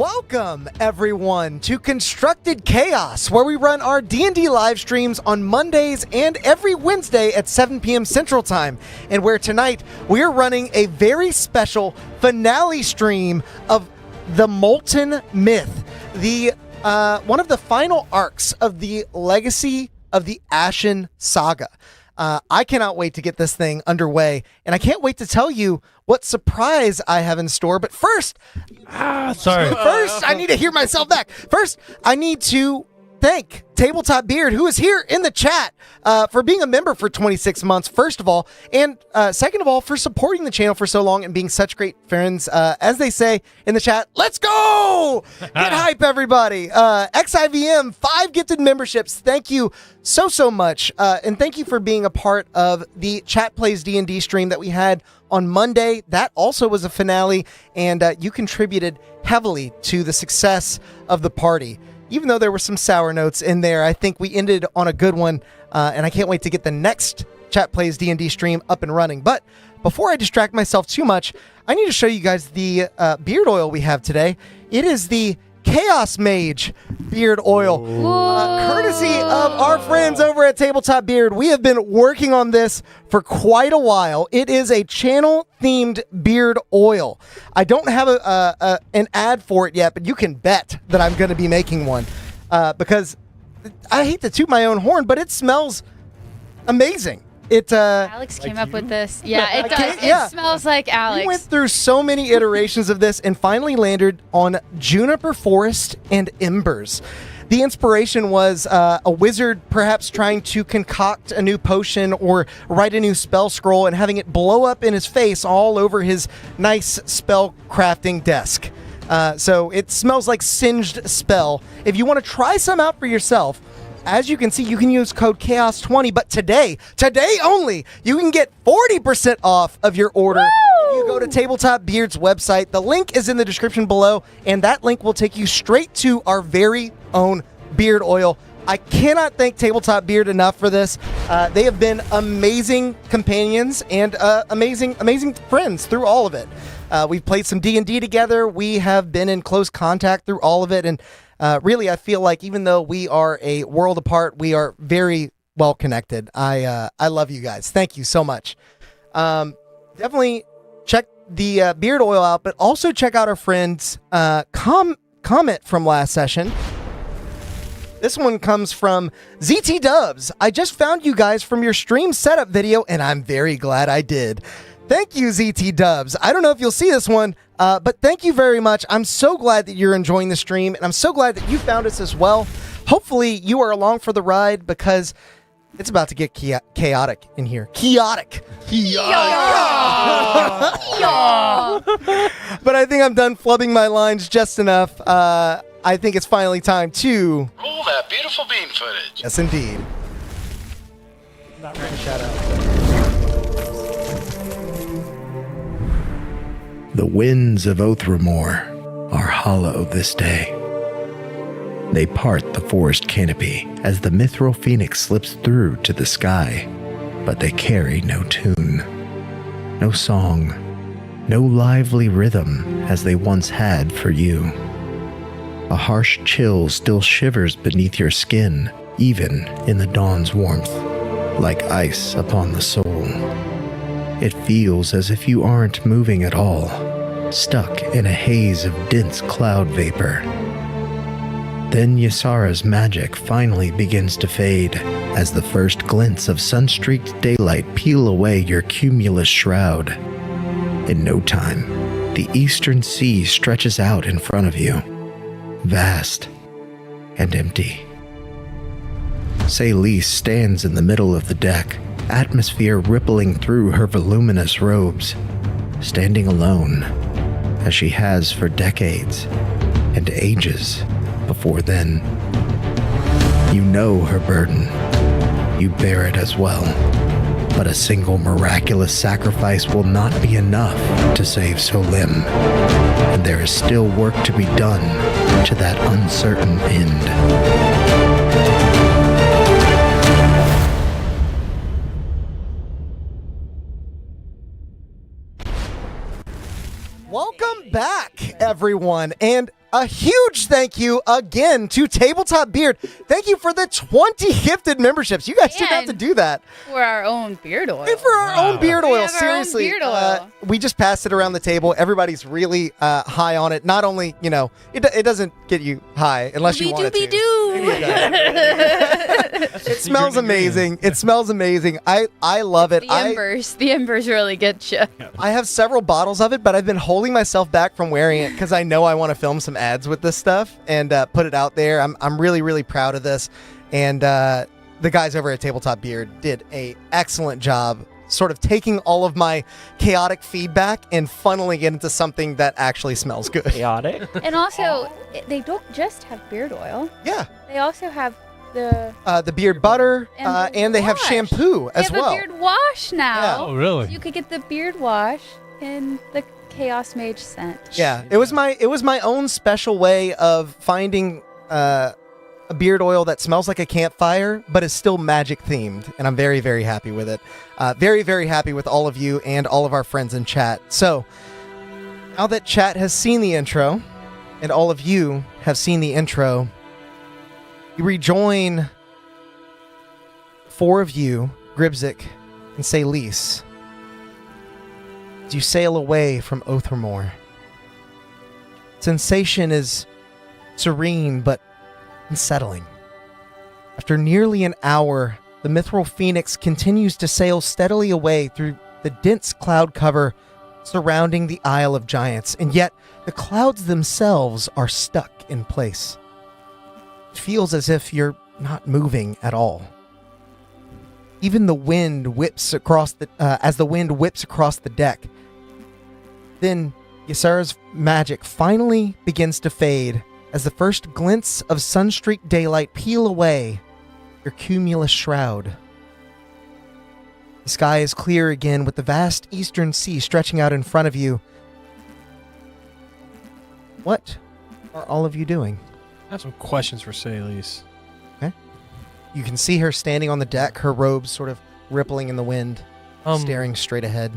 Welcome, everyone, to Constructed Chaos, where we run our D&D live streams on Mondays and every Wednesday at 7 p.m. Central Time, and where tonight we are running a very special finale stream of the Molten Myth, the one of the final arcs of the Legacy of the Ashen saga. I cannot wait to get this thing underway, and I can't wait to tell you what surprise I have in store. But first, I need to hear myself back. First, I need to thank Tabletop Beard, who is here in the chat, for being a member for 26 months, first of all, and second of all, for supporting the channel for so long and being such great friends. As they say in the chat, let's go! Get hype, everybody. XIVM, 5 gifted memberships. Thank you so much. And thank you for being a part of the Chat Plays D&D stream that we had on Monday. That also was a finale, and you contributed heavily to the success of the party. Even though there were some sour notes in there, I think we ended on a good one, and I can't wait to get the next Chat Plays D&D stream up and running. But before I distract myself too much, I need to show you guys the beard oil we have today. It is the Chaos Mage beard oil, courtesy of our friends over at Tabletop Beard. We have been working on this for quite a while. It is a channel-themed beard oil. I don't have an ad for it yet, but you can bet that I'm going to be making one because I hate to toot my own horn, but it smells amazing. Alex came up with this. Yeah, it does. It smells like Alex. We went through so many iterations of this and finally landed on Juniper Forest and Embers. The inspiration was a wizard perhaps trying to concoct a new potion or write a new spell scroll and having it blow up in his face all over his nice spell crafting desk. So it smells like singed spell. If you want to try some out for yourself, as you can see, you can use code CHAOS20, but today only, you can get 40% off of your order. If you go to Tabletop Beard's website, the link is in the description below, and that link will take you straight to our very own beard oil. I cannot thank Tabletop Beard enough for this. They have been amazing companions and amazing friends through all of it. We've played some D&D together. We have been in close contact through all of it, and really, I feel like even though we are a world apart, we are very well connected. I love you guys. Thank you so much. Definitely check the beard oil out, but also check out our friend's comment from last session. This one comes from ZT Dubs. I just found you guys from your stream setup video, and I'm very glad I did. Thank you, ZT Dubs. I don't know if you'll see this one, but thank you very much. I'm so glad that you're enjoying the stream, and I'm so glad that you found us as well. Hopefully, you are along for the ride because it's about to get chaotic in here. Chaotic. But I think I'm done flubbing my lines just enough. I think it's finally time to roll that beautiful bean footage. Yes, indeed. Not really shout out. The winds of Othramore are hollow this day. They part the forest canopy as the mithril phoenix slips through to the sky, but they carry no tune, no song, no lively rhythm as they once had for you. A harsh chill still shivers beneath your skin, even in the dawn's warmth, like ice upon the soul. It feels as if you aren't moving at all, stuck in a haze of dense cloud vapor. Then Ysara's magic finally begins to fade as the first glints of sun-streaked daylight peel away your cumulus shroud. In no time, the eastern sea stretches out in front of you, vast and empty. Celise stands in the middle of the deck, atmosphere rippling through her voluminous robes, standing alone, as she has for decades and ages before then. You know her burden. You bear it as well. But a single miraculous sacrifice will not be enough to save Solim, and there is still work to be done to that uncertain end. Welcome back, everyone, and a huge thank you again to Tabletop Beard. Thank you for the 20 gifted memberships. You guys didn't have to do that. For our own beard oil. And for our own beard oil, We have our own seriously. beard oil. We just passed it around the table. Everybody's really high on it. Not only, it doesn't get you high unless you want it to. It smells amazing. It smells amazing. I love it. The embers really get you. I have several bottles of it, but I've been holding myself back from wearing it because I know I want to film some ads with this stuff and put it out there. I'm really, really proud of this. And the guys over at Tabletop Beard did a excellent job sort of taking all of my chaotic feedback and funneling it into something that actually smells good. Chaotic? And also, they don't just have beard oil. Yeah. They also have the beard butter, and and they have wash. shampoo as They have well. a beard wash now. Yeah. Oh, really? So you could get the beard wash in the Chaos Mage scent. Yeah, it was my own special way of finding a beard oil that smells like a campfire, but is still magic themed, and I'm very, very happy with it. Very, very happy with all of you and all of our friends in chat. So, now that chat has seen the intro, and all of you have seen the intro, you rejoin 4 of you, Gribzik and Saylis, as you sail away from Othermore. Sensation is serene but unsettling. After nearly an hour, the Mithril Phoenix continues to sail steadily away through the dense cloud cover surrounding the Isle of Giants, and yet the clouds themselves are stuck in place. It feels as if you're not moving at all. Even the wind whips across as the wind whips across the deck. Then Ysara's magic finally begins to fade as the first glints of sun-streaked daylight peel away your cumulus shroud. The sky is clear again with the vast eastern sea stretching out in front of you. What are all of you doing? I have some questions for Saylis. Okay. You can see her standing on the deck, her robes sort of rippling in the wind, staring straight ahead.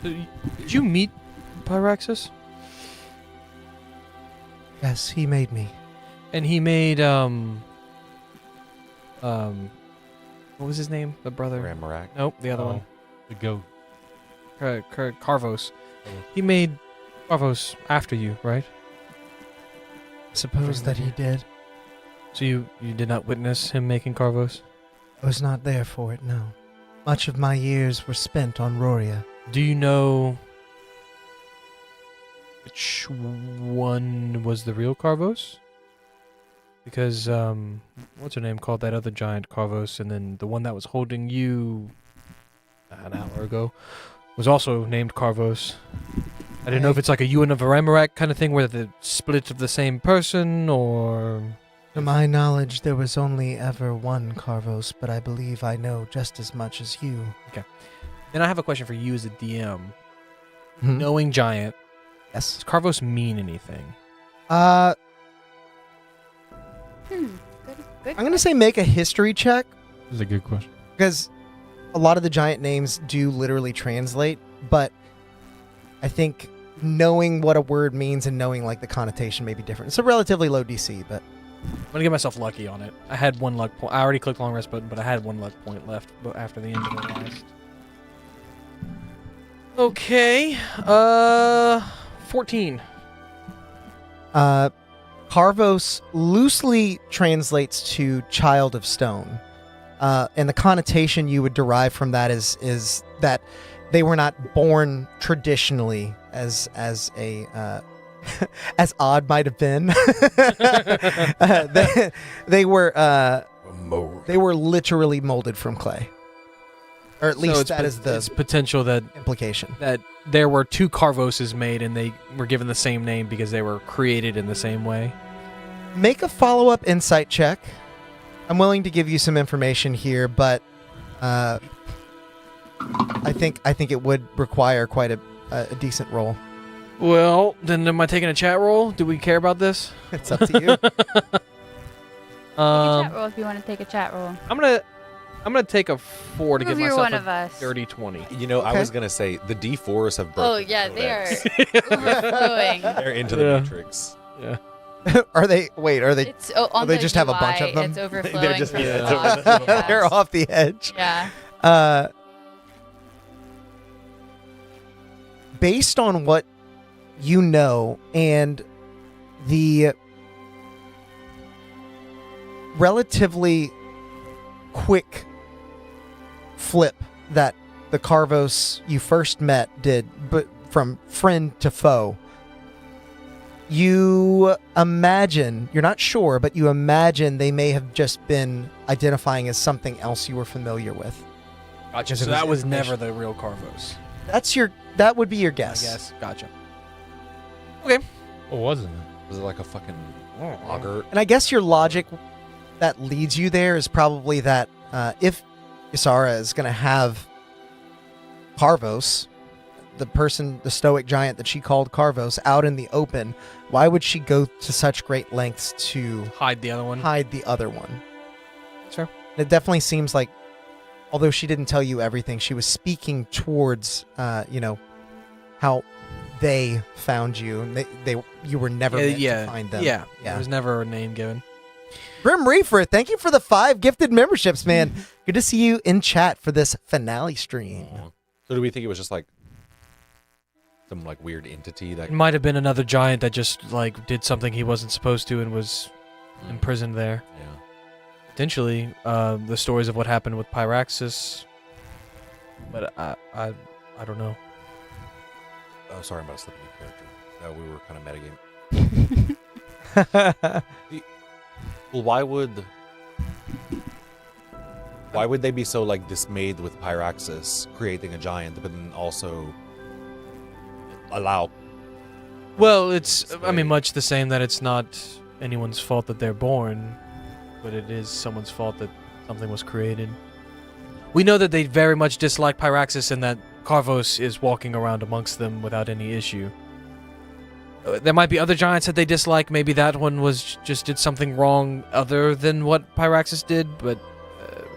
Did you meet Pyraxis? Yes, he made me. And he made, what was his name? The brother? Ramarak. Nope, the other one. The goat. Carvos. He made Carvos after you, right? Suppose that he did. So you did not witness him making Carvos? I was not there for it, no. Much of my years were spent on Roria. Do you know which one was the real Carvos? Because, what's her name called that other giant Carvos, and then the one that was holding you an hour ago was also named Carvos. I didn't know if it's like a Ewan of Aramarak kind of thing where the split of the same person, or... To my knowledge, there was only ever one Carvos, but I believe I know just as much as you. Okay. Then I have a question for you as a DM. Hmm? Knowing giant, Yes. does Carvos mean anything? Good I'm going to say make a history check, This is a good question. because a lot of the giant names do literally translate, but I think knowing what a word means and knowing like the connotation may be different. It's a relatively low DC, but I'm going to get myself lucky on it. I had one luck point. I already clicked long rest button, but I had one luck point left after the end of the last. Okay. 14. Carvos loosely translates to child of stone. And the connotation you would derive from that is that they were not born traditionally as a as odd might have been. They were literally molded from clay. Or at least that is it's the potential that implication. there were 2 Carvoses made and they were given the same name because they were created in the same way. Make a follow-up insight check. I'm willing to give you some information here, but I think it would require quite a decent roll. Well, then am I taking a chat roll? Do we care about this? It's up to you. Take a chat roll if you want to take a chat roll. I'm gonna take a 4 to Prove give you're myself one of us. dirty 20. You know, I Okay. was going to say the D4s have broken. Oh yeah, they are codex. overflowing. They're into the Yeah. Matrix. Yeah. Are they? Wait, are they? It's on they the just have a bunch UI, of them? It's overflowing. just- from yeah, the it's top. over- Yeah. They're off the edge. Yeah. Based on what you know and the relatively quick flip that the Carvos you first met did, but from friend to foe, you imagine, you're not sure, but you imagine they may have just been identifying as something else you were familiar with. Gotcha. Because So it was that was information. never the real Carvos. That would be your I guess. guess. Gotcha. What wasn't it? Was it like a fucking auger? And I guess your logic that leads you there is probably that if Isara is going to have Carvos, the stoic giant that she called Carvos, out in the open, why would she go to such great lengths to Hide the other one. hide the other one? Sure. It definitely seems like, although she didn't tell you everything, she was speaking towards, how they found you, and you were never meant to find them. Yeah. Yeah. There was never a name given. Grim Reaper, thank you for the 5 gifted memberships, man. Good to see you in chat for this finale stream. So do we think it was just like some like weird entity that? It might have been another giant that just like did something he wasn't supposed to and was imprisoned there. Yeah. Potentially, the stories of what happened with Pyraxis, but I don't know. Oh, sorry, I'm about to slip into character. We were kind of metagaming. Well, why would they be so like dismayed with Pyraxis creating a giant, but then also allow? Well, I mean, much the same that it's not anyone's fault that they're born, but it is someone's fault that something was created. We know that they very much dislike Pyraxis and that Carvos is walking around amongst them without any issue. There might be other giants that they dislike. Maybe that one was just did something wrong other than what Pyraxis did, but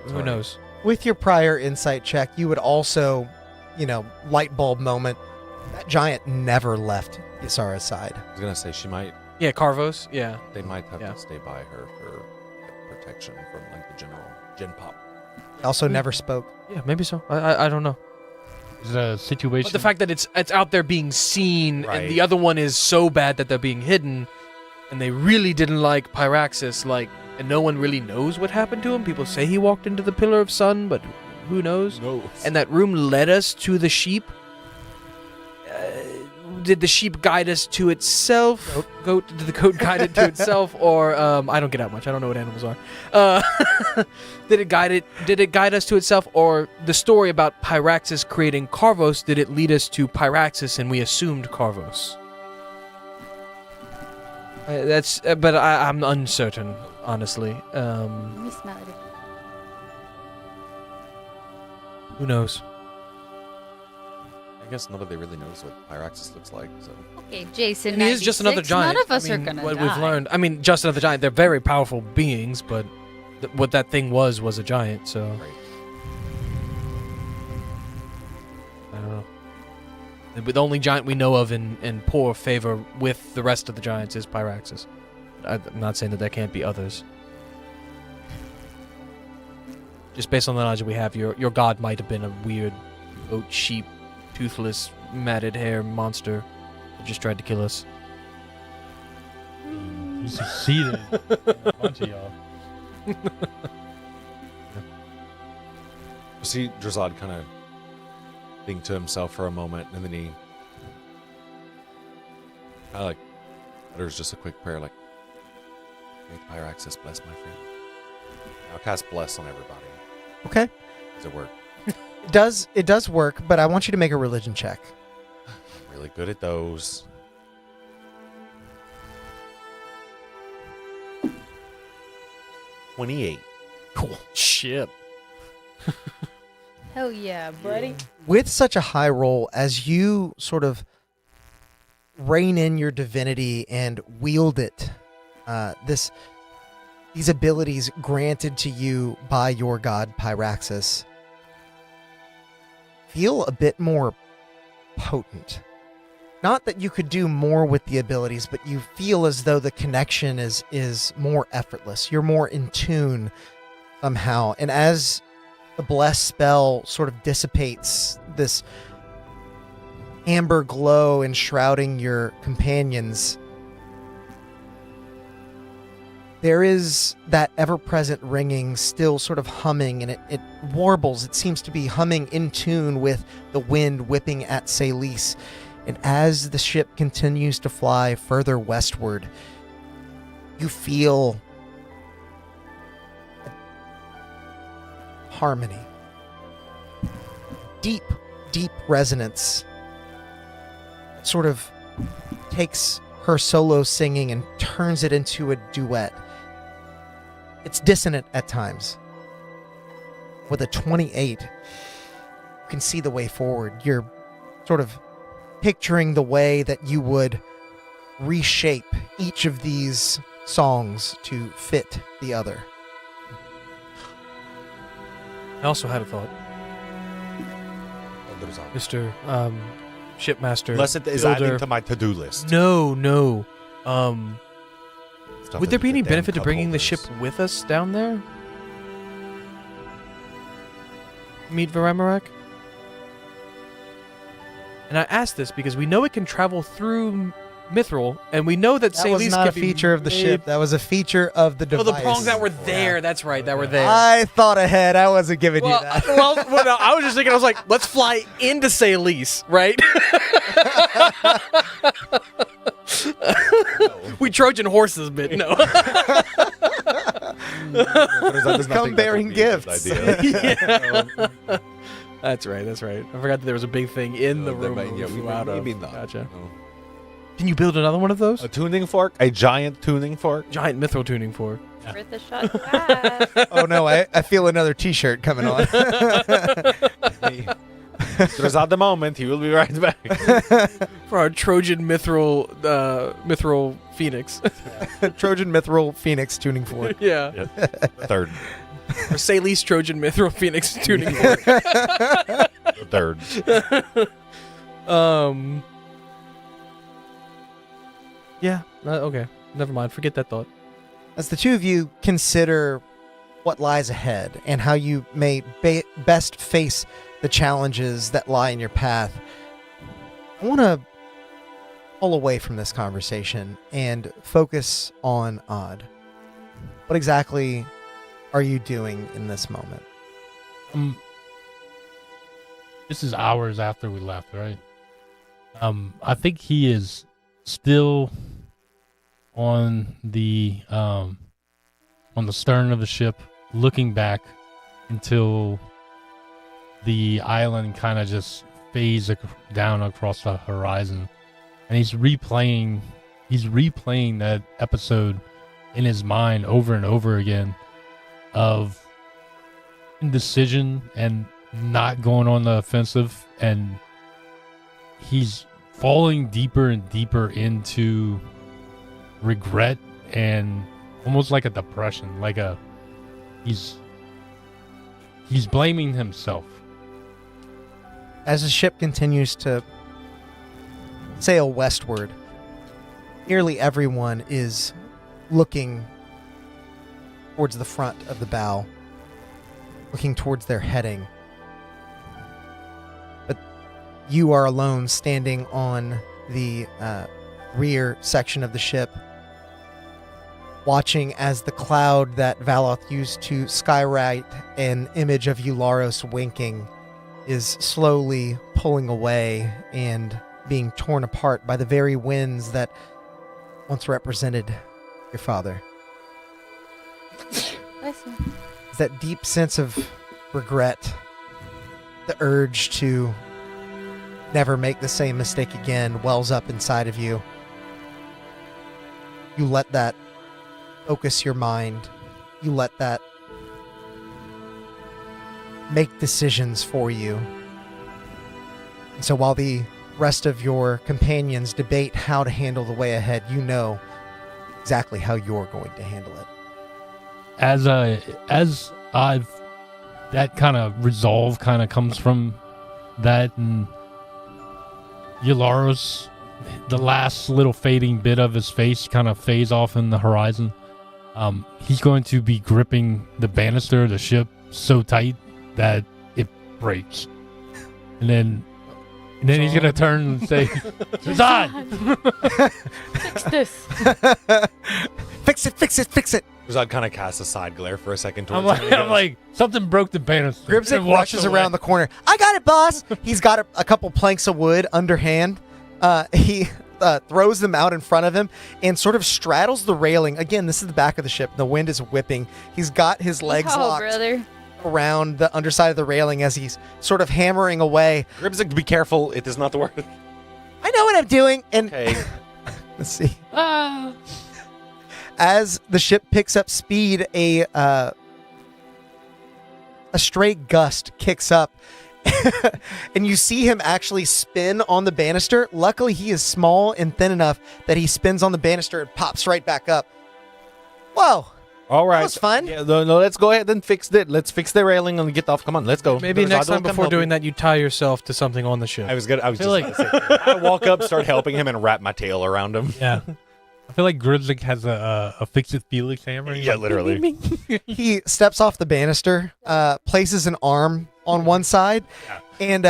who Sorry. knows? With your prior insight check, you would also, light bulb moment, that giant never left Isara's side. I was gonna say she might. Yeah, Carvos. Yeah. They might have Yeah. to stay by her for protection from like the general Gen Pop. Also never spoke. Yeah, maybe so. I don't know. Is it a situation? But the fact that it's out there being seen, Right. and the other one is so bad that they're being hidden, and they really didn't like Pyraxis, and no one really knows what happened to him. People say he walked into the Pillar of Sun, but who knows? No. And that room led us to the sheep. Did the sheep guide us to itself? Did the goat guide it to itself? Or I don't get out much. I don't know what animals are. Did it guide us to itself? Or the story about Pyraxis creating Carvos, did it lead us to Pyraxis and we assumed Carvos? But I'm uncertain, honestly. Let me smell it. Who knows? I guess nobody really knows what Pyraxis looks like. So Okay, Jason. And he is just another 96, giant. None of us I mean, are gonna what die. we've learned. I mean, just another giant. They're very powerful beings, but what that thing was a giant. So right. I don't know. The only giant we know of in poor favor with the rest of the giants is Pyraxis. I'm not saying that there can't be others. Just based on the knowledge we have, your god might have been a weird oat sheep, toothless, matted hair monster that just tried to kill us. You succeeded. A bunch of y'all. See Drazad kind of think to himself for a moment, and then he kind of like utters just a quick prayer, like, "May Pyraxis bless my friend." I'll cast bless on everybody. Okay. Does it work? It does work, but I want you to make a religion check. Really good at those. $28. Cool. Shit. Hell yeah, buddy. With such a high roll, as you sort of rein in your divinity and wield it, these abilities granted to you by your god Pyraxis feel a bit more potent. not that you could do more with the abilities, but you feel as though the connection is more effortless. You're more in tune somehow. And as the bless spell sort of dissipates, this amber glow enshrouding your companions, there is that ever-present ringing still sort of humming, and it warbles. It seems to be humming in tune with the wind whipping at Salis. And as the ship continues to fly further westward, you feel harmony. Deep, deep resonance. Sort of takes her solo singing and turns it into a duet. It's dissonant at times. With a 28, you can see the way forward. You're sort of picturing the way that you would reshape each of these songs to fit the other. I also had a thought, Mr. Shipmaster. Unless it is builder. adding to my to-do list. No. Stuff Would there that be any damn benefit to bringing the cuckolders. ship with us down there? Meet Varamarak? And I asked this because we know it can travel through Mithril, and we know that That was Salis not a can be feature of the made- ship. That was a feature of the Oh, device. the prongs that were there. That's right, that were there. I thought ahead. I wasn't giving you that. No, I was just thinking, I was like, let's fly into Salis, right? We Trojan horses, but no. Come bearing gifts. Yeah. That's right. I forgot that there was a big thing in the room that we flew out of. Maybe not. Gotcha. No. Can you build another one of those? A tuning fork? A giant tuning fork? Giant mithril tuning fork. Worth a shot glass. Oh no, I feel another t-shirt coming on. There's at the moment. He will be right back. For our Trojan mithril phoenix. Trojan Mithril Phoenix tuning fork. Yeah. The third. Or Salis Trojan mithril phoenix tuning fork. The third. Yeah. Okay. Never mind. Forget that thought. As the two of you consider what lies ahead and how you may best face the challenges that lie in your path, I want to pull away from this conversation and focus on Odd. What exactly are you doing in this moment? This is hours after we left, right? I think he is still on the stern of the ship, looking back until the island kind of just fades down across the horizon, and he's replaying that episode in his mind over and over again of indecision and not going on the offensive, and he's falling deeper and deeper into regret and almost like a depression, he's blaming himself. As the ship continues to sail westward, nearly everyone is looking towards the front of the bow, looking towards their heading. But you are alone, standing on the rear section of the ship, watching as the cloud that Valoth used to skywrite an image of Eularos winking is slowly pulling away and being torn apart by the very winds that once represented your father. Listen. Is that deep sense of regret, the urge to never make the same mistake again wells up inside of you. You let that focus your mind. You let that make decisions for you. And so while the rest of your companions debate how to handle the way ahead, you know exactly how you're going to handle it. As I've that kind of resolve kind of comes from that, and Eularos the last little fading bit of his face kind of fades off in the horizon, he's going to be gripping the banister of the ship so tight that it breaks. And then he's going to turn and say, Zod! Fix this. Fix it. Rizad kind of casts a side glare for a second. I'm Towards him. like, something broke the banister. Gribzik rushes around the corner. I got it, boss. He's got a couple planks of wood underhand. He throws them out in front of him and sort of straddles the railing. Again, this is the back of the ship. The wind is whipping. He's got his legs locked around the underside of the railing as he's sort of hammering away. Gribzik, be careful. It is not the word. I know what I'm doing. And Okay. let's see. As the ship picks up speed, a stray gust kicks up, and you see him actually spin on the banister. Luckily, he is small and thin enough that he spins on the banister and pops right back up. Whoa! All right. That was fun. Yeah, no, let's go ahead and fix it. Let's fix the railing and get off. Come on, let's go. Maybe Rizad, next time come before help doing me. that, you tie yourself to something on the ship. I was just feel like- gonna say, I walk up, start helping him, and wrap my tail around him. Yeah. I feel like Gribzik has a Fix-It Felix hammer. He's Yeah, like, literally. He steps off the banister, places an arm on one side, and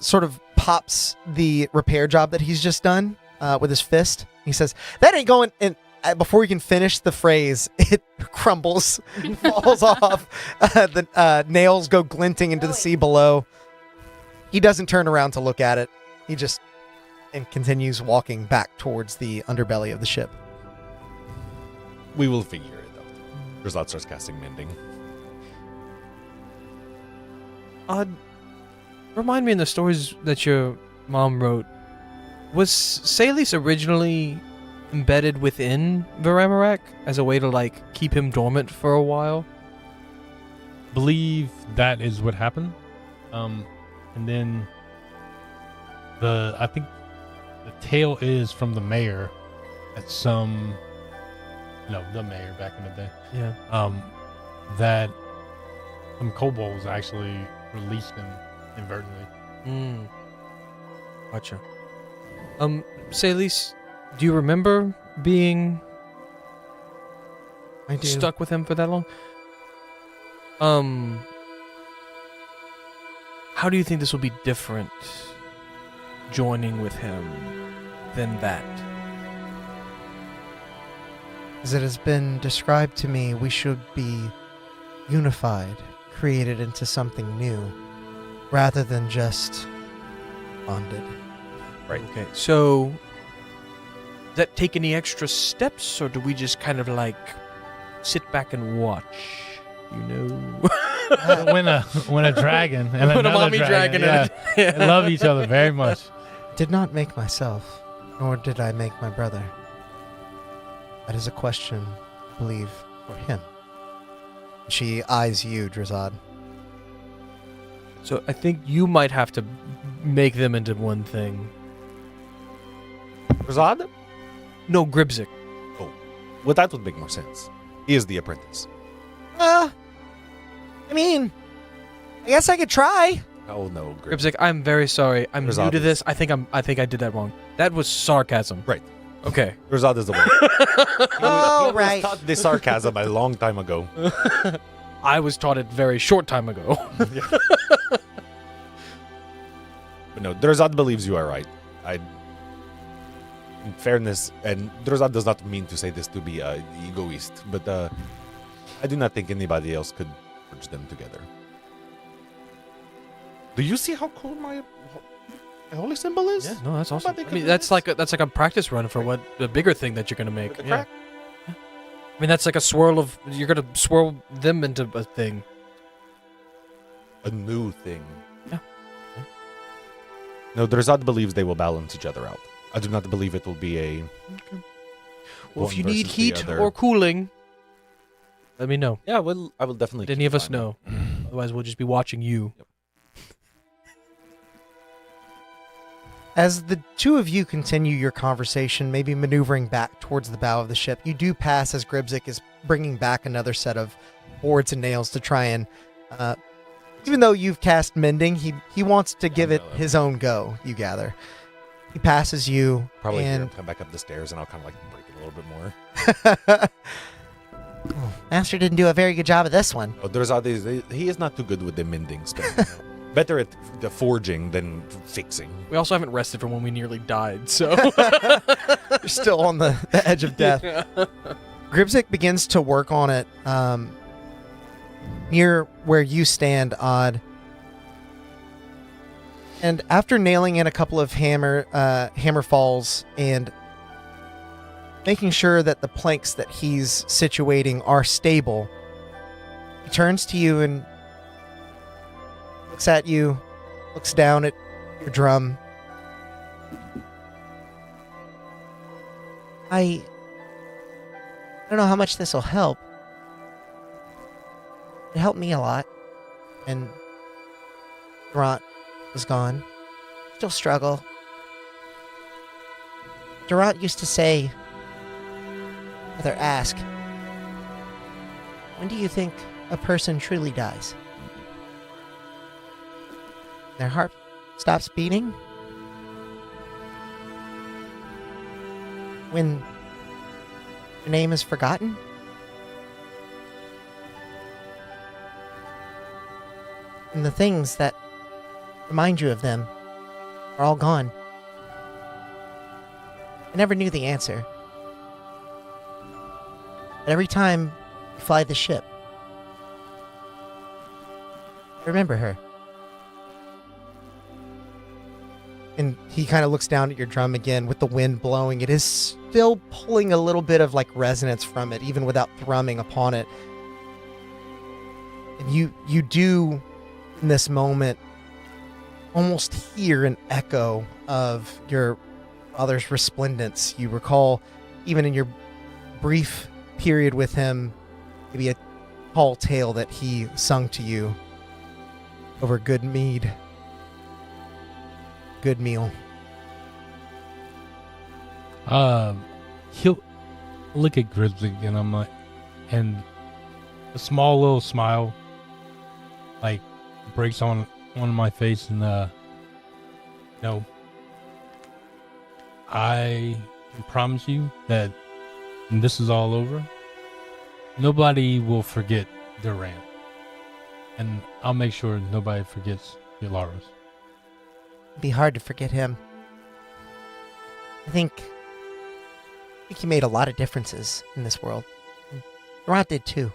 sort of pops the repair job that he's just done with his fist. He says, "That ain't going." And before he can finish the phrase, it crumbles, falls off. The nails go glinting into the sea below. He doesn't turn around to look at it. He just continues walking back towards the underbelly of the ship. We will figure it out. Rizad starts casting mending. Remind me in the stories that your mom wrote, was Salis originally embedded within Varamarak as a way to like keep him dormant for a while? Believe that is what happened. And then I think the tale is from the mayor at the mayor back in the day. Yeah. That some kobolds actually released him inadvertently. Gotcha. Salis, do you remember being I do. stuck with him for that long? How do you think this will be different joining with him than that? As it has been described to me, we should be unified, created into something new, rather than just bonded. Right. Okay, so does that take any extra steps, or do we just kind of like sit back and watch? You know, when a dragon and When a another mommy dragon and they love each other very much. Did not make myself, nor did I make my brother. That is a question, I believe, for him. She eyes you, Drazad. So I think you might have to make them into one thing. Rizad? No, Gribzik. Well, that would make more sense. He is the apprentice. I mean, I guess I could try. Oh no, Gribzik, I'm very sorry. I'm There's new to obvious. this. I think I did that wrong. That was sarcasm. Right. Okay. Rizad is the one. Oh, He right. was taught this sarcasm a long time ago. I was taught it very short time ago. But no, Drazad believes you are right. In fairness, and Drazad does not mean to say this to be egoist, but I do not think anybody else could merge them together. Do you see how cool my holy symbol is? Yeah, no, that's awesome. Nobody I mean, could that's do like a practice run for what the bigger thing that you're gonna make. With the Yeah. crack? I mean, that's like a swirl of you're gonna swirl them into a thing. A new thing. Yeah. No, Drazad believes they will balance each other out. I do not believe it will be a. Well, if one you need versus the heat other. or cooling, let me know. Yeah, well, I will definitely. Did keep any of an us eye on know? Otherwise, we'll just be watching you. As the two of you continue your conversation, maybe maneuvering back towards the bow of the ship, you do pass as Gribzik is bringing back another set of boards and nails to try and, even though you've cast mending, he wants to give it his own go, you gather. He passes you. Probably hear him and come back up the stairs, and I'll kind of like break it a little bit more. Master didn't do a very good job of this one. Oh, there's all these. He is not too good with the mending stuff. Better at the forging than fixing. We also haven't rested from when we nearly died, so You're still on the edge of death. Yeah. Gribzik begins to work on it near where you stand, Odd. And after nailing in a couple of hammer falls and making sure that the planks that he's situating are stable, he turns to you and looks at you, looks down at your drum. I don't know how much this will help. It helped me a lot. And Durant was gone. Still struggle. Durant used to say, rather ask, when do you think a person truly dies? Their heart stops beating? When their name is forgotten? And the things that remind you of them are all gone. I never knew the answer. But every time you fly the ship, I remember her. And he kind of looks down at your drum again with the wind blowing. It is still pulling a little bit of like resonance from it, even without thrumming upon it. And you do, in this moment, almost hear an echo of your father's resplendence. You recall, even in your brief period with him, maybe a tall tale that he sung to you over good mead. Good meal. He'll look at Grizzly and I'm like, and a small little smile like breaks on my face, and no, I can promise you that when this is all over, nobody will forget Durant, and I'll make sure nobody forgets Yularos. It'd be hard to forget him. I think he made a lot of differences in this world. Durant did too.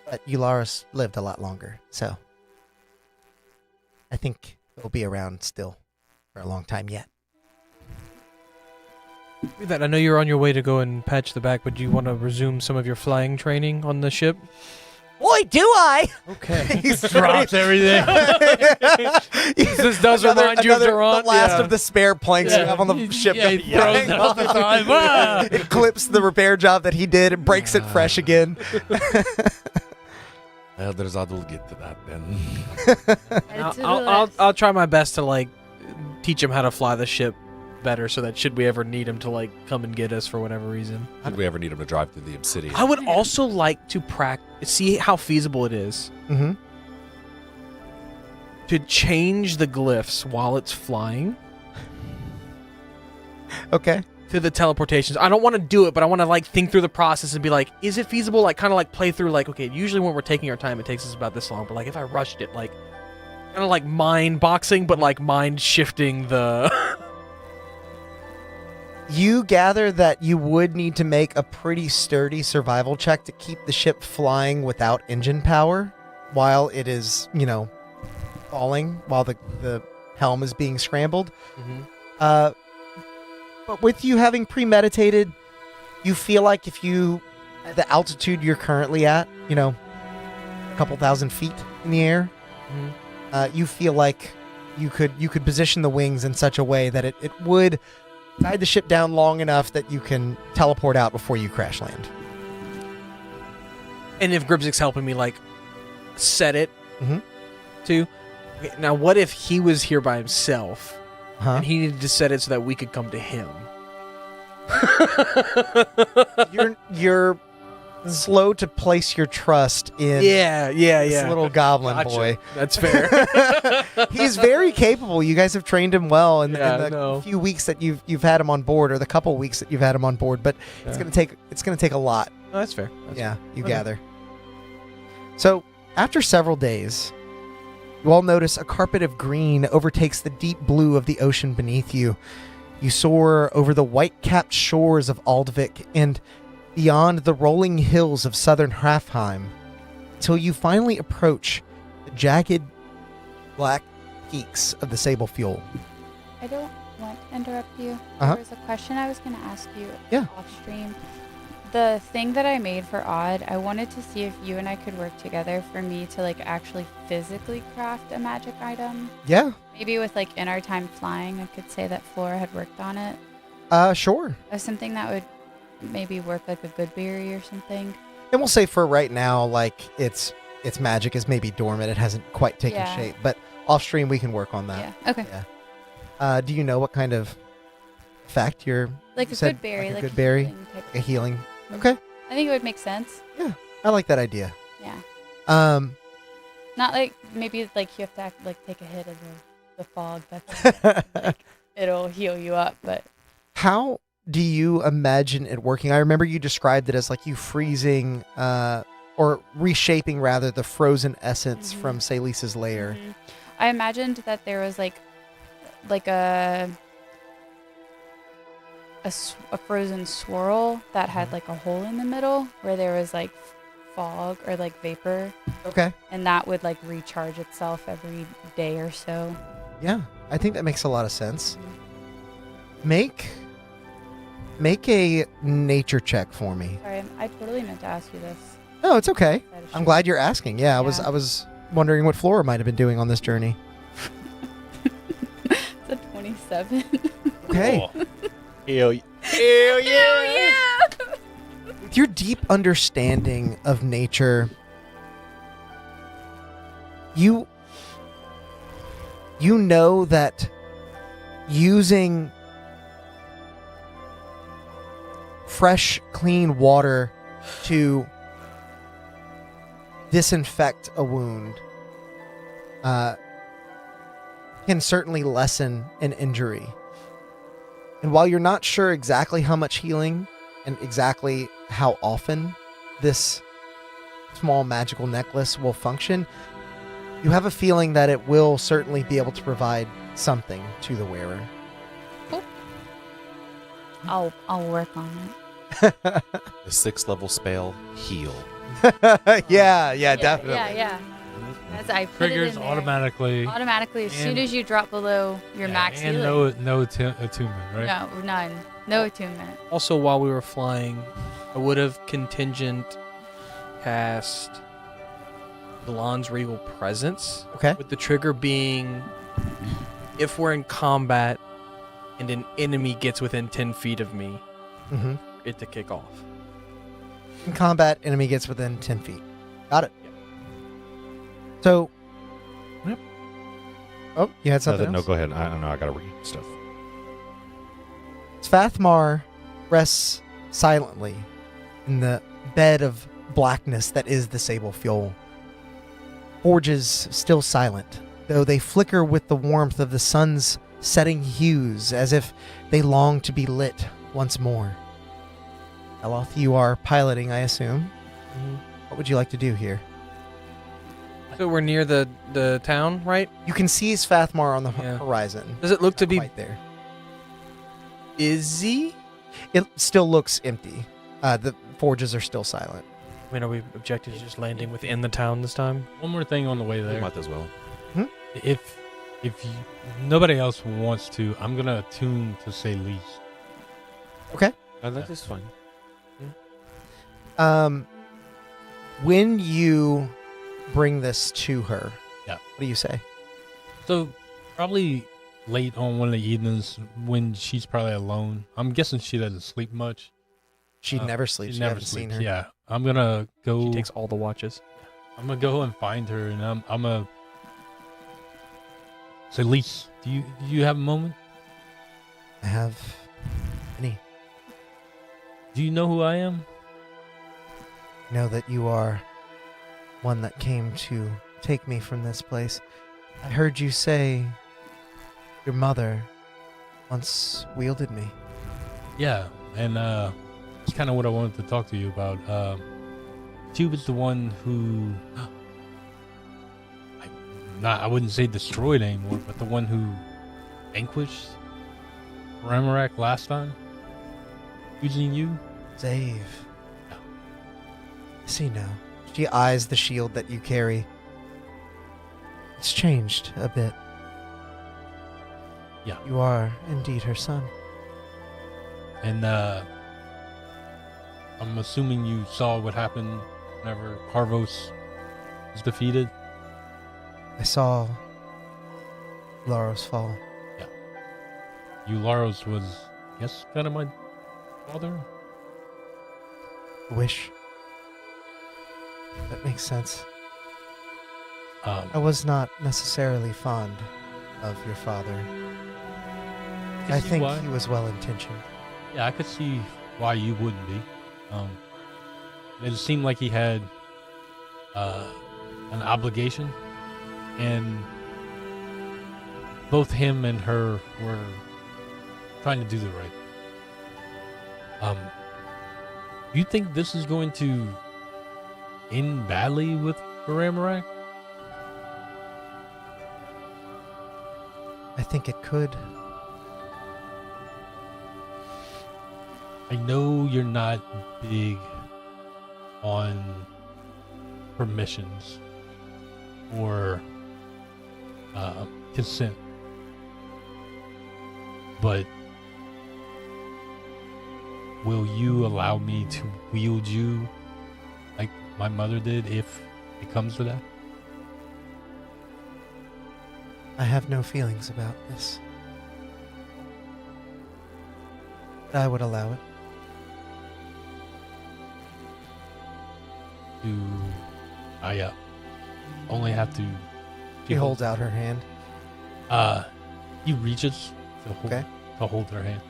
But Eularos lived a lot longer, so I think he'll be around still for a long time yet. With that, I know you're on your way to go and patch the back, but do you want to resume some of your flying training on the ship? Boy, do I! Okay. He's Drops everything. This does remind you of Durant. The last of the spare planks you have on the ship. Yeah, he throws it all the time. Ah! It clips the repair job that he did and breaks it fresh again. Well, there's odd we'll get to that then. I'll try my best to like teach him how to fly the ship better, so that should we ever need him to like come and get us for whatever reason. Did we ever need him to drive through the obsidian? I would also like to see how feasible it is Mm-hmm. to change the glyphs while it's flying Okay. to the teleportations. I don't want to do it, but I want to like think through the process and be like, is it feasible? Like kind of like play through like, okay, usually when we're taking our time, it takes us about this long, but like if I rushed it, like kind of like mind boxing, but like mind shifting the. You gather that you would need to make a pretty sturdy survival check to keep the ship flying without engine power while it is, falling, while the helm is being scrambled. Mm-hmm. But with you having premeditated, you feel like if you, at the altitude you're currently at, a couple thousand feet in the air, you feel like you could position the wings in such a way that it would guide the ship down long enough that you can teleport out before you crash land. And if Gribzik's helping me, like, set it, Mhm. too. Okay, now, what if he was here by himself, Huh? and he needed to set it so that we could come to him? You're slow to place your trust in this little goblin boy. That's fair. He's very capable. You guys have trained him well in Yeah, the few weeks that you've had him on board, or the couple weeks that you've had him on board. But it's gonna take a lot. No, that's fair. You gather. So after several days, you all notice a carpet of green overtakes the deep blue of the ocean beneath you. You soar over the white-capped shores of Aldvik and beyond the rolling hills of southern Hrafheim, till you finally approach the jagged black peaks of the Sable Fuel. I don't want to interrupt you. Uh-huh. There was a question I was going to ask you Yeah. off stream. The thing that I made for Odd, I wanted to see if you and I could work together for me to like actually physically craft a magic item. Yeah. Maybe with like in our time flying, I could say that Flora had worked on it. Sure. As something that would maybe work like a good berry or something. And we'll say for right now, like its magic is maybe dormant. It hasn't quite taken shape, but off stream we can work on that. Yeah. Okay. Yeah. Do you know what kind of effect you're Like a good berry, like a like good berry, healing type like a healing? Mhm. Okay. I think it would make sense. Yeah, I like that idea. Yeah. Not like maybe like you have to take a hit of the fog. That's like it'll heal you up. But how do you imagine it working? I remember you described it as like you freezing or reshaping rather the frozen essence from Salisa's lair. Mhm. I imagined that there was like a frozen swirl that had like a hole in the middle where there was like fog or like vapor. Okay. And that would like recharge itself every day or so. Yeah, I think that makes a lot of sense. Make a nature check for me. Sorry, I totally meant to ask you this. No, it's okay. That is I'm true. glad you're asking. Yeah, I Yeah. was wondering what Flora might have been doing on this journey. It's a 27. Okay. Hell yeah! With your deep understanding of nature, you know that using fresh, clean water to disinfect a wound can certainly lessen an injury. And while you're not sure exactly how much healing and exactly how often this small magical necklace will function, you have a feeling that it will certainly be able to provide something to the wearer. Cool. I'll work on it. The 6th level spell, heal. yeah, definitely. Yeah. As I put Triggers it in there, automatically. automatically as soon And- as you drop below your max and healing. no attunement, right? No, none. No attunement. Also, while we were flying, I would have contingent cast Delon's Regal Presence. Okay. With the trigger being if we're in combat and an enemy gets within 10 feet of me, Mm-hmm. it to kick off. In combat, enemy gets within 10 feet. Got it. So, Yep. Oh, you had something No, else? go ahead. I don't know. I gotta read stuff. Svathmar rests silently in the bed of blackness that is the Sable Fuel. Forges still silent, though they flicker with the warmth of the sun's setting hues as if they long to be lit once more. Eloth, you are piloting, I assume. What would you like to do here? So we're near the town, right? You can see Svathmar on the Yeah. horizon. Does it look to Not be quite there? busy? It still looks empty. The forges are still silent. I mean, are we objective to just landing within the town this time? One more thing on the way We there. might as well. If nobody else wants to, I'm gonna attune to say least. That is fine. When you bring this to her, Yeah. what do you say? So probably late on one of the evenings when she's probably alone. I'm guessing she doesn't sleep much. She never sleeps. She You never haven't seen sleeps. her. Yeah, I'm gonna go. She takes all the watches. I'm gonna go and find her, and I'm gonna say, Lise, do you have a moment? I have any. Do you know who I am? I know that you are one that came to take me from this place. I heard you say your mother once wielded me. Yeah, and it's kind of what I wanted to talk to you about. She was the one who, I wouldn't say destroyed anymore, but the one who vanquished Ramarak last time, using you. Zave. I see now. She eyes the shield that you carry. It's changed a bit. Yeah. You are indeed her son. And I'm assuming you saw what happened whenever Carvos was defeated. I saw Laros fall. Eularos was, I guess, kind of my father. Wish. That makes sense. I I was not necessarily fond of your father. I think he was well-intentioned. Yeah, I could see why you wouldn't be. It seemed like he had an obligation, and both him and her were trying to do the right. You think this is going to end badly with Ramarak? I think it could. I know you're not big on permissions or consent, but will you allow me to wield you like my mother did if it comes to that? I have no feelings about this. But I would allow it. Do I only have to... She holds out her hand. He reaches Okay. to hold her hand.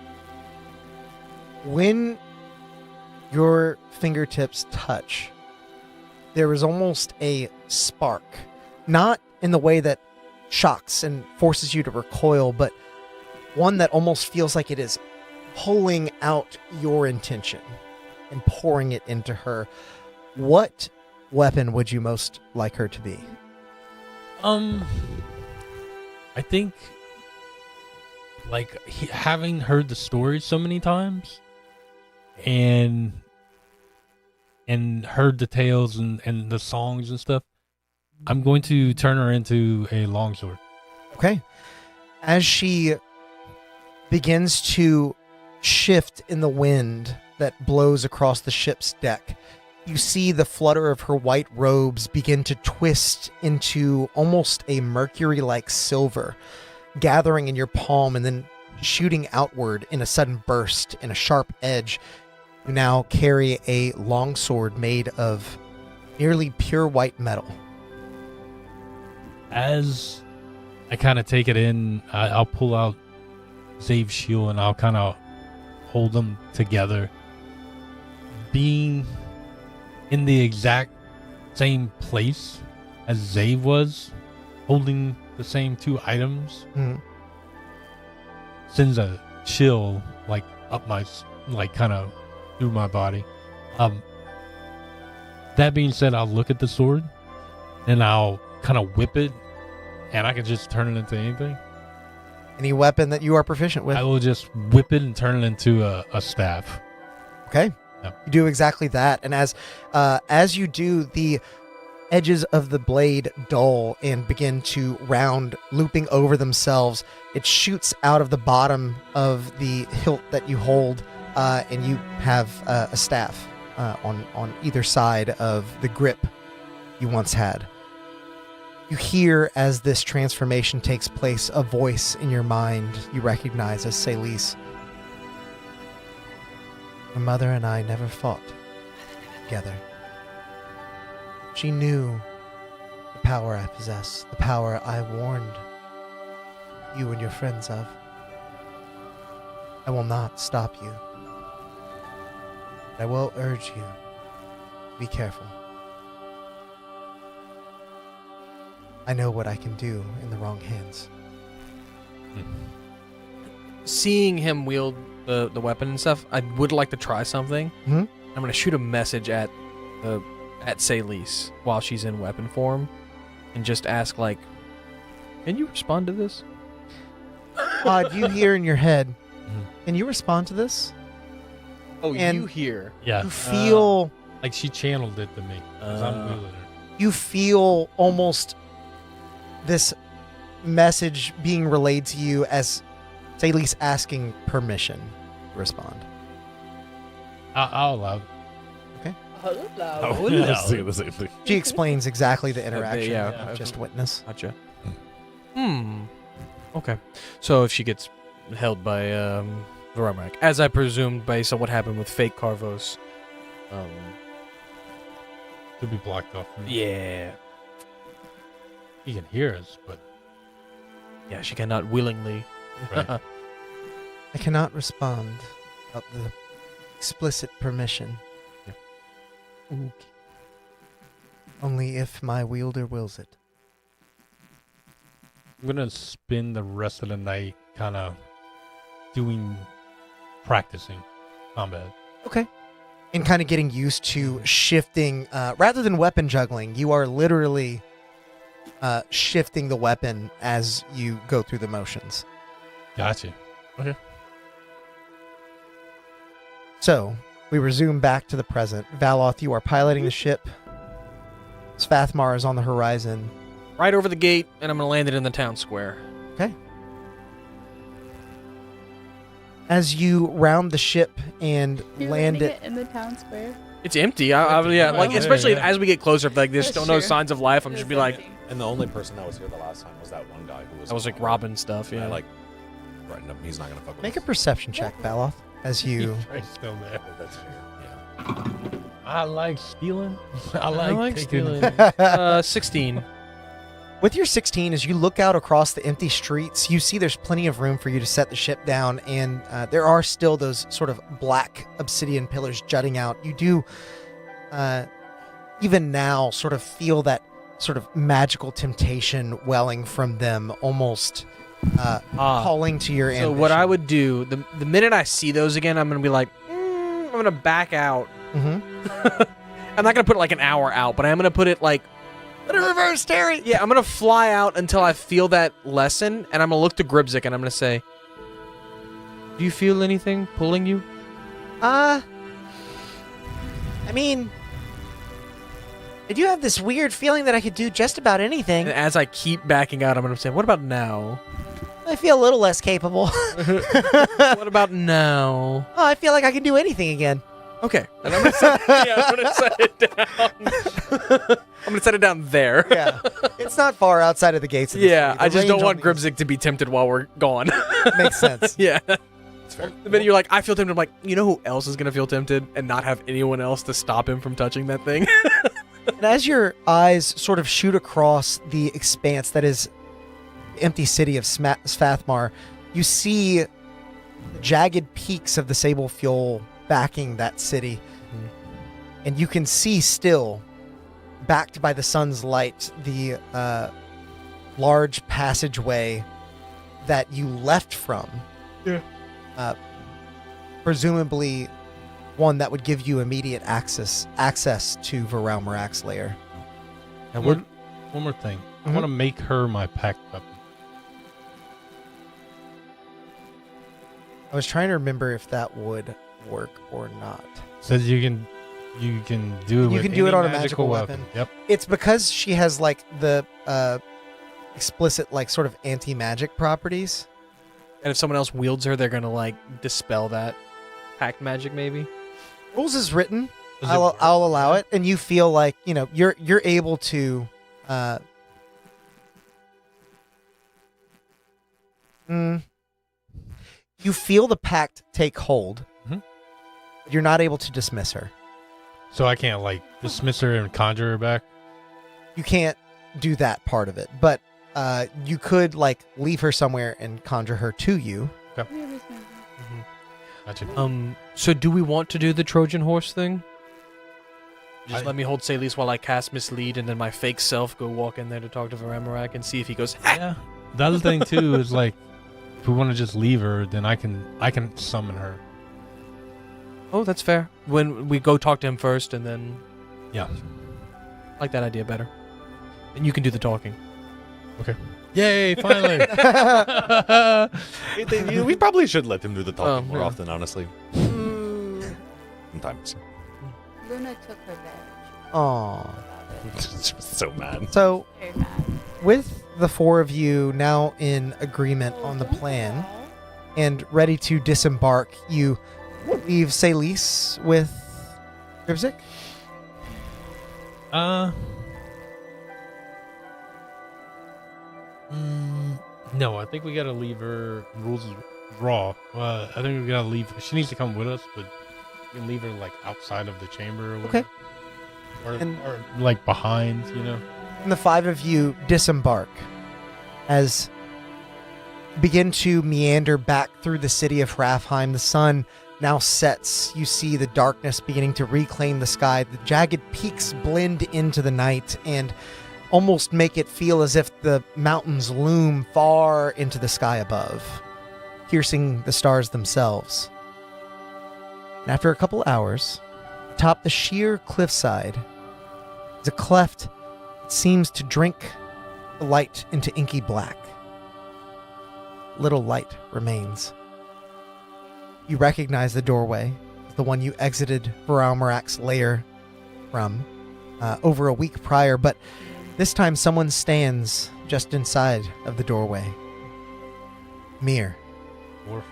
When your fingertips touch, there is almost a spark. Not in the way that shocks and forces you to recoil, but one that almost feels like it is pulling out your intention and pouring it into her. What weapon would you most like her to be? I think, like, having heard the story so many times and heard the tales and the songs and stuff, I'm going to turn her into a longsword. Okay. As she begins to shift in the wind that blows across the ship's deck, you see the flutter of her white robes begin to twist into almost a mercury-like silver, gathering in your palm and then shooting outward in a sudden burst in a sharp edge. You now carry a longsword made of nearly pure white metal. As I kind of take it in, I'll pull out Zave's shield and I'll kind of hold them together. Being in the exact same place as Zave was, holding the same two items, sends a chill like up my, like kind of through my body. That being said, I'll look at the sword and I'll kind of whip it, and I can just turn it into anything. Any weapon that you are proficient with. I will just whip it and turn it into a staff. Okay. Yeah. You do exactly that. And as you do, the edges of the blade dull and begin to round, looping over themselves. It shoots out of the bottom of the hilt that you hold, and you have a staff on either side of the grip you once had. You hear, as this transformation takes place, a voice in your mind you recognize as Celise. Your mother and I never fought together. She knew the power I possess, the power I warned you and your friends of. I will not stop you. I will urge you Be careful. I know what I can do in the wrong hands. Seeing him wield the weapon and stuff, I would like to try something. Hmm? I'm going to shoot a message at Celise while she's in weapon form and just ask, like, can you respond to this? Odd, you hear in your head, can you respond to this? Oh, And- you hear. Yeah. You feel... Like she channeled it to me. 'Cause I'm wielding her. you feel almost this message being relayed to you as Sally's asking permission to respond. I'll allow it. I was thinking the same thing. She explains exactly the interaction yeah. you've just witnessed. Gotcha. Okay. So if she gets held by Varamak, as I presumed based on what happened with fake Carvos, To be blocked off. yeah. He can hear us, but Yeah, she cannot willingly. Right. I cannot respond without the explicit permission. Okay. Only if my wielder wills it. I'm gonna spend the rest of the night kind of practicing combat. Okay. And kind of getting used to shifting, rather than weapon juggling, you are literally shifting the weapon as you go through the motions. Gotcha. So, we resume back to the present. Valoth, you are piloting the ship. Svathmar is on the horizon. Right over the gate, and I'm going to land it in the town square. Okay. As you round the ship and You're land landing it, in the town square. It's empty. Yeah, like, Yeah, especially yeah. as we get closer, like, there's still no Sure. signs of life. I'm just be like, And the only person that was here the last time was that one guy who was. I was like robbing stuff, Yeah. yeah. Like, threatened him. He's not gonna fuck with make a us. perception check, Valoth, as you... He's still there. That's fair. Yeah. I like stealing. I like taking- stealing. 16. With your 16, as you look out across the empty streets, you see there's plenty of room for you to set the ship down, and there are still those sort of black obsidian pillars jutting out. You do, even now, sort of feel that sort of magical temptation welling from them, almost calling to your So ambition. what I would do, the minute I see those again, I'm going to be like, I'm going to back out. Mhm. I'm not going to put it like an hour out, but I'm going to put it like, Reverse Terry! yeah, I'm going to fly out until I feel that lesson, and I'm going to look to Gribzik, and I'm going to say, do you feel anything pulling you? I mean, I do have this weird feeling that I could do just about anything. And as I keep backing out, I'm going to say, what about now? I feel a little less capable. What about now? Oh, I feel like I can do anything again. Okay. And I'm going to set it down. I'm going to set it down there. Yeah, it's not far outside of the gates of the Yeah, city. I The just don't range want on these Gribzik to be tempted while we're gone. makes sense. Yeah. It's fair. The minute you're like, I feel tempted, I'm like, you know who else is going to feel tempted and not have anyone else to stop him from touching that thing? And as your eyes sort of shoot across the expanse that is the empty city of Svathmar, you see the jagged peaks of the Sable Fuel backing that city. And you can see still, backed by the sun's light, the large passageway that you left from. Yeah. Presumably one that would give you immediate access to Varel Marak's lair. And one more thing. I Mhm. want to make her my packed weapon. I was trying to remember if that would work or not. Says you can do it. You with can do any it on a magical weapon. Yep. It's because she has like the explicit like sort of anti-magic properties. And if someone else wields her, they're going to like dispel that pact magic maybe. Rules is written. Does it I'll work? allow it, and you feel like you're able to. You feel the pact take hold. Mhm. But you're not able to dismiss her. So I can't like dismiss her and conjure her back. You can't do that part of it, but you could like leave her somewhere and conjure her to you. Gotcha. So do we want to do the Trojan horse thing? Just let me hold Salis while I cast Mislead, and then my fake self go walk in there to talk to Varamarak and see if he goes, Yeah. The other thing too is like, if we want to just leave her, then I can summon her. oh, that's fair. When we go talk to him first, and then... Yeah. I like that idea better. And you can do the talking. Yay! Finally. We probably should let him do the talking more yeah. often, honestly. Sometimes. Luna took revenge. Aw. So mad. So, Very mad. with the four of you now in agreement on the plan and ready to disembark, you leave Salis with Gribzik? No, I think we gotta leave her rules raw. I think we gotta leave. She needs to come with us, but we can leave her like outside of the chamber or whatever. Okay. Or like behind, And the five of you disembark as begin to meander back through the city of Hrafheim. The sun now sets. You see the darkness beginning to reclaim the sky. The jagged peaks blend into the night and almost make it feel as if the mountains loom far into the sky above, piercing the stars themselves. And after a couple hours, atop the sheer cliffside is a cleft that seems to drink the light into inky black. Little light remains. You recognize the doorway, the one you exited Varamarak's lair from over a week prior, but this time someone stands just inside of the doorway. Mir. Dwarf.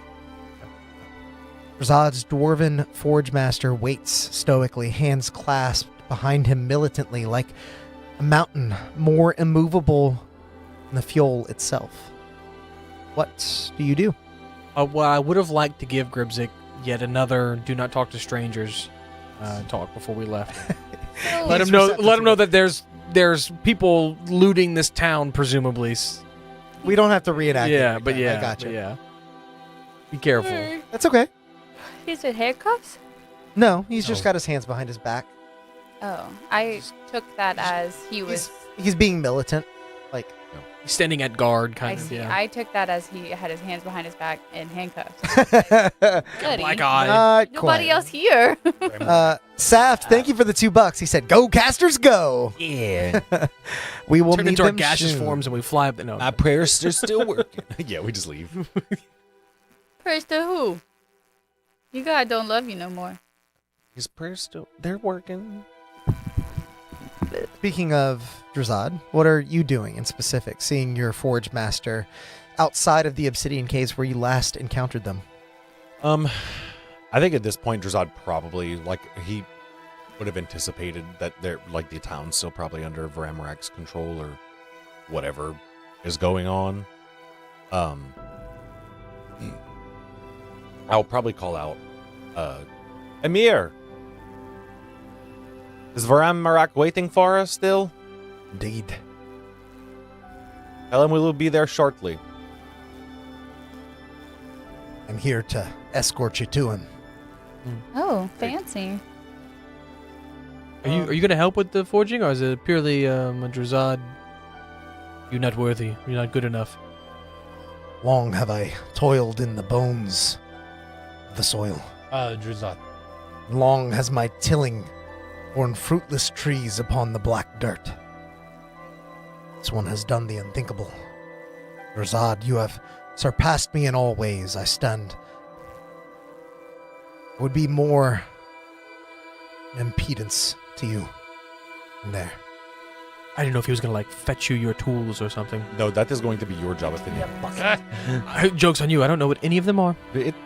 Razad's dwarven forgemaster waits stoically, hands clasped behind him militantly like a mountain, more immovable than the fuel itself. What do you do? Well, I would have liked to give Gribzik yet another do not talk to strangers talk before we left. Let him know that there's people looting this town, presumably. We don't have to reenact it. Yeah, like but that. yeah, I gotcha. but yeah. Be careful. That's okay. Is it handcuffs? No, he's just No. got his hands behind his back. Oh, I took that as he was. He's being militant. Like, He's standing at guard, I kind of. see. Yeah. I took that as he had his hands behind his back in handcuffs. Goody. Black eye. not Nobody quite. else here. Saft, thank you for the $2. He said, "Go casters, go!" Yeah. We will Turn need into our them gaseous soon. forms and we fly up. No. My prayers are still working. Yeah, we just leave. Praise to who? You God don't love you no more. His prayers still, they're working. Speaking of Drazad, what are you doing in specific, seeing your Forge Master outside of the Obsidian Caves where you last encountered them? I think at this point, Drazad probably, he would have anticipated that the town's still probably under Varamarak's control or whatever is going on. I'll probably call out, Emir! Is Varamarak waiting for us still? Indeed. Tell him we will be there shortly. I'm here to escort you to him. Oh, fancy. Are you going to help with the forging, or is it purely Drazad? You're not worthy. You're not good enough. Long have I toiled in the bones of the soil. Drazad. Long has my tilling borne fruitless trees upon the black dirt. This one has done the unthinkable. Razad, you have surpassed me in all ways. I stand. Would be more an impedance to you. In there. I didn't know if he was going to fetch you your tools or something. No, that is going to be your job if they Joke's on you. I don't know what any of them are.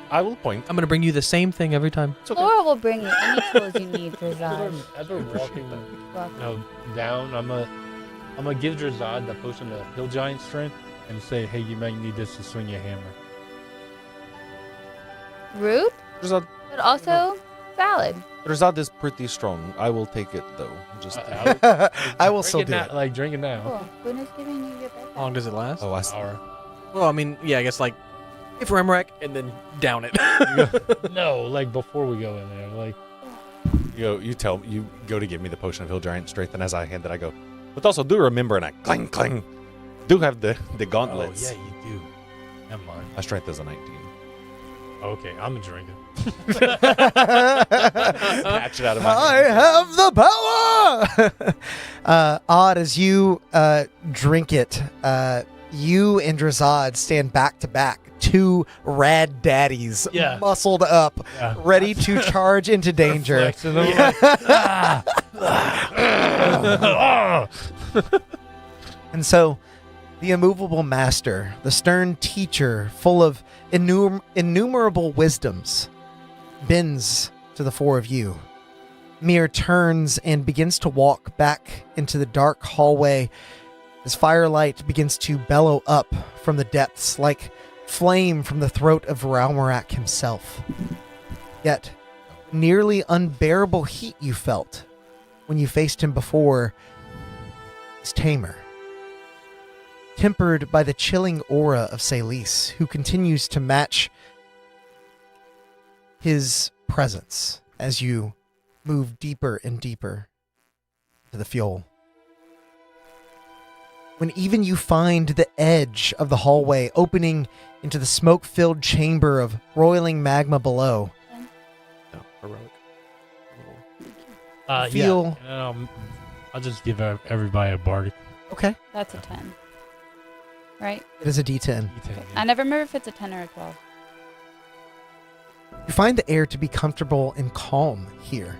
I will point. I'm going to bring you the same thing every time. It's okay. Laura will bring you any tools you need, Drazad. As we're walking Welcome. down, I'm gonna give Drazad the potion of Hill Giant Strength and say, hey, you might need this to swing your hammer. Rude, Drazad, but also valid. Drazad is pretty strong. I will take it though. Just I will still drink do it it. now, drink it now. Cool. Goodness giving you your bed. How long does it last? oh, I Hour. Well, I mean, yeah, I guess if Ramrak and then down it. No, before we go in there, You go to give me the potion of Hill Giant Strength, and as I hand it, I go, but also do remember, and I clang, clang, do have the gauntlets. Oh, yeah, you do. Never mind. My strength is a 19. Okay, I'm drinking. Snatch it out of my I hand. have the power! Odd, as you drink it, you and Drazad stand back to back. Two rad daddies, Yeah. muscled up, Yeah. ready to charge into danger. Flexing them like, ah! And so, the immovable master, the stern teacher, full of innumerable wisdoms, bends to the four of you. Mir turns and begins to walk back into the dark hallway as firelight begins to bellow up from the depths like flame from the throat of Ralmarak himself. Yet, nearly unbearable heat you felt when you faced him before is tamer, tempered by the chilling aura of Celis, who continues to match his presence as you move deeper and deeper to the fuel. When even you find the edge of the hallway opening into the smoke-filled chamber of roiling magma below, No, heroic. feel- Yeah. I'll just give everybody a bardic. okay, That's a 10. Right? it is a D10. I never remember if it's a 10 or a 12. You find the air to be comfortable and calm here.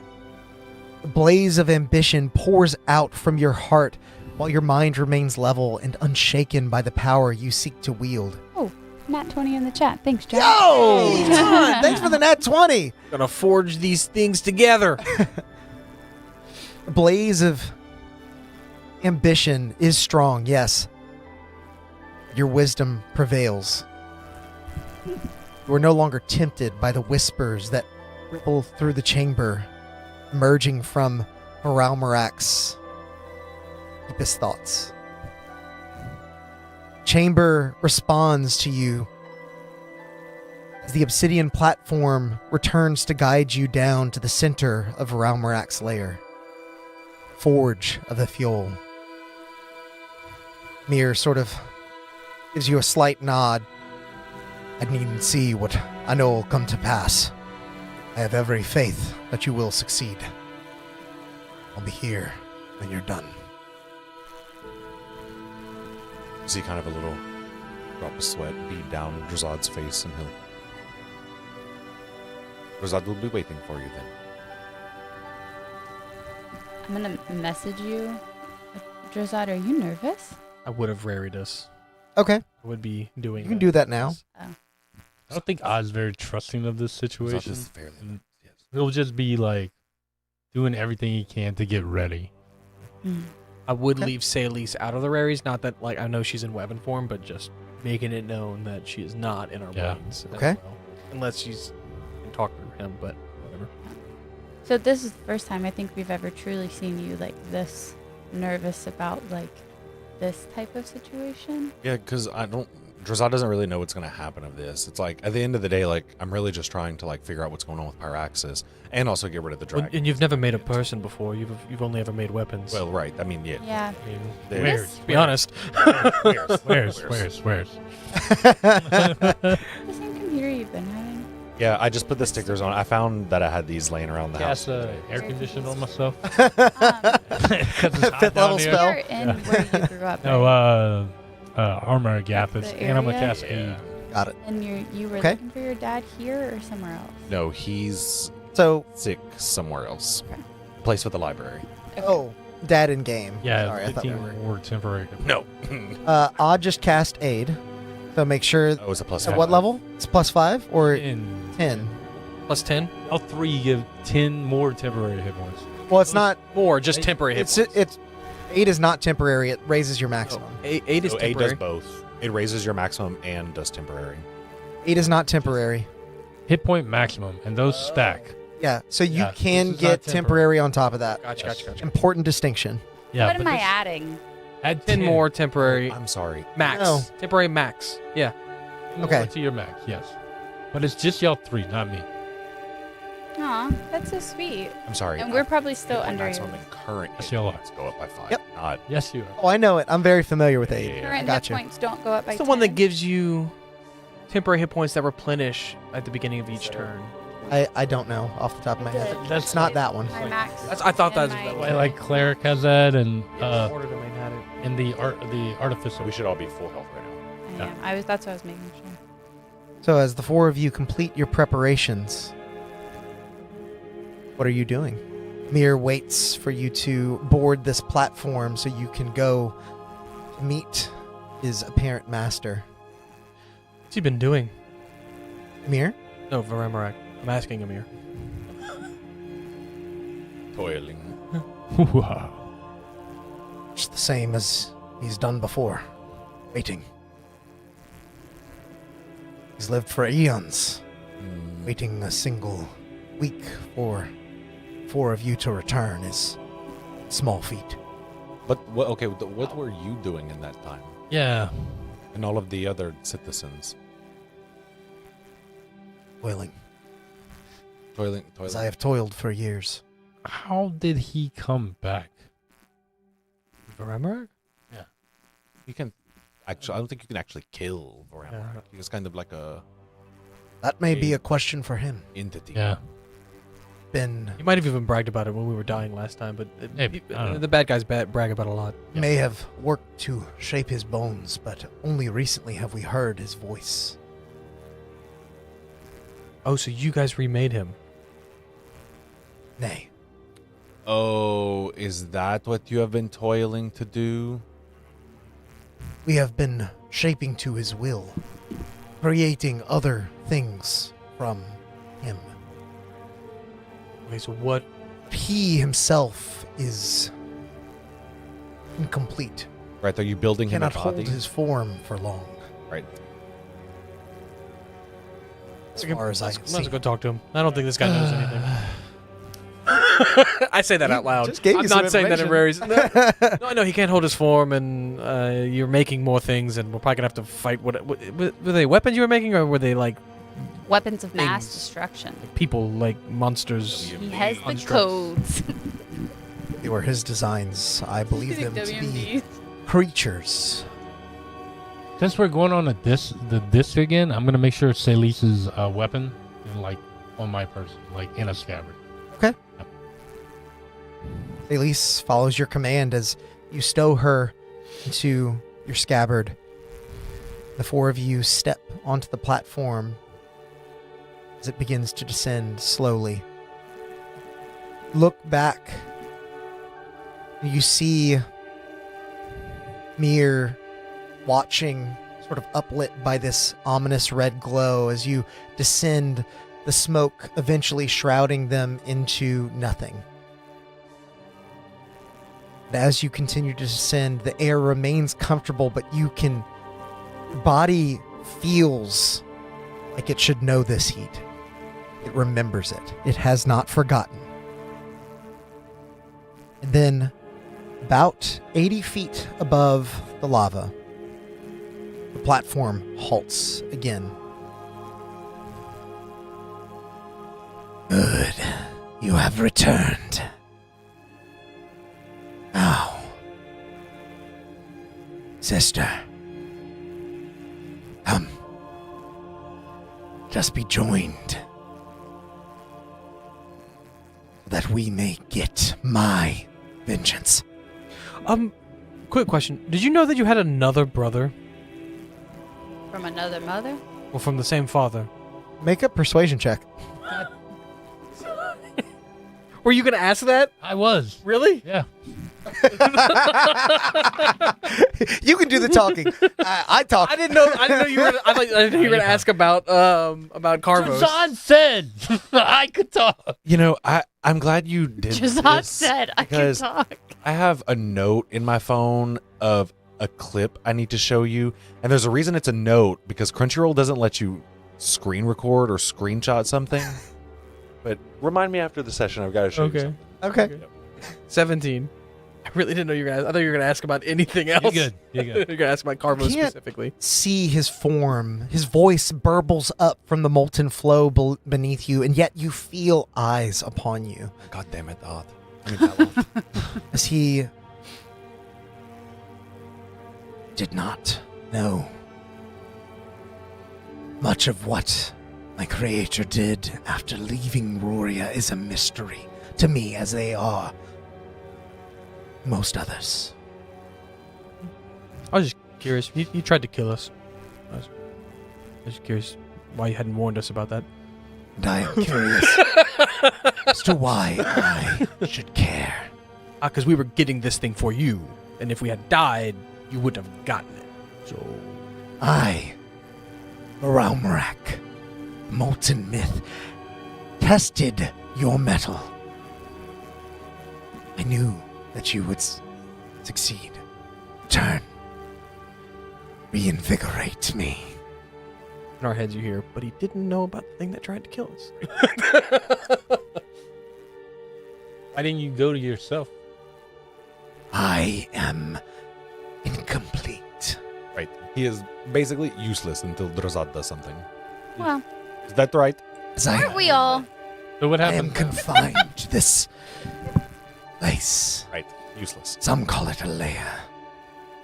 The blaze of ambition pours out from your heart while your mind remains level and unshaken by the power you seek to wield. Oh, Nat 20 in the chat. Thanks, Jack. Yo! Ton! Thanks for the nat 20! Gonna forge these things together. The blaze of ambition is strong, yes. Your wisdom prevails. You are no longer tempted by the whispers that ripple through the chamber, emerging from Ralmarak's deepest thoughts. Chamber responds to you as the obsidian platform returns to guide you down to the center of Ralmarak's lair. Forge of the fuel. Mir sort of gives you a slight nod. I needn't see what I know will come to pass. I have every faith that you will succeed. I'll be here when you're done. See kind of a little drop of sweat bead down Drazad's face, and Drazad will be waiting for you then. I'm going to message you. Drazad, are you nervous? I would have raried us. Okay, I would be doing. you can do that now. Oh. I don't think Oz very trusting of this Drazad situation. is fairly. Mm. Yes. He'll just be like doing everything he can to get ready. Mm. I would Okay. leave Celis out of the raries. Not that like I know she's in weapon form, but just making it known that she is not in our Yeah. brains. as Okay. well. Unless she's can talk through him, but whatever. So this is the first time I think we've ever truly seen you like this nervous about like this type of situation. Yeah, because Drazad doesn't really know what's going to happen of this. It's like, at the end of the day, like, I'm really just trying to, like, figure out what's going on with Pyraxis and also get rid of the dragon. And you've never made a person before. You've only ever made weapons. Well, right. I mean, yeah. Yeah. I mean, There's- to be honest. Where's? The same computer you've been having. Yeah, I just put the stickers on. I found that I had these laying around the house. Cast air conditioner on myself. Um, 'Cause it's hot Fifth down level here. spell. you're in where you grew up, No, right? armor gap is, The and I'm gonna area? cast aid. Got it. And you were Okay. looking for your dad here or somewhere else? No, he's So, sick somewhere else. Okay. Place with the library. Okay. oh, dad in game. Yeah, Sorry, I thought we 15 were. more temporary. No. Odd just cast aid. So make sure. Oh, it's a plus At five. what level? It's +5 or In 10? Plus 10? all three give 10 more temporary hit points. Well, it's not. More, just temporary hit points. It's 8 is not temporary. It raises your maximum. Eight is So 8 temporary. does both. It raises your maximum and does temporary. 8 is not temporary. Hit point maximum, and those stack. Yeah, so you Yeah, can this is get not temporary. temporary On top of that. Gotcha. Important distinction. Yeah, What but am I this- adding? Add 10 more temporary I'm sorry. max. No. Temporary max. Yeah. more Okay. to your max, yes. But it's just y'all three, not me. Aw, that's so sweet. I'm sorry. And we're probably still under maximum and current Yes, hit you are. points go up by 5. Yep. Not Yes, you are. Oh, I know it. I'm very familiar with Yeah, aid. yeah, yeah. Current hit Gotcha. points don't go up by It's the one 10. that gives you temporary hit points that replenish at the beginning of each turn. I don't know off the top of my head. That's Not that one. My max. I thought that was and that my- way. Like cleric has that, and Order domain had it. in the artificer. We should all be full health right now. I am. That's what I was making sure. So as the four of you complete your preparations, what are you doing? Mir waits for you to board this platform so you can go meet his apparent master. What's he been doing? Mir? No, Varamarak. I'm asking him here. Toiling. Wow. It's the same as he's done before. Waiting. He's lived for eons, waiting a single week for four of you to return is small feat. But what were you doing in that time? Yeah. And all of the other citizens? Toiling, Toiling. as I have toiled for years. How did he come back? Varamarak? You can actually. I don't think you can actually kill Varamarak. Yeah. He's kind of like a That may be a question for him. entity. Yeah. Ben He might have even bragged about it when we were dying last time, but Maybe. I don't know. the bad guys brag about it a lot. Yeah. may have worked to shape his bones, but only recently have we heard his voice. Oh, so you guys remade him? Nay, Oh, is that what you have been toiling to do? we have been shaping to his will, creating other things from him. Okay, so what? He himself is incomplete. Right? Are you building him a Cannot hold body? his form for long. Right. As far as I can Let's see. go talk to him. I don't think this guy knows anything. I say that out loud. just gave you I'm some not saying that in information. very. No, he can't hold his form, and you're making more things, and we're probably gonna have to fight. What were they weapons you were making, or were they like Weapons of mass Things. destruction. people, like monsters? He has the Constructs. codes. They were his designs. I believe them to be WMDs. creatures. Since we're going on the disc again, I'm gonna make sure Celise's weapon is like on my person, like in a scabbard. Elise follows your command as you stow her into your scabbard. The four of you step onto the platform as it begins to descend slowly. Look back. You see Mir watching, sort of uplit by this ominous red glow as you descend, the smoke eventually shrouding them into nothing. But as you continue to descend, the air remains comfortable, but your body feels like it should know this heat. It remembers it. It has not forgotten. And then, about 80 feet above the lava, the platform halts again. Good. You have returned. Now, sister, come. Just be joined, that we may get my vengeance. Quick question: did you know that you had another brother, From another mother? or from the same father? Make a persuasion check. Were you gonna ask that? I was. Really? Yeah. You can do the talking. I talk. I didn't know you were. I didn't know you were gonna ask about Carvos. John said I could talk. You know, I'm glad you did Jazad this said I can because talk. I have a note in my phone of a clip I need to show you, and there's a reason it's a note because Crunchyroll doesn't let you screen record or screenshot something. But remind me after the session. I've got to show you Okay. something. Okay. 17. I really didn't know you were gonna. I thought you were gonna ask about anything else. You're good. You're good. You're gonna ask about Carvo Can't- specifically. See his form. His voice burbles up from the molten flow beneath you, and yet you feel eyes upon you God damn it, Odd. I mean, Aloth. as he did not know. Much of what my creator did after leaving Roria is a mystery to me, as they are most others. I was just curious. He tried to kill us. I was just curious why you hadn't warned us about that. And I am curious as to why I should care. Because we were getting this thing for you, and if we had died, you wouldn't have gotten it. So I, Ralmrak, Molten Myth, tested your metal. I knew that you would succeed. Turn. Reinvigorate me. in our heads, you hear, but he didn't know about the thing that tried to kill us. Why didn't you go to yourself? I am incomplete. Right. He is basically useless until Drazad does something. Well, Is that right? As I aren't we all? So what I am happened? confined to this place. Right. Useless. Some call it a lair.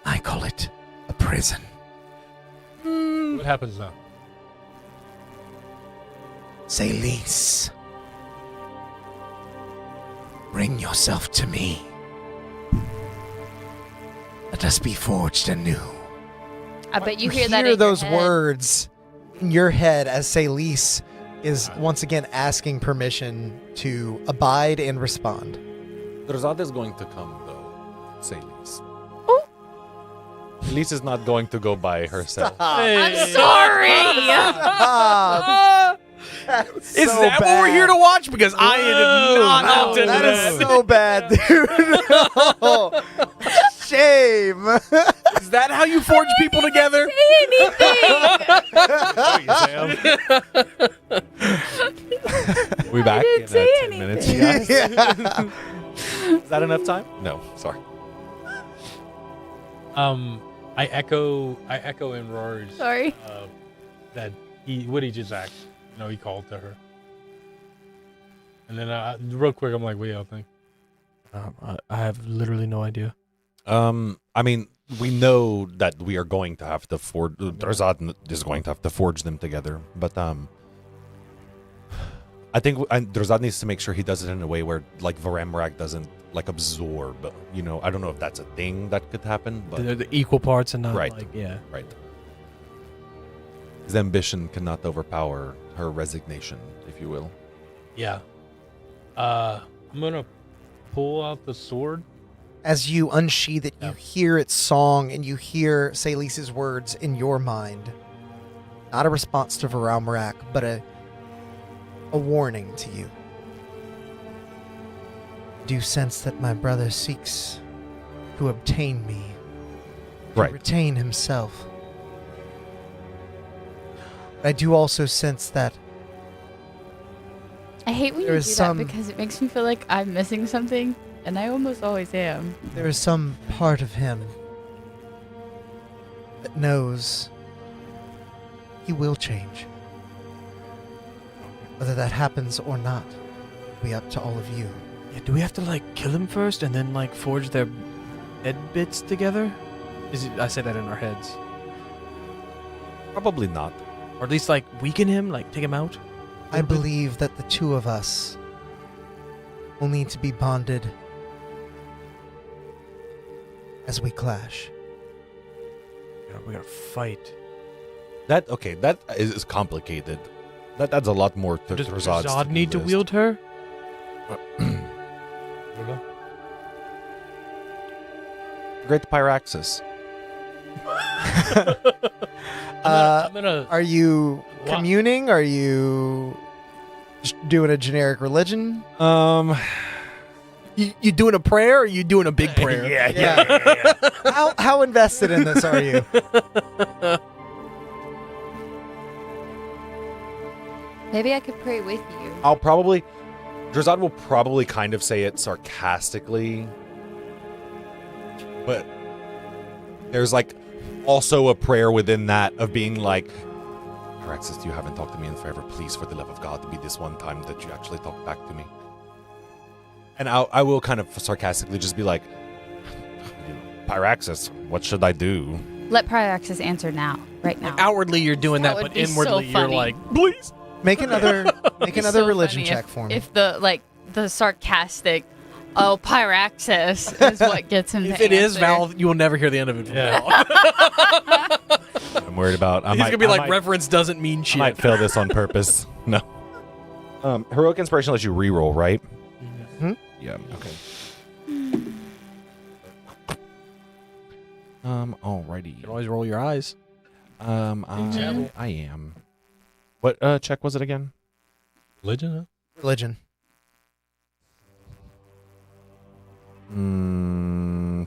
I call it a prison. What happens now? Celise, bring yourself to me. Let us be forged anew. I bet you You hear that in those your head. words in your head as Celise is once again asking permission to abide and respond. Drazad is going to come, though. Say Lise. Oh. Lise is not going to go by herself. I'm sorry. Is that what we're here to watch? Because I am not out to That that. is so bad, dude. No. Shame. Is that how you forge people together? We back didn't in say 10 minutes, you guys? Yeah. Is that enough time? No, sorry. I echo in Rory's Sorry. that what he just asked. You know, he called to her. And then real quick, I'm like, what do y'all think? I have literally no idea. I mean, we know that we are going to have to forge. Drazad is going to have to forge them together, but I think Drazad needs to make sure he does it in a way where, like, Varamrak doesn't like absorb. You know, I don't know if that's a thing that could happen, but They're the equal parts and not Right. like, yeah. right. His ambition cannot overpower her resignation, if you will. Yeah. I'm gonna pull out the sword. As you unsheath it, you Yeah. hear its song and you hear Celise's words in your mind. Not a response to Varalmarak, but a warning to you. Do you sense that my brother seeks to obtain me? To Right. retain himself. But I do also sense that I hate when you There do is that some- because it makes me feel like I'm missing something, and I almost always am. there is some part of him that knows he will change. Whether that happens or not, will be up to all of you. Yeah, do we have to like kill him first and then like forge their head bits together? I say that in our heads. Probably not. Or at least like weaken him, like take him out? I believe that the two of us will need to be bonded as we clash. We gotta fight. That is complicated. That adds a lot more to Does Drazad's Zod need to list. wield her? Great Pyraxis. I'm gonna Are you What? communing? Are you just doing a generic religion? You doing a prayer or you doing a big prayer? Yeah. How invested in this are you? Maybe I could pray with you. Drazad will probably kind of say it sarcastically, But there's like also a prayer within that of being like, Araxis, you haven't talked to me in forever. Please, for the love of God, to be this one time that you actually talk back to me. And I will kind of sarcastically just be like, Pyraxis, what should I do? Let Pryaxis answer now, right now. Outwardly, you're doing That that, would but be so inwardly, you're funny. like, please. Make another So religion funny check for me. If the sarcastic, oh, Pyraxis is what gets him If to it is answer. Val, you will never hear the end of it. Yeah. I'm worried about. He's gonna be like, reference doesn't mean I shit. might fail this on purpose. No. Heroic Inspiration lets you reroll, right? Mm-hmm. Yeah. Okay. Alrighty. You can always roll your eyes. I am. What check was it again? Religion, huh? Religion.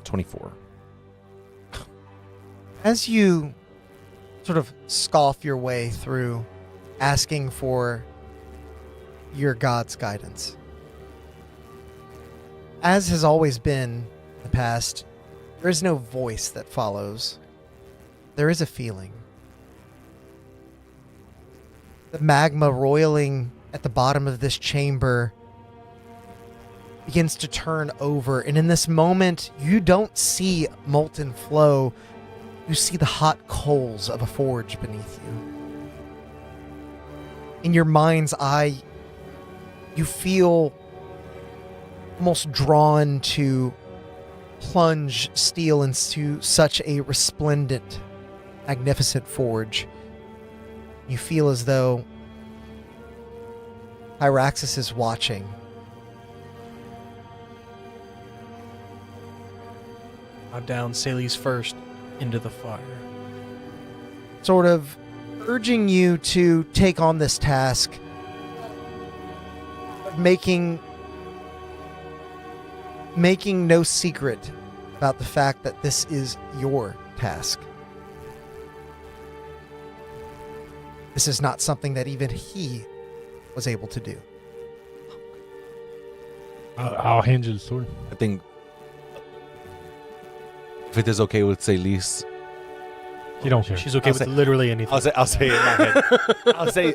24. As you sort of scoff your way through asking for your God's guidance, as has always been in the past, there is no voice that follows. There is a feeling. The magma roiling at the bottom of this chamber begins to turn over, and in this moment, you don't see molten flow. You see the hot coals of a forge beneath you. In your mind's eye, you feel almost drawn to plunge steel into such a resplendent, magnificent forge. You feel as though Hyraxis is watching. I'm down Sally's first into the fire. Sort of urging you to take on this task of making no secret about the fact that this is your task. This is not something that even he was able to do. I'll hand you the sword. I think if it is okay with Celise, You don't care. She's okay with literally anything. I'll say in my head. I'll say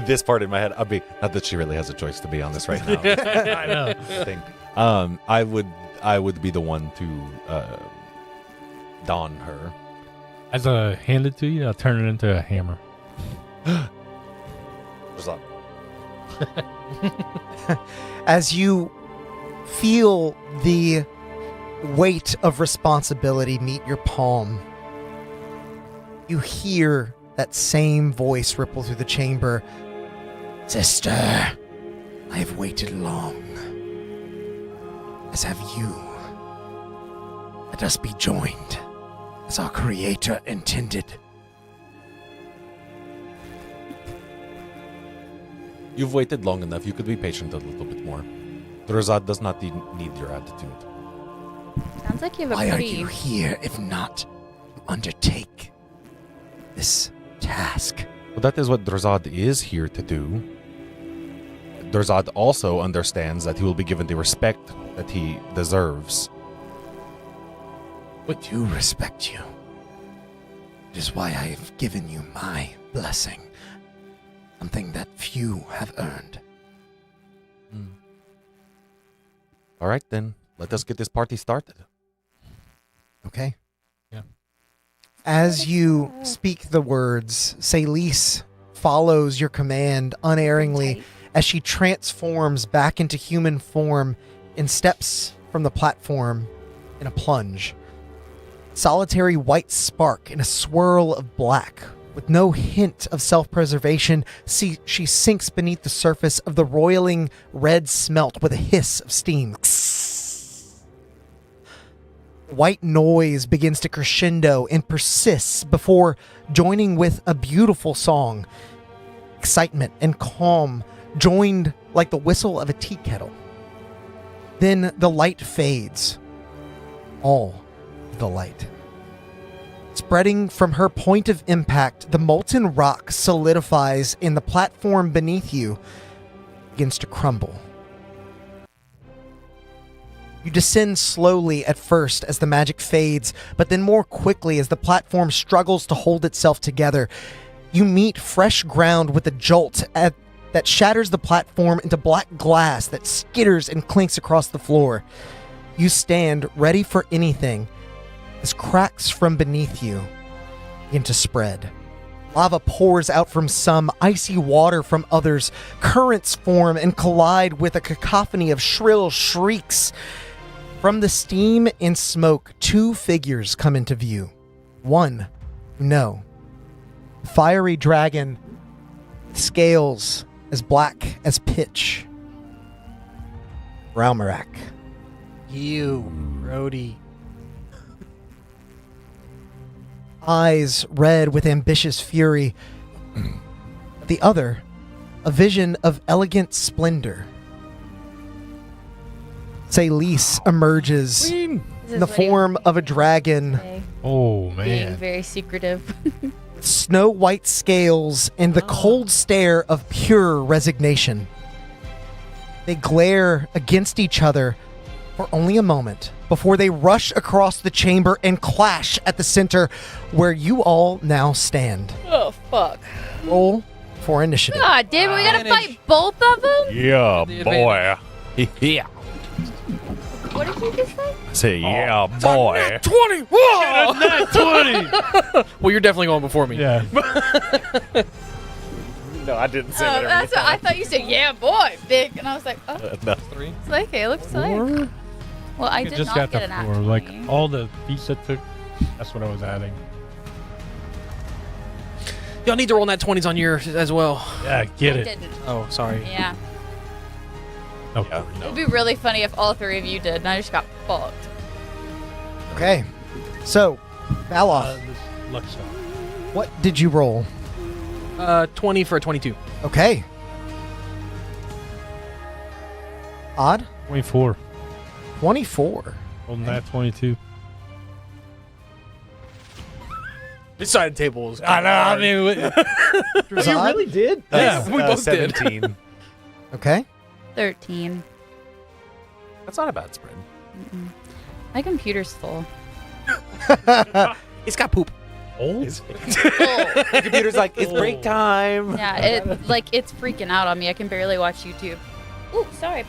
this part in my head. I'll be not that she really has a choice to be on this right now. I know. I think I would be the one to don her. As I hand it to you, I'll turn it into a hammer. What's up? As you feel the weight of responsibility meet your palm, you hear that same voice ripple through the chamber. Sister, I have waited long, as have you. Let us be joined, as our Creator intended. You've waited long enough. You could be patient a little bit more. Drazad does not need your attitude. Sounds like you have a Why are pretty... you here, if not to undertake this task? Well, that is what Drazad is here to do. Drazad also understands that he will be given the respect that he deserves. I do respect you. It is why I have given you my blessing. Something that few have earned. All right, then. Let us get this party started. Okay? Yeah. As you speak the words, Celise follows your command unerringly as she transforms back into human form and steps from the platform in a plunge. Solitary white spark in a swirl of black. With no hint of self-preservation, she sinks beneath the surface of the roiling red smelt with a hiss of steam. White noise begins to crescendo and persists before joining with a beautiful song. Excitement and calm joined like the whistle of a tea kettle. Then the light fades. All the light. Spreading from her point of impact, the molten rock solidifies and the platform beneath you begins to crumble. You descend slowly at first as the magic fades, but then more quickly as the platform struggles to hold itself together. You meet fresh ground with a jolt that shatters the platform into black glass that skitters and clinks across the floor. You stand ready for anything as cracks from beneath you begin to spread. Lava pours out from some, icy water from others. Currents form and collide with a cacophony of shrill shrieks. From the steam and smoke, two figures come into view. One, no, fiery dragon with scales as black as pitch. Ralmarak. You, Brody. Eyes red with ambitious fury. The other, a vision of elegant splendor. Celise emerges in the form of a dragon, Oh, Being man. very secretive. snow white scales, and the cold stare of pure resignation. They glare against each other for only a moment before they rush across the chamber and clash at the center where you all now stand. Oh, fuck. Roll for initiative. God damn it, we gotta fight both of them? Yeah, boy. Yeah. What did you just say? Say, yeah, boy. 20! Whoa! Nat 20! Well, you're definitely going before me. Yeah. No, I didn't say Oh, that. that's what I thought you said. Yeah, boy, big, and I was like, oh, No. it's like it looks like. Well, I You did just not got get the an act 4. 20. Like, all the feats that took, that's what I was adding. Y'all need to roll nat 20s on yours as well. Yeah, get I it. didn't. Oh, sorry. Yeah, Oh, Yeah. it'd be really funny if all three of you did, and I just got fucked. Okay. So, Valoth, this luck stuff. what did you roll? 20 for a 22. Okay. Odd? 24. 24. Holding that 22. This side of the table is. I know, I mean, Zod? did? Yeah, we both did. 17. Okay. 13. That's not a bad spread. My computer's full. It's got poop. old? The computer's like, it's break time. Yeah, it's freaking out on me. I can barely watch YouTube. Ooh, sorry.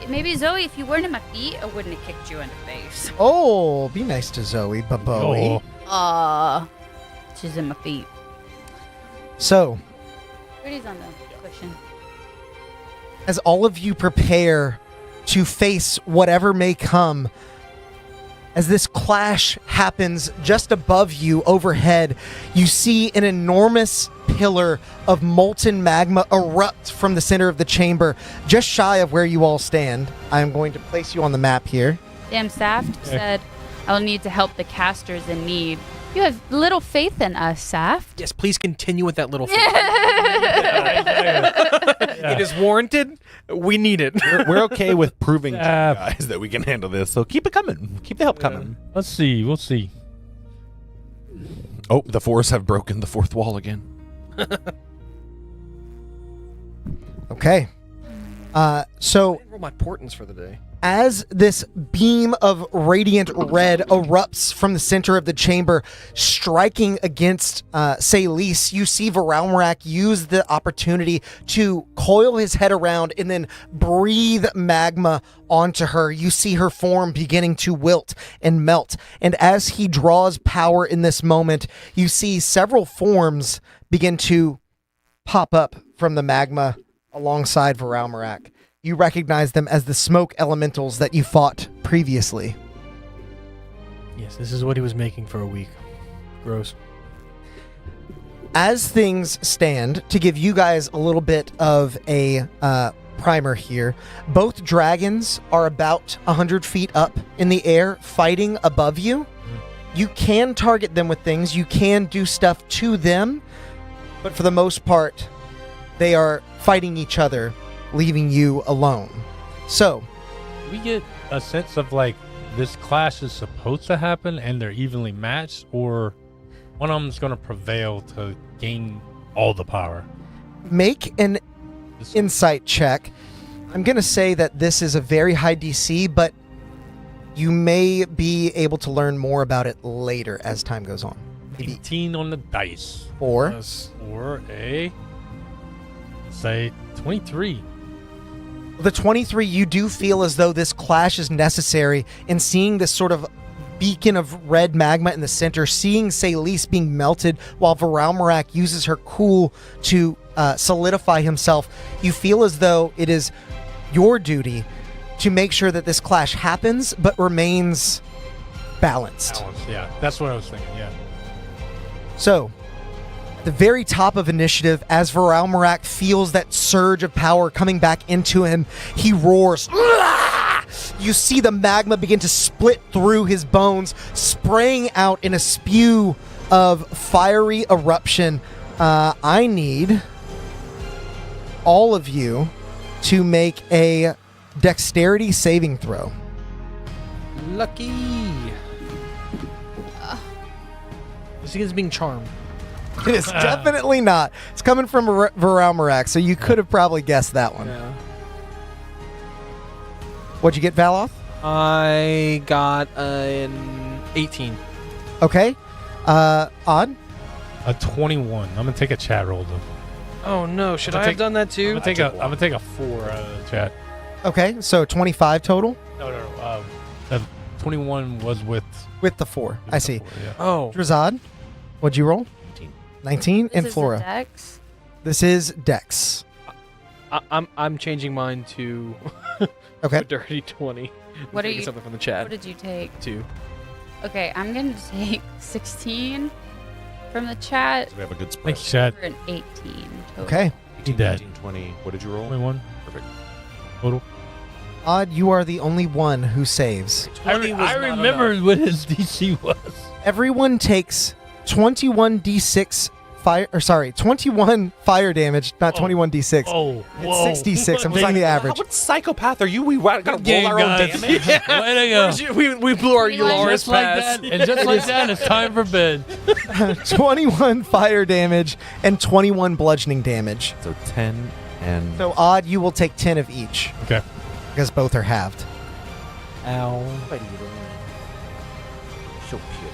Maybe Zoe, if you weren't at my feet, I wouldn't have kicked you in the face. Oh, be nice to Zoe, Baboe. Oh, She's in my feet. So, Where's on the cushion? as all of you prepare to face whatever may come, as this clash happens just above you overhead, you see an enormous pillar of molten magma erupt from the center of the chamber, just shy of where you all stand. I am going to place you on the map here. Damn, Saft said, I'll need to help the casters in need. You have little faith in us, Saft. Yes, please continue with that little thing. It is warranted. We need it. We're okay with proving to you Yeah. guys that we can handle this, so keep it coming. Keep the help coming. let's see. We'll see. Oh, the fours have broken the fourth wall again. Okay. So Roll my portents for the day. as this beam of radiant red erupts from the center of the chamber, striking against Celise, you see Varalmarak use the opportunity to coil his head around and then breathe magma onto her. You see her form beginning to wilt and melt. And as he draws power in this moment, you see several forms begin to pop up from the magma alongside Varalmarak. You recognize them as the smoke elementals that you fought previously. Yes, this is what he was making for a week. Gross. As things stand, to give you guys a little bit of a primer here, both dragons are about 100 feet up in the air fighting above you. You can target them with things, you can do stuff to them, but for the most part, they are fighting each other, leaving you alone. So, We get a sense of like this clash is supposed to happen and they're evenly matched, or one of them's going to prevail to gain all the power. make an This- insight check. I'm going to say that this is a very high DC, but You may be able to learn more about it later as time goes on. Maybe 18 on the dice. 4. Or a, say, 23. The 23, you do feel as though this clash is necessary, and seeing this sort of beacon of red magma in the center, seeing Celise being melted while Varalmarak uses her cool to solidify himself, you feel as though it is your duty to make sure that this clash happens but remains balanced. Yeah, that's what I was thinking, yeah. So, at the very top of initiative, as Varalmarak feels that surge of power coming back into him, he roars. "Uah!" You see the magma begin to split through his bones, spraying out in a spew of fiery eruption. I need all of you to make a dexterity saving throw. Lucky. This is being charmed. It is definitely not. It's coming from Varalmarak, so you could have probably guessed that one. Yeah. What'd you get, Valoth? I got an 18. Okay. Odd? A 21. I'm gonna take a chat roll though. Oh no! Should I'm I gonna have done that too? I'm gonna take a 4 out of the chat. Okay, so 25 total No. The 21 was with with the 4. I see. 4, yeah. Oh, Drazad, what'd you roll? 19. And This is Flora. a dex? This is Dex. I'm changing mine to Okay. a dirty 20. What are Taking you- something from the What chat? did you take? 2. Okay, I'm going to take 16 from the chat So we have a good spread. Thanks, chat. for an 18 total. Okay. 18, That. 19, 20. What did you roll? 21 Perfect. total. Odd, you are the only one who saves. I remembered what his DC was. Everyone takes 21d6 fire, or sorry, 21 fire damage, not 21d6. Oh, It's 66. I'm saying the average. What psychopath are you? We gotta roll our own damage. Way to go. We blew our Just Eularis like pass. that, and just like that, it's time for bed. 21 fire damage and 21 bludgeoning damage. So 10 and... So Odd, you will take 10 of each Okay. because both are halved. Ow. So beautiful.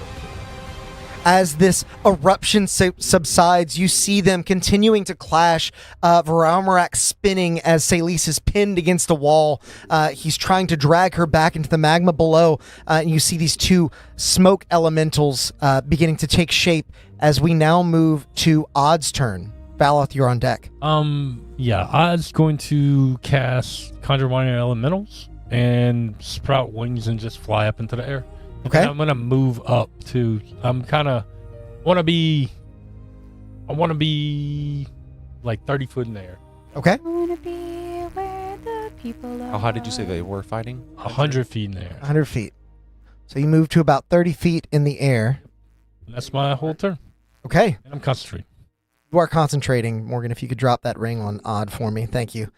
As this eruption subsides, you see them continuing to clash. Varalmarak spinning as Celise is pinned against the wall. He's trying to drag her back into the magma below. And you see these two smoke elementals beginning to take shape as we now move to Odd's turn. Valoth, you're on deck. Yeah, Odd's going to cast Conjure Minor Elementals and sprout wings and just fly up into the air. Okay. And I'm gonna move up to. I want to be like 30 foot in the air. Okay. I wanna be where the people are. How high did you say they were fighting? 100 feet in the air. 100 feet. So you move to about 30 feet in the air. And that's my whole turn. Okay. And I'm concentrating. You are concentrating, Morgan. If you could drop that ring on Odd for me. Thank you.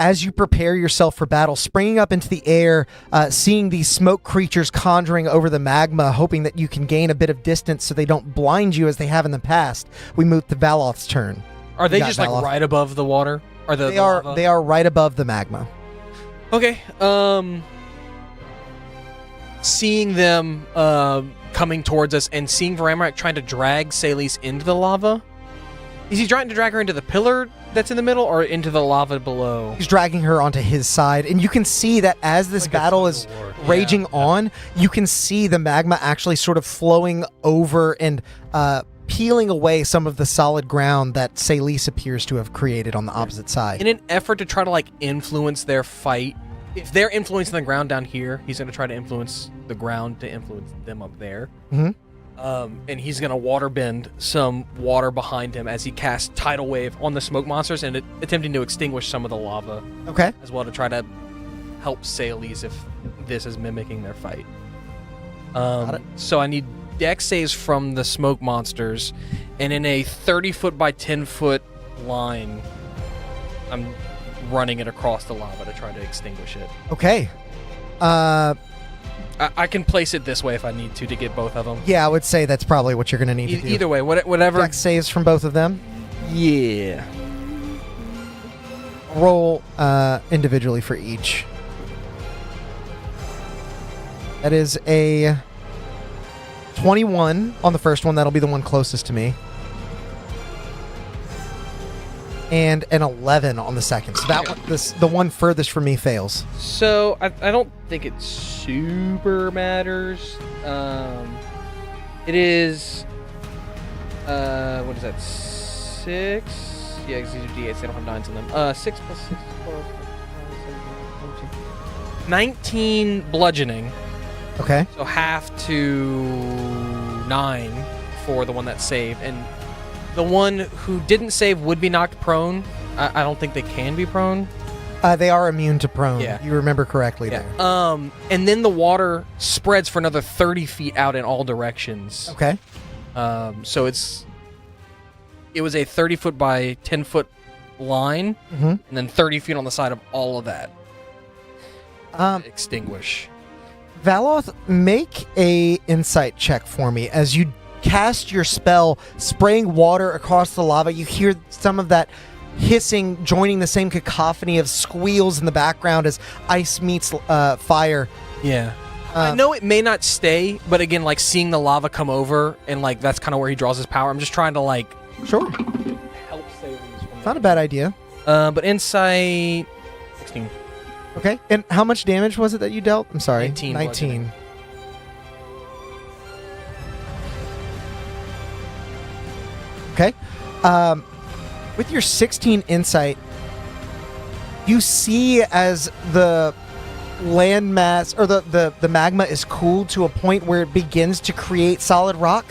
As you prepare yourself for battle, springing up into the air, seeing these smoke creatures conjuring over the magma, hoping that you can gain a bit of distance so they don't blind you as they have in the past, we move to Valoth's turn. Are they You got just like Valoth. right above the water? Are the They are lava? they are right above the magma. Okay. Seeing them coming towards us and seeing Varalmarak trying to drag Celise into the lava. Is he trying to drag her into the pillar that's in the middle or into the lava below? He's dragging her onto his side, and you can see that as this Like a battle is tug of war. raging on, you can see the magma actually sort of flowing over and peeling away some of the solid ground that Celise appears to have created on the opposite side. In an effort to try to like influence their fight, if they're influencing the ground down here, he's going to try to influence the ground to influence them up there. Mhm. And he's going to water bend some water behind him as he casts Tidal Wave on the smoke monsters and attempting to extinguish some of the lava Okay. as well to try to help Celise if this is mimicking their fight. it. So I need dex saves from the smoke monsters, and in a 30-foot by 10-foot line, I'm running it across the lava to try to extinguish it. Okay. I can place it this way if I need to get both of them. Yeah, I would say that's probably what you're going to need to do. Either way, whatever. Dex saves from both of them. Yeah. Roll individually for each. That is a 21 on the first one. That'll be the one closest to me. And an 11 on the second. So that one, the one furthest from me fails. So I don't think it super matters. It is what is that? 6? Yeah, because these are D8s. They don't have 9s in them. 6 plus 6, 12, 19 bludgeoning. Okay. So half to 9 for the one that saved, and the one who didn't save would be knocked prone. I don't think they can be prone. They are immune to prone. Yeah. You remember correctly there. And then the water spreads for another 30 feet out in all directions. Okay. So it was a 30-foot by 10-foot line, and then 30 feet on the side of all of that. Extinguish. Valoth, make a insight check for me. As you cast your spell, spraying water across the lava, you hear some of that hissing joining the same cacophony of squeals in the background as ice meets fire. Yeah. I know it may not stay, but again, like seeing the lava come over and like that's kind of where he draws his power. I'm just trying to like Sure. help save these from Not a bad idea. But insight 16. Okay. And how much damage was it that you dealt? I'm sorry. 19 19. bludgeoning. Okay. With your 16 insight, you see as the landmass or the magma is cooled to a point where it begins to create solid rock,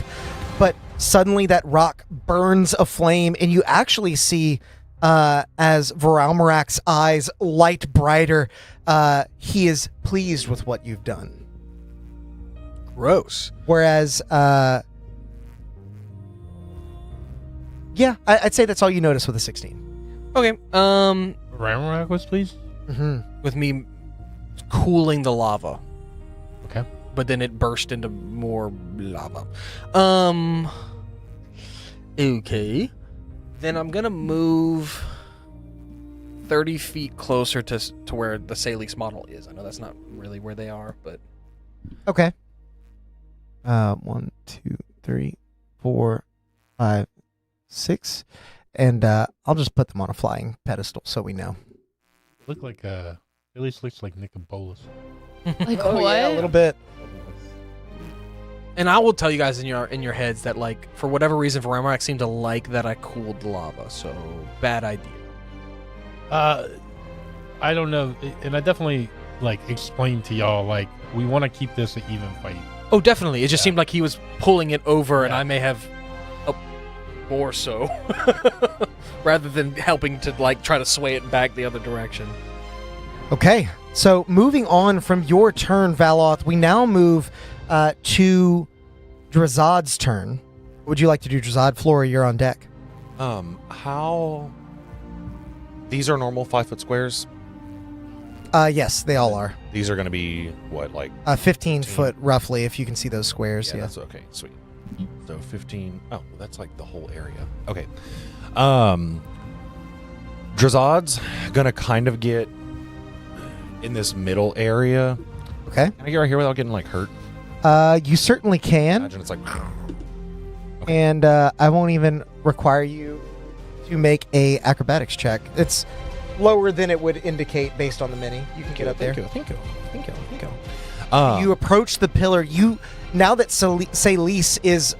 but suddenly that rock burns aflame, and you actually see as Voralmarak's eyes light brighter, he is pleased with what you've done. Gross. Whereas, yeah, I'd say that's all you notice with a 16. Okay. Ramrak was pleased? Mm-hmm. With me cooling the lava. Okay. But then it burst into more lava. Okay. Then I'm gonna move 30 feet closer to where the Salix model is. I know that's not really where they are, but Okay. 1, 2, 3, 4, 5, 6, and I'll just put them on a flying pedestal so we know. Look like at least looks like Nicobolus. Like Oh, what? yeah, a little bit. and I will tell you guys in your heads that like for whatever reason Voralmarak seemed to like that I cooled the lava, so bad idea. I don't know, and I definitely like explained to y'all like we want to keep this an even fight. Oh, definitely. It just seemed like he was pulling it over, and Yeah. I may have more so, rather than helping to like try to sway it back the other direction. Okay, so moving on from your turn, Valoth, we now move to Drazad's turn. What would you like to do, Drazad? Flora, you're on deck. How? These are normal 5-foot squares. Yes, they all are. These are going to be what, like 15 foot roughly, if you can see those squares. Yeah. That's okay. Sweet. So 15. Oh, that's like the whole area. Okay. Drazad's gonna kind of get in this middle area. Okay. Can I get right here without getting like hurt? You certainly can, Imagine it's like. and I won't even require you to make a acrobatics check. It's lower than it would indicate based on the mini. You can get up there. Thank you. You approach the pillar. Now that Salise is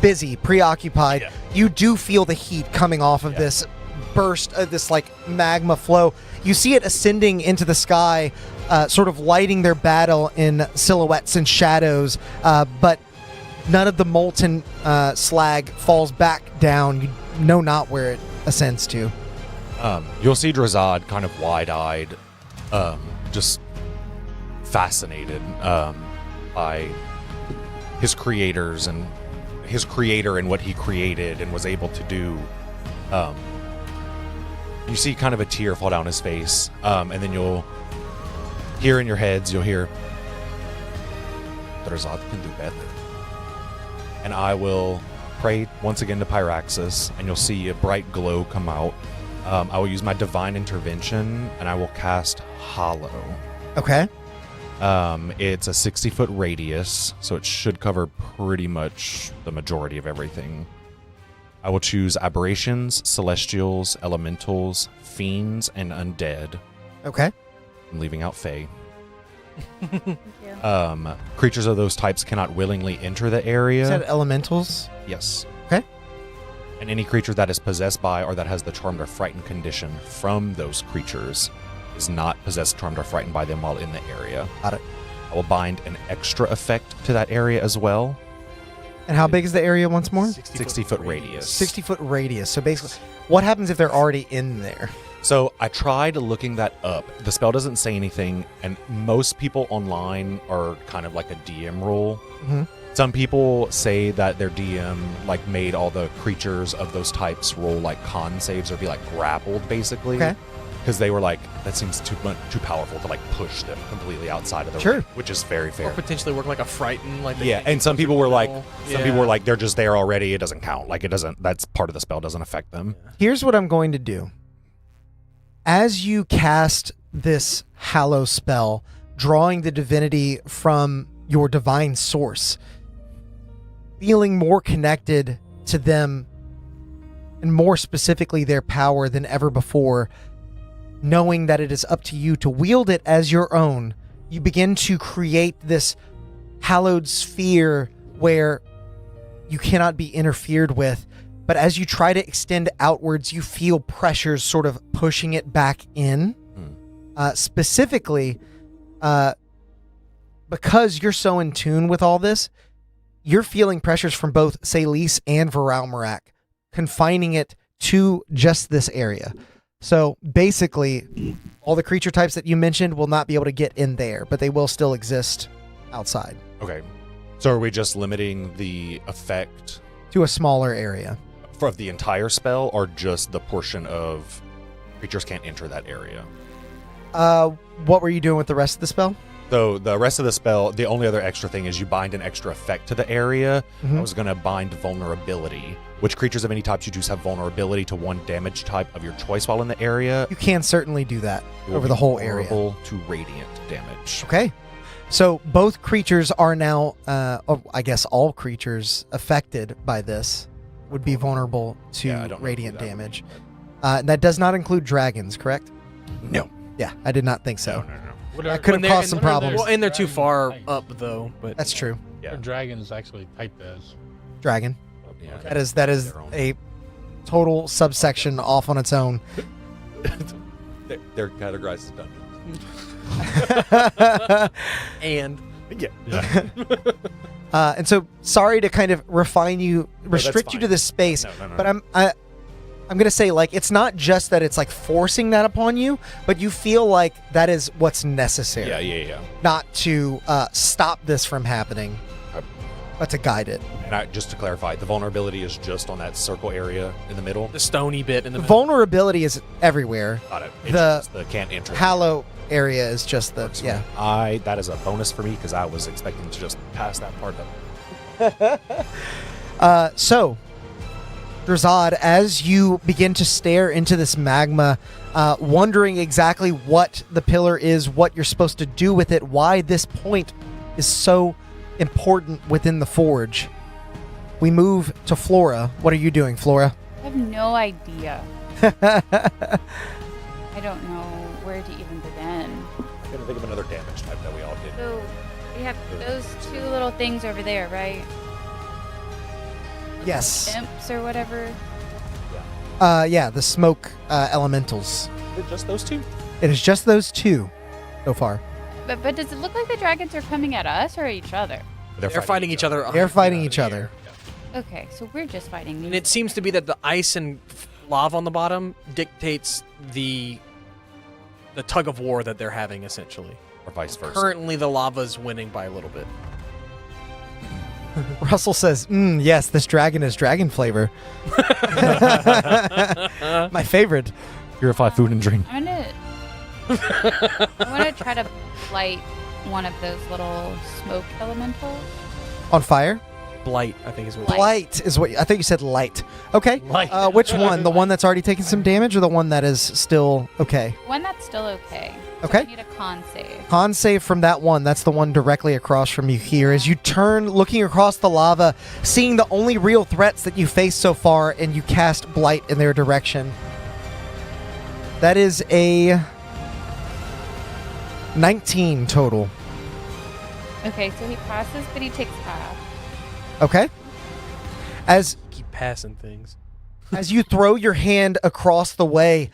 busy, preoccupied, you do feel the heat coming off of this burst, this like magma flow. You see it ascending into the sky, sort of lighting their battle in silhouettes and shadows, but none of the molten slag falls back down. You know not where it ascends to. You'll see Drazad kind of wide-eyed, just fascinated by his creators and his creator and what he created and was able to do. You see kind of a tear fall down his face, and then you'll hear in your heads, you'll hear, Drazad can do better. And I will pray once again to Pyraxis, and you'll see a bright glow come out. I will use my divine intervention, and I will cast Hollow. Okay. It's a 60-foot radius, so it should cover pretty much the majority of everything. I will choose aberrations, celestials, elementals, fiends, and undead. Okay. I'm leaving out fae. Thank you. Creatures of those types cannot willingly enter the area. Is that elementals? Yes. Okay. And any creature that is possessed by or that has the charmed or frightened condition from those creatures is not possessed, charmed, or frightened by them while in the area. Got it. I will bind an extra effect to that area as well. And how big is the area once more? 60-foot radius. 60-foot radius. So basically, what happens if they're already in there? So I tried looking that up. The spell doesn't say anything, and most people online are kind of like a DM rule. Mm-hmm. Some people say that their DM like made all the creatures of those types roll like con saves or be like grappled, basically. Okay. Because they were like, that seems too powerful to like push them completely outside of the Sure. ring, which is very Or fair. potentially work like a frighten, like they Yeah, can't and get some closer people to were the like, wall. some people were like, they're just there already. It doesn't count. Like it doesn't. That's part of the spell. Doesn't affect them. Here's what I'm going to do. As you cast this hallow spell, drawing the divinity from your divine source, feeling more connected to them, and more specifically their power than ever before, knowing that it is up to you to wield it as your own, you begin to create this hallowed sphere where you cannot be interfered with. But as you try to extend outwards, you feel pressures sort of pushing it back in. Specifically, because you're so in tune with all this, you're feeling pressures from both Celise and Varalmarak, confining it to just this area. So basically, all the creature types that you mentioned will not be able to get in there, but they will still exist outside Okay. So are we just limiting the effect to a smaller area. for the entire spell, or just the portion of creatures can't enter that area? What were you doing with the rest of the spell? So the rest of the spell, the only other extra thing is you bind an extra effect to the area. Mhm. I was going to bind vulnerability, which creatures of any types you choose have vulnerability to one damage type of your choice while in the area. You can certainly do that It will over be the whole area. vulnerable to radiant damage. Okay. So both creatures are now, I guess all creatures affected by this would be vulnerable to Yeah, I don't know radiant who that damage. That does not include dragons, correct? No. Yeah, I did not think so. No. That could have caused some problems. Well, and they're too far up though. But That's true. Yeah. Or dragons actually typed as. Dragon. Yeah. That is Their own. a total subsection off on its own. They're categorized as dungeons. and Yeah. And so, sorry to kind of restrict you to fine. this space, No. but I'm gonna say, like, it's not just that it's like forcing that upon you, but you feel like that is what's necessary. Yeah. Not to stop this from happening, Okay. but to guide it. And just to clarify, the vulnerability is just on that circle area in the middle. the stony bit in the The middle. vulnerability is everywhere. Got it. It's The just the can't enter. Hallow area is just the yeah. That is a bonus for me because I was expecting to just pass that part up. So, Drazad, as you begin to stare into this magma, wondering exactly what the pillar is, what you're supposed to do with it, why this point is so important within the forge, we move to Flora. What are you doing, Flora? I have no idea. I don't know where to even begin. I'm gonna think of another damage type that we all did. So we have those two little things over there, right? Yes. Imps or whatever. Yeah, the smoke elementals. Is it just those two? It is just those two so far. But does it look like the dragons are coming at us or at each other? They're fighting each other. They're fighting each other. Okay, so we're just fighting these. And it seems to be that the ice and lava on the bottom dictates the tug of war that they're having, essentially. Or vice versa. Currently, the lava's winning by a little bit. Russell says, yes, this dragon is dragon flavor. My favorite. Purify food and drink. I want to try to light one of those little smoke elementals. On fire? Blight, I think is what. Blight is what I think you said. Light. Okay. Light. Which one? The one that's already taken some damage, or the one that is still okay? One that's still okay. So Okay. I need a con save. Con save from that one. That's the one directly across from you here. As you turn, looking across the lava, seeing the only real threats that you face so far, and you cast Blight in their direction. That is a 19 total. Okay, so he passes, but he takes half. Okay. As Keep passing things. As you throw your hand across the way,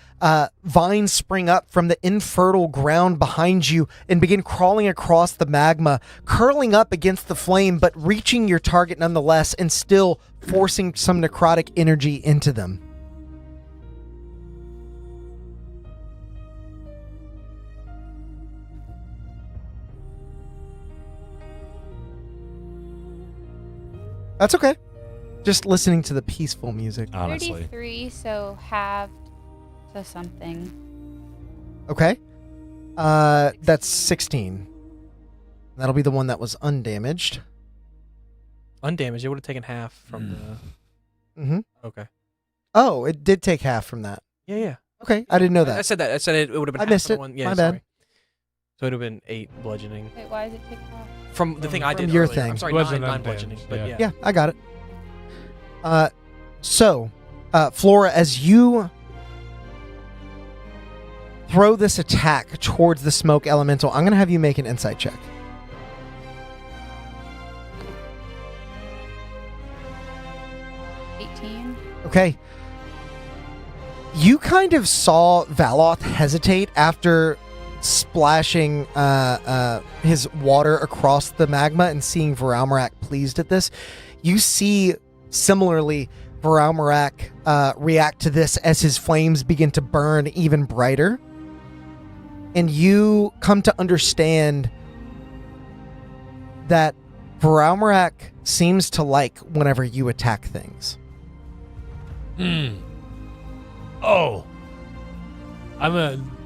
vines spring up from the infertile ground behind you and begin crawling across the magma, curling up against the flame, but reaching your target nonetheless and still forcing some necrotic energy into them. That's okay. Just listening to the peaceful music. Honestly. 33, so halved to something. Okay. That's 16. That'll be the one that was undamaged. Undamaged. It would have taken half from the. Mm-hmm. Okay. Oh, it did take half from that. Yeah, yeah. Okay, I didn't know that. I said that. I said it would have been. I half missed from it. One. Yeah, My sorry. bad. So it would have been 8 bludgeoning Wait, why does it take half? from the thing I from did. your earlier. thing. I'm sorry, It wasn't 9 undamaged, bludgeoning. But yeah. yeah. Yeah, I got it. So, Flora, as you throw this attack towards the smoke elemental, I'm going to have you make an insight check. Okay. You kind of saw Valoth hesitate after splashing his water across the magma and seeing Varalmarak pleased at this. You see, similarly, Varalmarak react to this as his flames begin to burn even brighter. And you come to understand that Varalmarak seems to like whenever you attack things. Oh.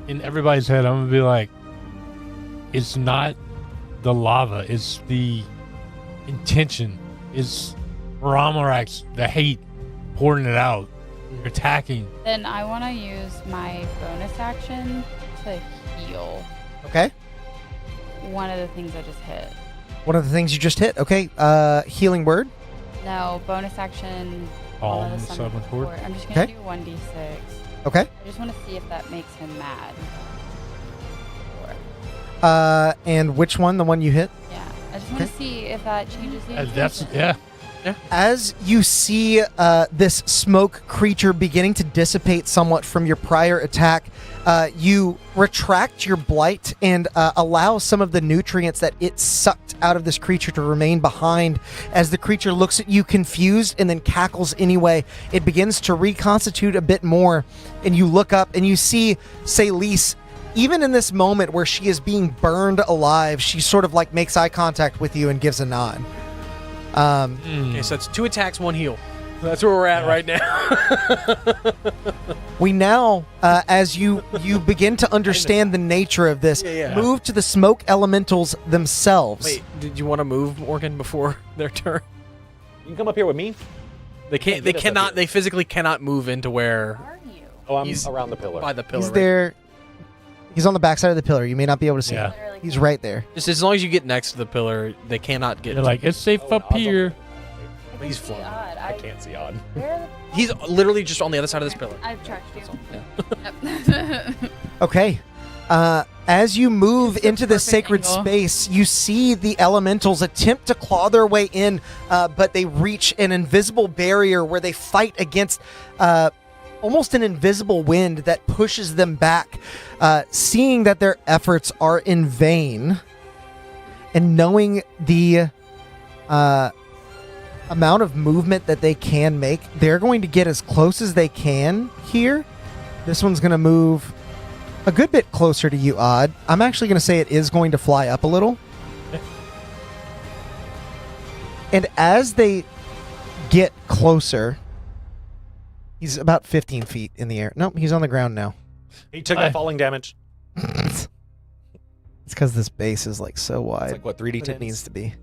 In everybody's head, I'm gonna be like, it's not the lava, it's the intention. It's Ramarak's, the hate, pouring it out. You're attacking. Then I want to use my bonus action to heal Okay? one of the things I just hit. One of the things you just hit. Okay. Healing word. No, bonus action. Calm one of the the summon seventh word. support. I'm just going Okay. to do 1d6. Okay. I just want to see if that makes him mad. And which one? The one you hit? Yeah, I just want to see if that changes the That's intention. yeah. As you see this smoke creature beginning to dissipate somewhat from your prior attack, you retract your blight and allow some of the nutrients that it sucked out of this creature to remain behind. As the creature looks at you confused and then cackles anyway, it begins to reconstitute a bit more, and you look up and you see Celise. Even in this moment where she is being burned alive, she sort of like makes eye contact with you and gives a nod. Okay, so it's 2 attacks, 1 heal. That's where we're at right now. We now, as you begin to understand the nature of this, move to the smoke elementals themselves. Wait, did you want to move, Morgan, before their turn? You can come up here with me. They can't. They cannot. They physically cannot move into where Are you? Oh, I'm He's around the pillar. by the pillar. He's right? there. He's on the backside of the pillar. You may not be able to see Yeah. him. He's right there. Just as long as you get next to the pillar, they cannot get. You're like, it's safe up here. He's See, flying. odd. I can't see on. Where He's literally just on the other side of this pillar. I've tracked you. Yeah. Yep. Okay. As you move into this perfect sacred angle. space, you see the elementals attempt to claw their way in, but they reach an invisible barrier where they fight against almost an invisible wind that pushes them back. Seeing that their efforts are in vain, and knowing the amount of movement that they can make, they're going to get as close as they can here. This one's going to move a good bit closer to you, Odd. I'm actually going to say it is going to fly up a little. And as they get closer, he's about 15 feet in the air. Nope, he's on the ground now. He took that falling damage. It's because this base is like so wide. It's like what, than 3d10? it needs to be.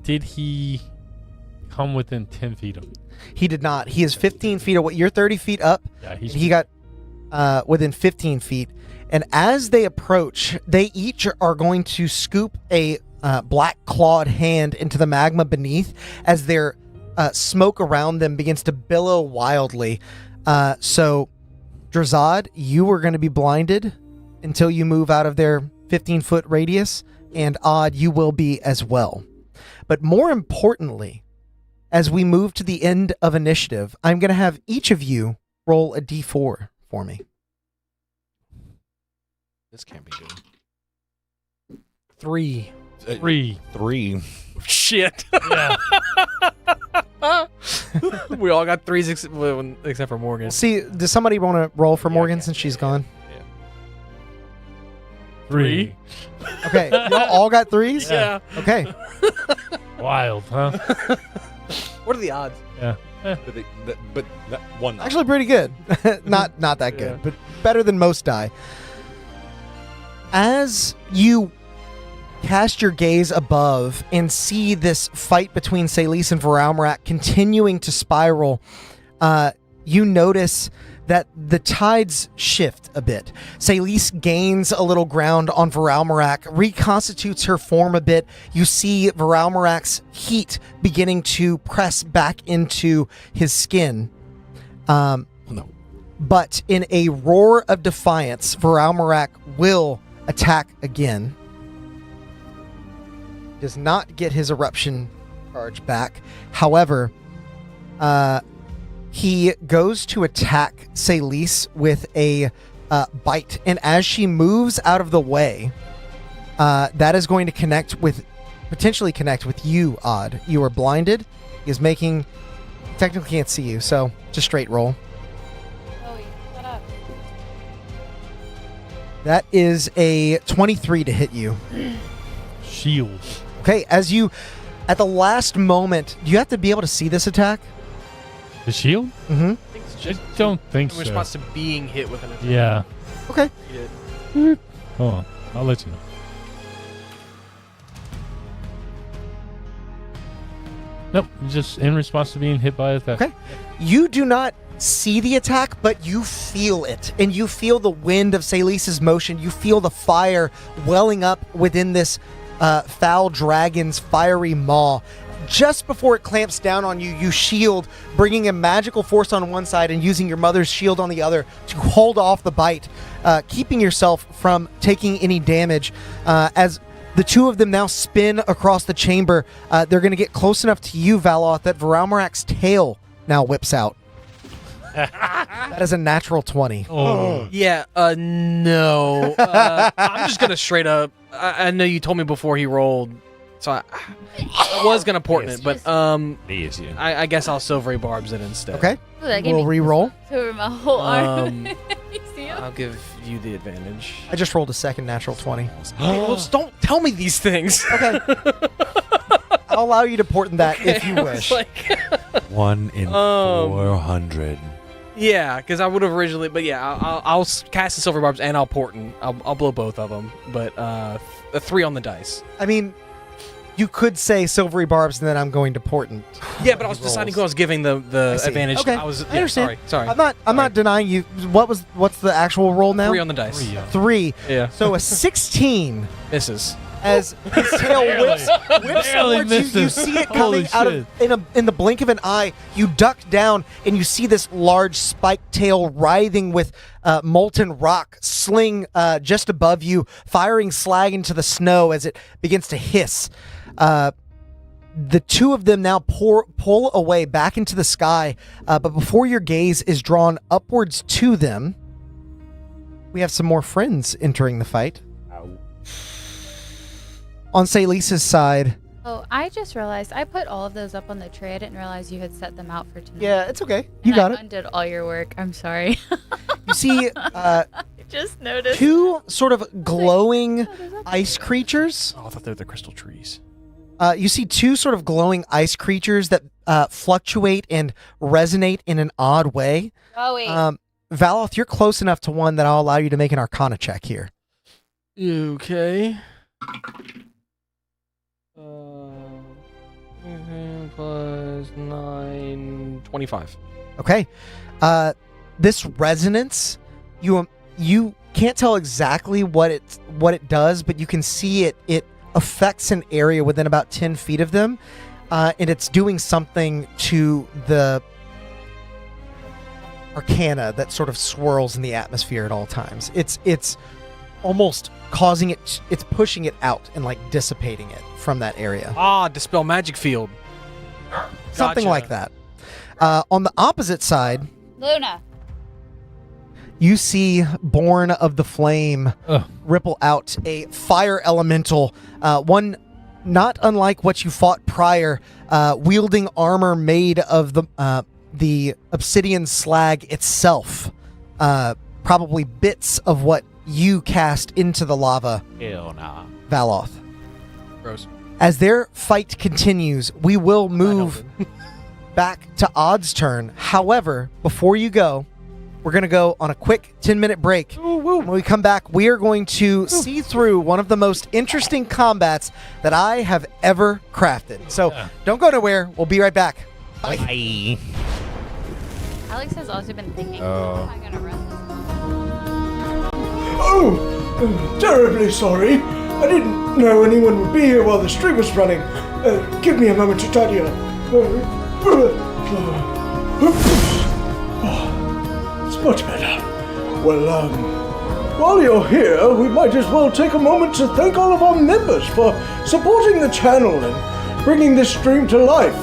Did he come within 10 feet of him? He did not. He is 15 feet away. You're 30 feet up. Yeah, He got within 15 feet. And as they approach, they each are going to scoop a black clawed hand into the magma beneath as their smoke around them begins to billow wildly. So, Drazad, you are going to be blinded until you move out of their 15-foot radius, and Odd, you will be as well. But more importantly, as we move to the end of initiative, I'm going to have each of you roll a d4 for me. This can't be good. 3. 3. Shit. Yeah. We all got 3s except for Morgan. See, does somebody want to roll for Morgan since she's gone? 3. Okay, y'all all got 3s? Yeah. Okay. Wild, huh? What are the odds? Yeah. But that one. Actually pretty good. not that good, but better than most die. As you cast your gaze above and see this fight between Salis and Varalmarak continuing to spiral, you notice that the tides shift a bit. Salis gains a little ground on Varalmarak, reconstitutes her form a bit. You see Varalmarak's heat beginning to press back into his skin. No. But in a roar of defiance, Varalmarak will attack again. Does not get his eruption charge back. However, he goes to attack Salis with a bite, and as she moves out of the way, that is going to potentially connect with you, Odd. You are blinded. He is making, technically can't see you, so just straight roll. Chloe, shut up. That is a 23 to hit you. Shield. Okay, as you, at the last moment, do you have to be able to see this attack? The shield? Mm-hmm. I think it's I just don't think in so. response to being hit with an attack. Yeah. Okay. Yeah. Hold on. I'll let you know. Nope. Just in response to being hit by a theft. Okay. You do not see the attack, but you feel it. And you feel the wind of Salis's motion. You feel the fire welling up within this foul dragon's fiery maw. Just before it clamps down on you, you shield, bringing a magical force on one side and using your mother's shield on the other to hold off the bite, keeping yourself from taking any damage. As the two of them now spin across the chamber, they're going to get close enough to you, Valoth, that Varalmarak's tail now whips out. That is a natural 20. Oh. Yeah, no. I'm just going to straight up. I know you told me before he rolled, so I was going to portent it, but I guess I'll silvery barbs it instead. Okay. Ooh, that gave We'll me re-roll. over my whole arm. You see him? I'll give you the advantage. I just rolled a second natural 20. Well, just don't tell me these things. Okay. I'll allow you to portent that if you wish. 1 in 400. Yeah, because I would have originally, but yeah, I'll cast the silver barbs and I'll portent. I'll blow both of them, but a 3 on the dice. I mean, you could say silvery barbs and then I'm going to portent. Yeah, but I was deciding who I was giving the see. advantage. Okay. I was. I understand. Sorry. I'm not denying you. What's the actual roll now? 3 on the dice. 3. Yeah. So a 16 Misses. as his tail whips Barely towards you. You misses. see it Holy coming out of in the blink of an eye. You duck down and you see this large spiked tail writhing with molten rock sling just above you, firing slag into the snow as it begins to hiss. The two of them now pull away back into the sky, but before your gaze is drawn upwards to them, we have some more friends entering the fight. On Salis's side. Oh, I just realized I put all of those up on the tray. I didn't realize you had set them out for tonight. Yeah, it's okay. You And got I it. undid all your work. I'm sorry. You see I just noticed. two sort of glowing ice creatures. Oh, I thought they were the crystal trees. You see two sort of glowing ice creatures that fluctuate and resonate in an odd way. Oh, wait. Valoth, you're close enough to one that I'll allow you to make an Arcana check here. Okay. Plus 25. Okay. This resonance, you can't tell exactly what it does, but you can see it affects an area within about 10 feet of them, and it's doing something to the arcana that sort of swirls in the atmosphere at all times. It's almost causing it's pushing it out and like dissipating it from that area. Dispel magic field. Something Gotcha. like that. On the opposite side, Luna. you see Born of the Flame ripple out a fire elemental, one not unlike what you fought prior, wielding armor made of the obsidian slag itself, probably bits of what you cast into the lava. Hell nah. Valoth. Gross. As their fight continues, we will move back to Odd's turn. However, before you go, we're going to go on a quick 10-minute break. When we come back, we are going to see through one of the most interesting combats that I have ever crafted. So don't go nowhere. We'll be right back. Bye. Alex has also been thinking, how am I going to run this? Oh, terribly sorry. I didn't know anyone would be here while the stream was running. Give me a moment to tidy up. It's much better. Well, while you're here, we might as well take a moment to thank all of our members for supporting the channel and bringing this stream to life.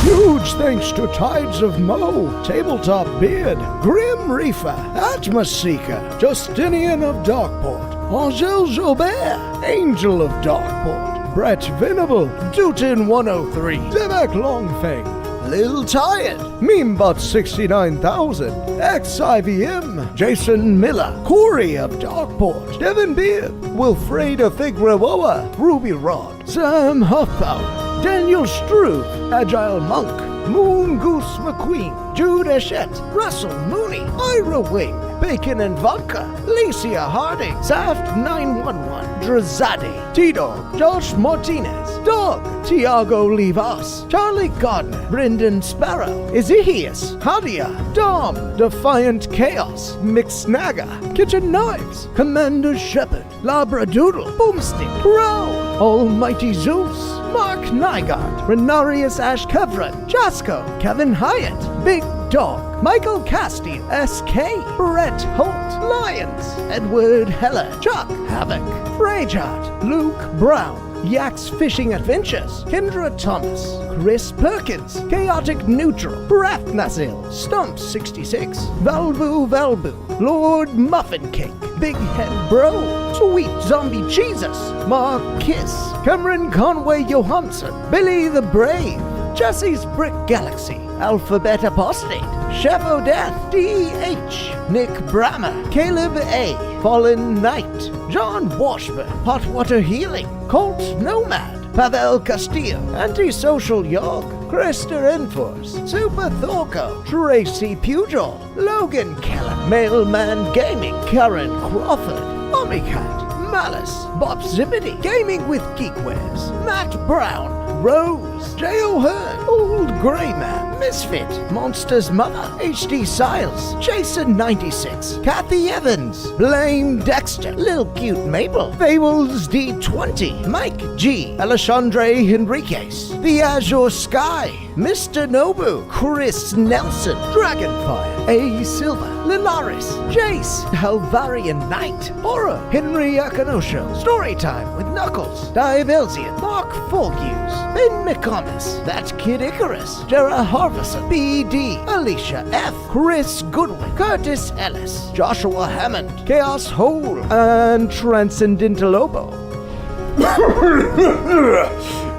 Huge thanks to Tides of Mo, Tabletop Beard, Grim Reaper, Atmos Seeker, Justinian of Darkport, Angel Jobert, Angel of Darkport, Brett Venable, Dutin 103, Demek Longfang, Lil Tired, Memebot 69000, XIVM, Jason Miller, Corey of Darkport, Devin Beard, Wilfreda Figueroa, Ruby Rod, Sam Huffpower, Daniel Struve, Agile Monk, Moon Goose McQueen, Jude Eshett, Russell Mooney, Ira Wing, Bacon and Vodka, Licia Harding, Saft 911, Drazade, T-Dog, Josh Martinez, Dog, Tiago Livas, Charlie Gardner, Brendan Sparrow, Ezehius, Hadia, Dom, Defiant Chaos, Mixnaga, Kitchen Knives, Commander Shepard, Labradoodle, Boomstick, Pro, Almighty Zeus, Mark Nygaard, Renarius Ashkevran, Jasco, Kevin Hyatt, Big Dog, Michael Casti, SK, Brett Holt, Lions, Edward Heller, Chuck Havoc, Freyjart, Luke Brown, Yak's Fishing Adventures, Kendra Thomas, Chris Perkins, Chaotic Neutral, Raph Nazil, Stump 66, Valbu, Lord Muffin Cake, Big Head Bro, Sweet Zombie Jesus, Mark Kiss, Cameron Conway Johansson, Billy the Brave, Jesse's Brick Galaxy, Alphabet Apostate, Chef O'Death, D.H., Nick Brammer, Caleb A., Fallen Knight, John Washburn, Hotwater Healing, Colt Nomad, Pavel Castillo, Antisocial Yog, Krista Enforce, Super Thorco, Tracy Pugil, Logan Keller, Mailman Gaming, Karen Crawford, Omicat, Malice, Bob Zippity, Gaming with Geekwares, Matt Brown, Rose, J. O'Hearn, Old Grey Man, Misfit, Monster's Mother, HD Siles, Jason96, Kathy Evans, Blame Dexter, Lil Cute Mabel, Fables D20, Mike G, Alexandre Henriquez, The Azure Sky, Mr. Nobu, Chris Nelson, Dragonfire, A. Silva, Lilaris, Jace, Halvarian Knight, Horror, Henry Akanosho, Storytime with Knuckles, Dive Elsian, Mark Forghughes, Ben McComas, That Kid Icarus, Jera Harvison, B.D., Alicia F., Chris Goodwin, Curtis Ellis, Joshua Hammond, Chaos Hole, and Transcendental Lobo.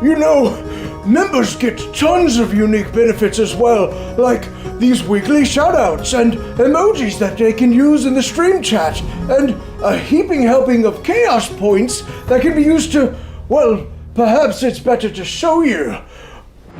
You know, members get tons of unique benefits as well, like these weekly shoutouts and emojis that they can use in the stream chat, and a heaping helping of chaos points that can be used to, well, perhaps it's better to show you.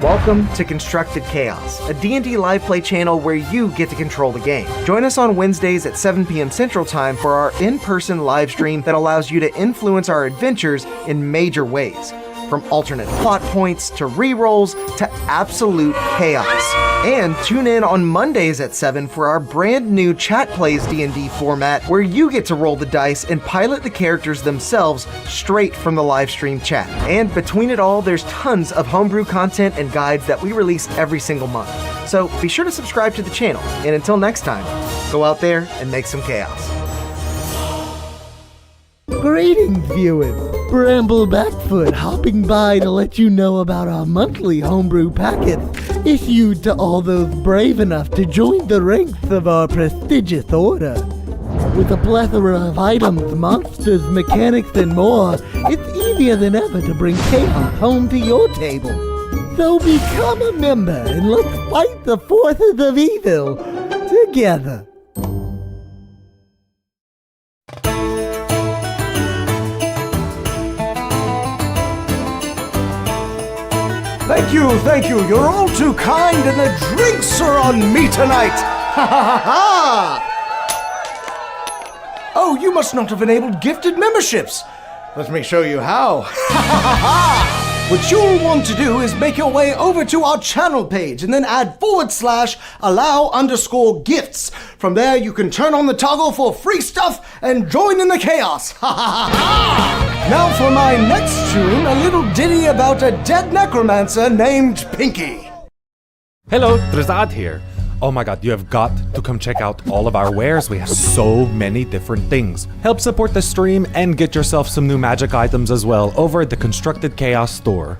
Welcome to Constructed Chaos, a D&D live play channel where you get to control the game. Join us on Wednesdays at 7 p.m. Central Time for our in-person live stream that allows you to influence our adventures in major ways. from alternate plot points to rerolls to absolute chaos. And tune in on Mondays at 7 for our brand new Chat Plays D&D format where you get to roll the dice and pilot the characters themselves straight from the live stream chat. And between it all, there's tons of homebrew content and guides that we release every single month. So be sure to subscribe to the channel. And until next time, go out there and make some chaos. Greetings, viewers. Bramble Backfoot hopping by to let you know about our monthly homebrew packets issued to all those brave enough to join the ranks of our prestigious order. With a plethora of items, monsters, mechanics, and more, it's easier than ever to bring chaos home to your table. So become a member and let's fight the forces of evil together. Thank you. You're all too kind, and the drinks are on me tonight. Ha ha ha ha! Oh, you must not have enabled gifted memberships. Let me show you how. Ha ha ha ha! What you'll want to do is make your way over to our channel page and then add /allow_gifts. From there, you can turn on the toggle for free stuff and join in the chaos. Ha ha ha ha! Now for my next tune, a little ditty about a dead necromancer named Pinky. Hello, Drizad here. Oh my god, you have got to come check out all of our wares. We have so many different things. Help support the stream and get yourself some new magic items as well over at the Constructed Chaos store.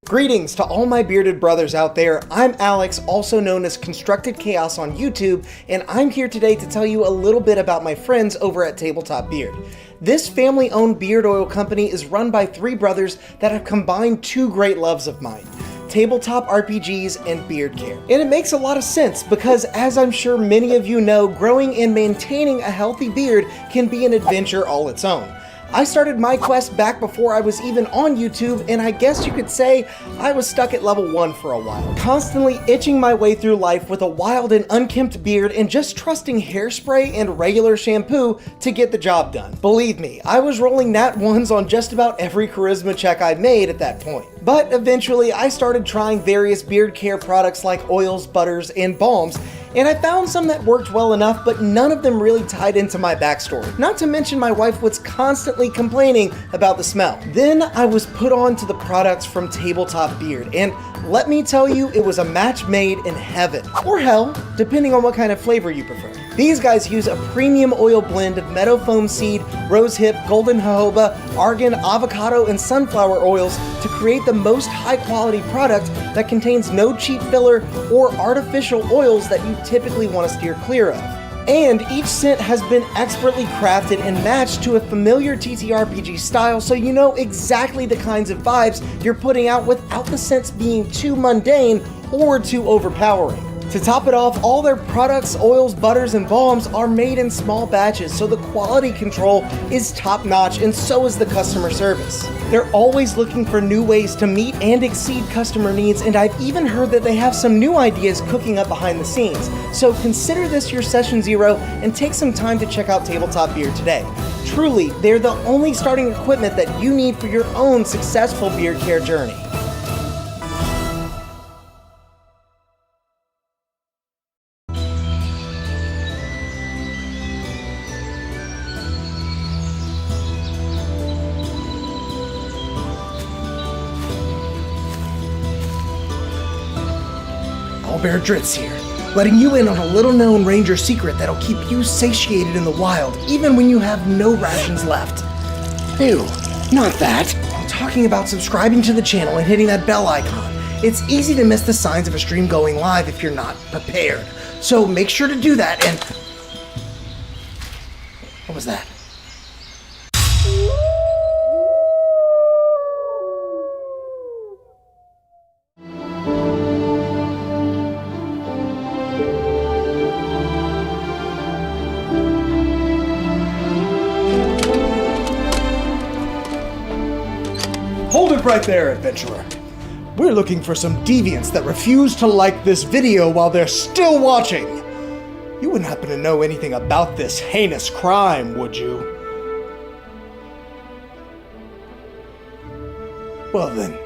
Greetings to all my bearded brothers out there. I'm Alex, also known as Constructed Chaos on YouTube, and I'm here today to tell you a little bit about my friends over at Tabletop Beard. This family-owned beard oil company is run by 3 brothers that have combined 2 great loves of mine: tabletop RPGs and beard care. And it makes a lot of sense because, as I'm sure many of you know, growing and maintaining a healthy beard can be an adventure all its own. I started my quest back before I was even on YouTube, and I guess you could say I was stuck at level 1 for a while, constantly itching my way through life with a wild and unkempt beard and just trusting hairspray and regular shampoo to get the job done. Believe me, I was rolling nat 1s on just about every charisma check I made at that point. But eventually I started trying various beard care products like oils, butters, and balms, and I found some that worked well enough, but none of them really tied into my backstory. Not to mention my wife was constantly complaining about the smell. Then I was put on to the products from Tabletop Beard, and let me tell you, it was a match made in heaven. Or hell, depending on what kind of flavor you prefer. These guys use a premium oil blend of meadow foam seed, rosehip, golden jojoba, argan, avocado, and sunflower oils to create the most high quality product that contains no cheap filler or artificial oils that you typically want to steer clear of. And each scent has been expertly crafted and matched to a familiar TTRPG style, so you know exactly the kinds of vibes you're putting out without the scents being too mundane or too overpowering. To top it off, all their products, oils, butters, and balms are made in small batches, so the quality control is top-notch, and so is the customer service. They're always looking for new ways to meet and exceed customer needs, and I've even heard that they have some new ideas cooking up behind the scenes. So consider this your session 0 and take some time to check out Tabletop Beard today. Truly, they're the only starting equipment that you need for your own successful beard care journey. Bear Dritz here, letting you in on a little-known ranger secret that'll keep you satiated in the wild, even when you have no rations left. Ew, not that. I'm talking about subscribing to the channel and hitting that bell icon. It's easy to miss the signs of a stream going live if you're not prepared. So make sure to do that and... What was that? Hold it right there, adventurer. We're looking for some deviants that refuse to like this video while they're still watching. You wouldn't happen to know anything about this heinous crime, would you? Well then,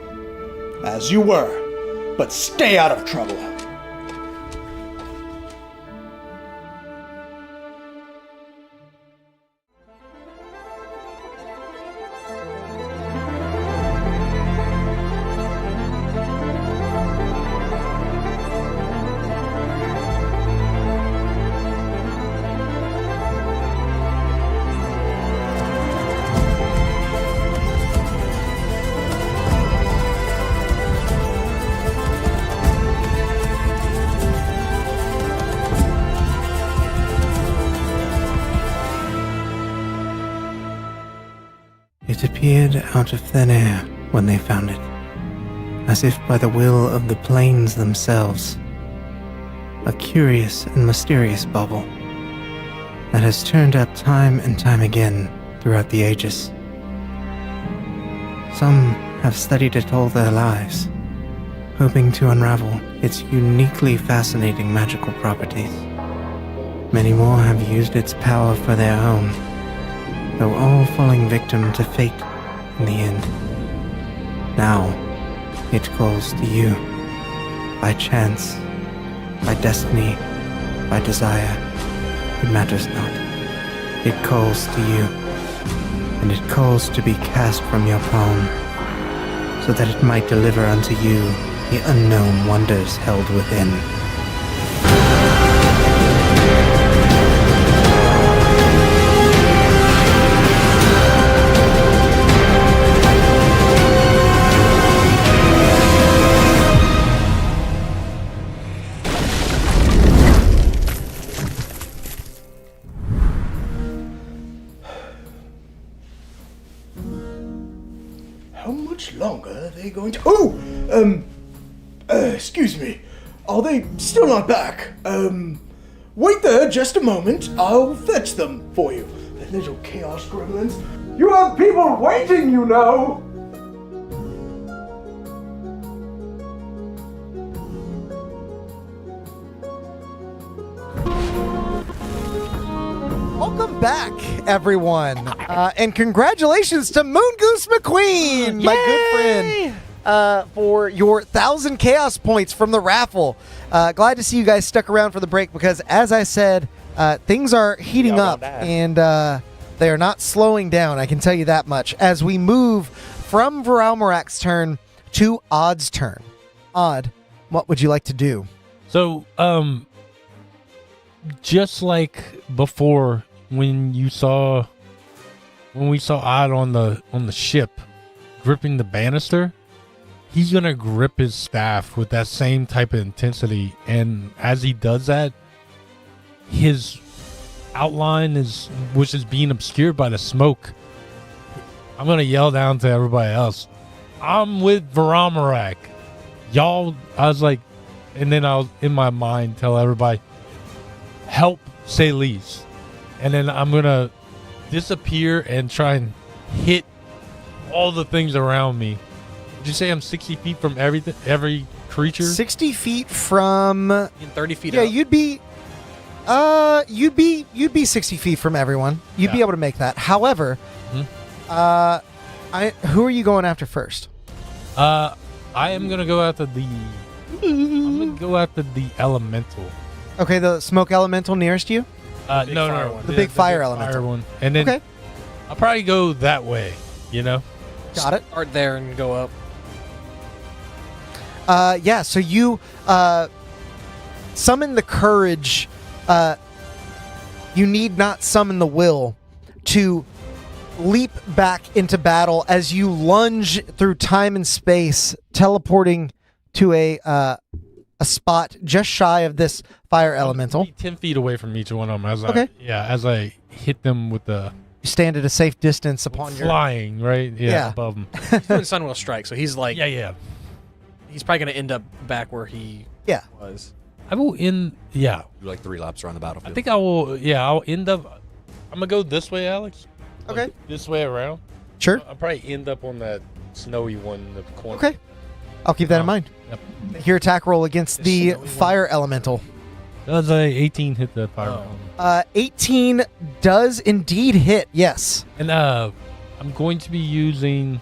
as you were, but stay out of trouble. It appeared out of thin air when they found it, as if by the will of the plains themselves. A curious and mysterious bauble that has turned up time and time again throughout the ages. Some have studied it all their lives, hoping to unravel its uniquely fascinating magical properties. Many more have used its power for their own, though all falling victim to fate in the end. Now, it calls to you. By chance, by destiny, by desire, it matters not. It calls to you, and it calls to be cast from your palm, so that it might deliver unto you the unknown wonders held within. How much longer are they going to... Oh! Excuse me. Are they still not back? Wait there just a moment. I'll fetch them for you. The little chaos gremlins. You have people waiting, you know! Welcome back, everyone. And congratulations to Moon Goose McQueen, my good friend, for your 1,000 chaos points from the raffle. Glad to see you guys stuck around for the break because, as I said, things are heating up and they are not slowing down. I can tell you that much. As we move from Varalmarak's turn to Odd's turn. Odd, what would you like to do? So, just like before, when we saw Odd on the ship gripping the banister, he's gonna grip his staff with that same type of intensity, and as he does that, his outline which is being obscured by the smoke. I'm gonna yell down to everybody else, I'm with Varalmarak. Y'all, I was like, and then I'll in my mind tell everybody, help Saylis. And then I'm gonna disappear and try and hit all the things around me. Did you say I'm 60 feet from every creature? 60 feet from... And 30 feet Yeah, up. you'd be 60 feet from everyone. You'd be able to make that. However, who are you going after first? I am gonna go after the elemental. Okay, the smoke elemental nearest you? No. The big fire elemental. Fire one. And then Okay. I'll probably go that way, you know? Got it. Start there and go up. Yeah, so you summon the courage. You need not summon the will to leap back into battle as you lunge through time and space, teleporting to a spot just shy of this fire elemental. 10 feet away from each one of them as I hit them with the You stand at a safe distance upon your... flying, right? Yeah. Above them. He's doing Sunwell Strike, so he's like... Yeah. He's probably going to end up back where he was. I will end... Yeah. Do like 3 laps around the battlefield. I think I will... Yeah, I'll end up... I'm going to go this way, Alex. Okay. Like this way around. Sure. I'll probably end up on that snowy one in the corner. Okay. I'll keep that in mind. Yep. Your attack roll against the fire elemental. Does a 18 hit the fire? 18 does indeed hit, yes. And I'm going to be using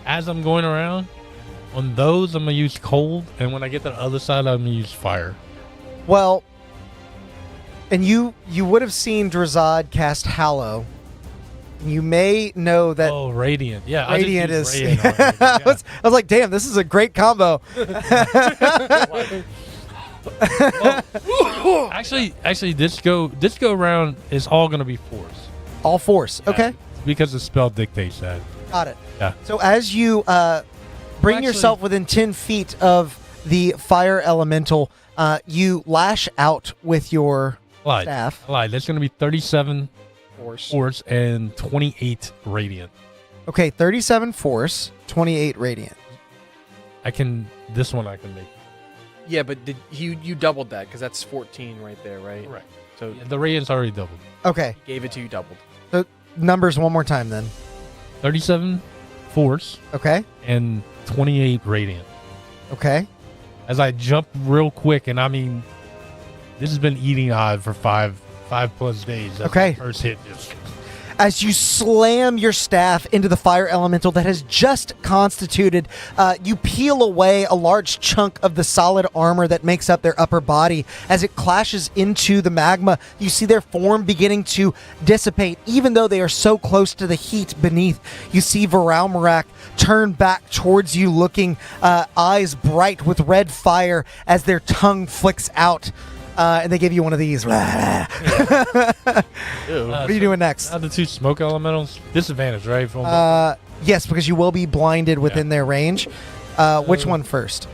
as I'm going around, on those I'm gonna use cold, and when I get to the other side, I'm gonna use fire. Well, and you would have seen Drazad cast Hallow. You may know that Oh, radiant. Yeah, Radiant I just is. use radiant already. I Yeah. was like, damn, this is a great combo. Actually, this go around is all gonna be force. All force. Okay, Because the spell dictates that. got it. Yeah. So as you bring actually- yourself within 10 feet of the fire elemental, you lash out with your Lied. staff. I lied. That's gonna be 37 force and 28 radiant. Okay, 37 force, 28 radiant. This one I can make. Yeah, but you doubled that because that's 14 right there, right? Right. So Yeah, the radiant's already doubled. Okay, gave it to you doubled. so numbers one more time then. 37 force Okay, and 28 radiant. okay. As I jump real quick, and I mean, this has been eating odd for five plus days. That's Okay. my first hit just As you slam your staff into the fire elemental that has just constituted, you peel away a large chunk of the solid armor that makes up their upper body. As it clashes into the magma, you see their form beginning to dissipate, even though they are so close to the heat beneath. You see Varalmarak turn back towards you, looking eyes bright with red fire as their tongue flicks out. And they give you one of these. What are you doing next? the two smoke elementals. Disadvantage, right? From Yes, because you will be blinded within their range. Which one first?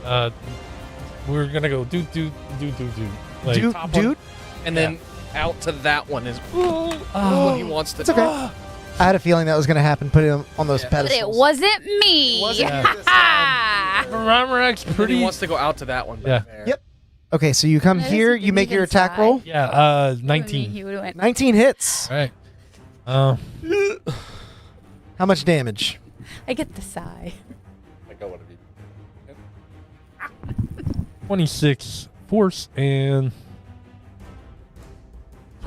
we're gonna go do. Like, Dude, top one. dude? And then out to that one is what he wants to It's okay. I had a feeling that was going to happen. Put him on those But pedestals. it wasn't me. Ramarak's pretty. He wants to go out to that one. Back Yeah. there. Yep. Okay, so you come That here, isn't you make your even attack side. roll. Yeah, He 19. would have went. 19 hits. All right. How much damage? I get the sigh. 26 force and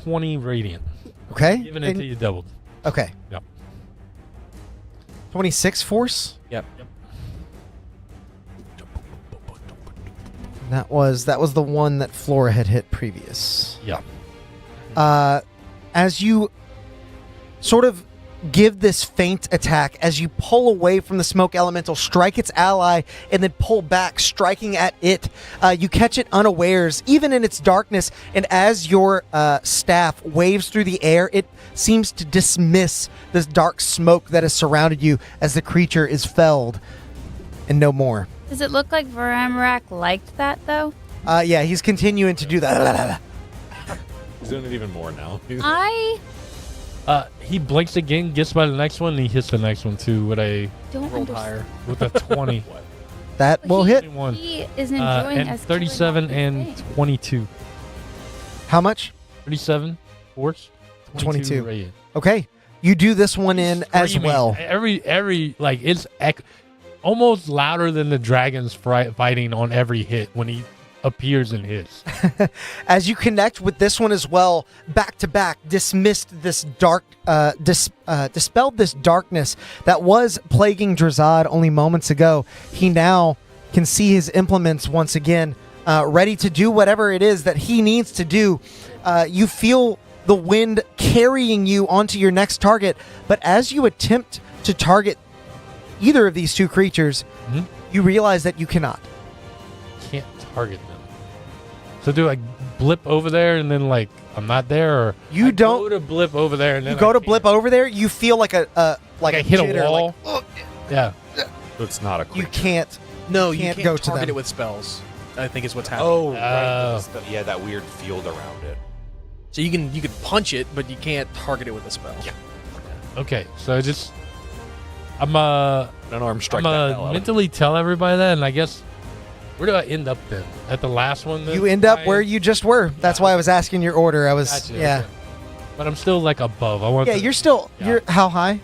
20 radiant. Okay. Giving it to you doubled. Okay. Yep. 26 force. Yep. That was the one that Flora had hit previous. Yeah. As you sort of give this feint attack, as you pull away from the smoke elemental, strike its ally, and then pull back, striking at it, you catch it unawares, even in its darkness, and as your staff waves through the air, it seems to dismiss this dark smoke that has surrounded you as the creature is felled, and no more. Does it look like Varamarak liked that though? Yeah, he's continuing to do that. He's doing it even more now. He blinks again, gets by the next one, and he hits the next one too with a Don't Rolled understand. higher. with a 20. That will hit. 21. He is enjoying And us 37 killing all and these things. 22. How much? 37 force, 22. radiant. Okay. You do this one in as Screaming. well. Every like it's almost louder than the dragons fighting on every hit when he appears in his. As you connect with this one as well, back to back, dismissed this dark, dispelled this darkness that was plaguing Drazad only moments ago. He now can see his implements once again, ready to do whatever it is that he needs to do. You feel the wind carrying you onto your next target, but as you attempt to target either of these two creatures, you realize that you cannot. Can't target them. So do I blip over there and then like I'm not there, or You I don't- go to blip over there and then You go I to can't? blip over there, you feel like a like I hit a jitter, wall. like, Yeah. So it's not a you creature. can't. No, You you can't can't go to target them. it with spells. I think is what's happening. Oh, right. Oh. Yeah, that weird field around it. So you can punch it, but you can't target it with a spell. Yeah. Okay. So just I'm An arm strike. I'm that hell out of mentally tell everybody that, and I guess where do I end up then? At the last one? Then? You end up where you just were. That's why I was asking your order. I was Gotcha, yeah. okay. But I'm still like above. I want. Yeah, you're still Yeah. you're how high?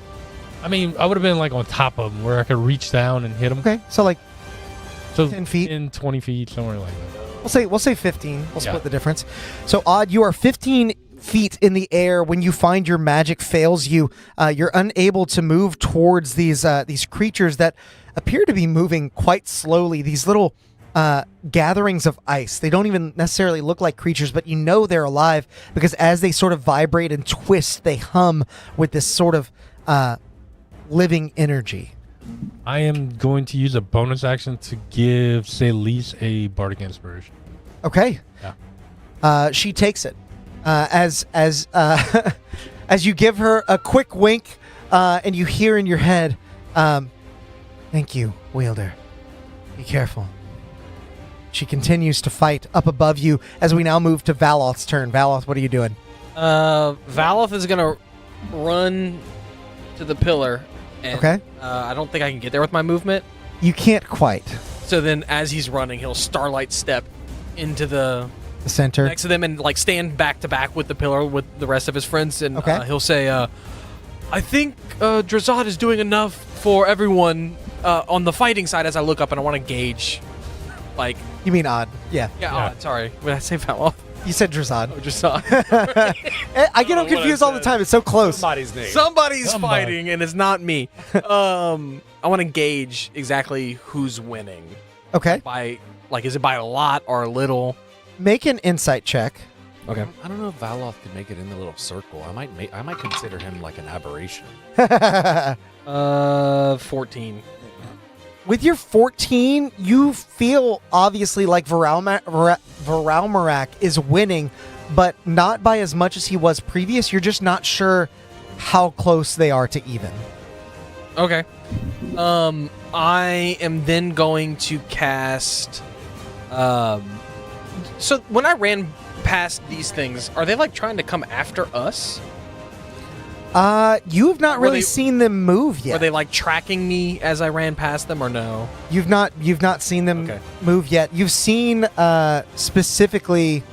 I mean, I would have been like on top of them where I could reach down and hit them. Okay. So like So 10 feet. 10, 20 feet, somewhere like that. we'll say 15. We'll Yeah. split the difference. So Odd, you are 15 feet in the air when you find your magic fails you. You're unable to move towards these creatures that appear to be moving quite slowly. These little gatherings of ice. They don't even necessarily look like creatures, but you know they're alive because as they sort of vibrate and twist, they hum with this sort of living energy. I am going to use a bonus action to give Celise a bardic inspiration. Okay. Yeah. She takes it as as you give her a quick wink, and you hear in your head, "Thank you, Wielder. Be careful." She continues to fight up above you as we now move to Valoth's turn. Valoth, what are you doing? Valoth is gonna run to the pillar. And, Okay. I don't think I can get there with my movement. You can't quite. So then, as he's running, he'll starlight step into the The center. next to them and like stand back to back with the pillar with the rest of his friends, and Okay. he'll say, "I think Drazad is doing enough for everyone on the fighting side." As I look up, and I want to gauge, like, You mean Odd? Yeah. yeah. Sorry, when I say Valoth, You said Drazad. Drazad. I get them confused all the time. It's so close. Somebody's name. Somebody's Somebody. fighting, and it's not me. I want to gauge exactly who's winning. Okay. By like, is it by a lot or a little? Make an insight check. Okay. I don't know if Valoth could make it in the little circle. I might consider him like an aberration. 14. With your 14, you feel obviously like Varalmarak is winning, but not by as much as he was previous. You're just not sure how close they are to even. Okay. I am then going to cast. So when I ran past these things, are they like trying to come after us? You have not Were really they- seen them move yet. Were they like tracking me as I ran past them, or no? You've not seen them Okay. move yet. You've seen specifically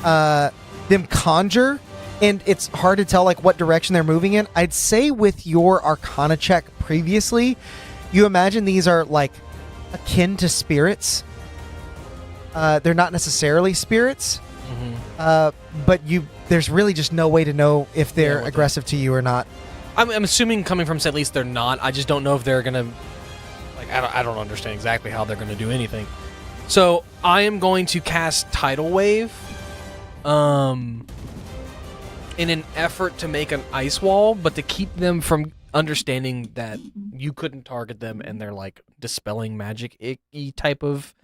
them conjure, and it's hard to tell like what direction they're moving in. I'd say with your Arcana check previously, you imagine these are like akin to spirits. They're not necessarily spirits, but there's really just no way to know if they're aggressive to you or not. I'm assuming coming from at least they're not. I just don't know if they're gonna. Like, I don't understand exactly how they're gonna do anything. So I am going to cast Tidal Wave, in an effort to make an ice wall, but to keep them from understanding that you couldn't target them and they're like dispelling magic-y type of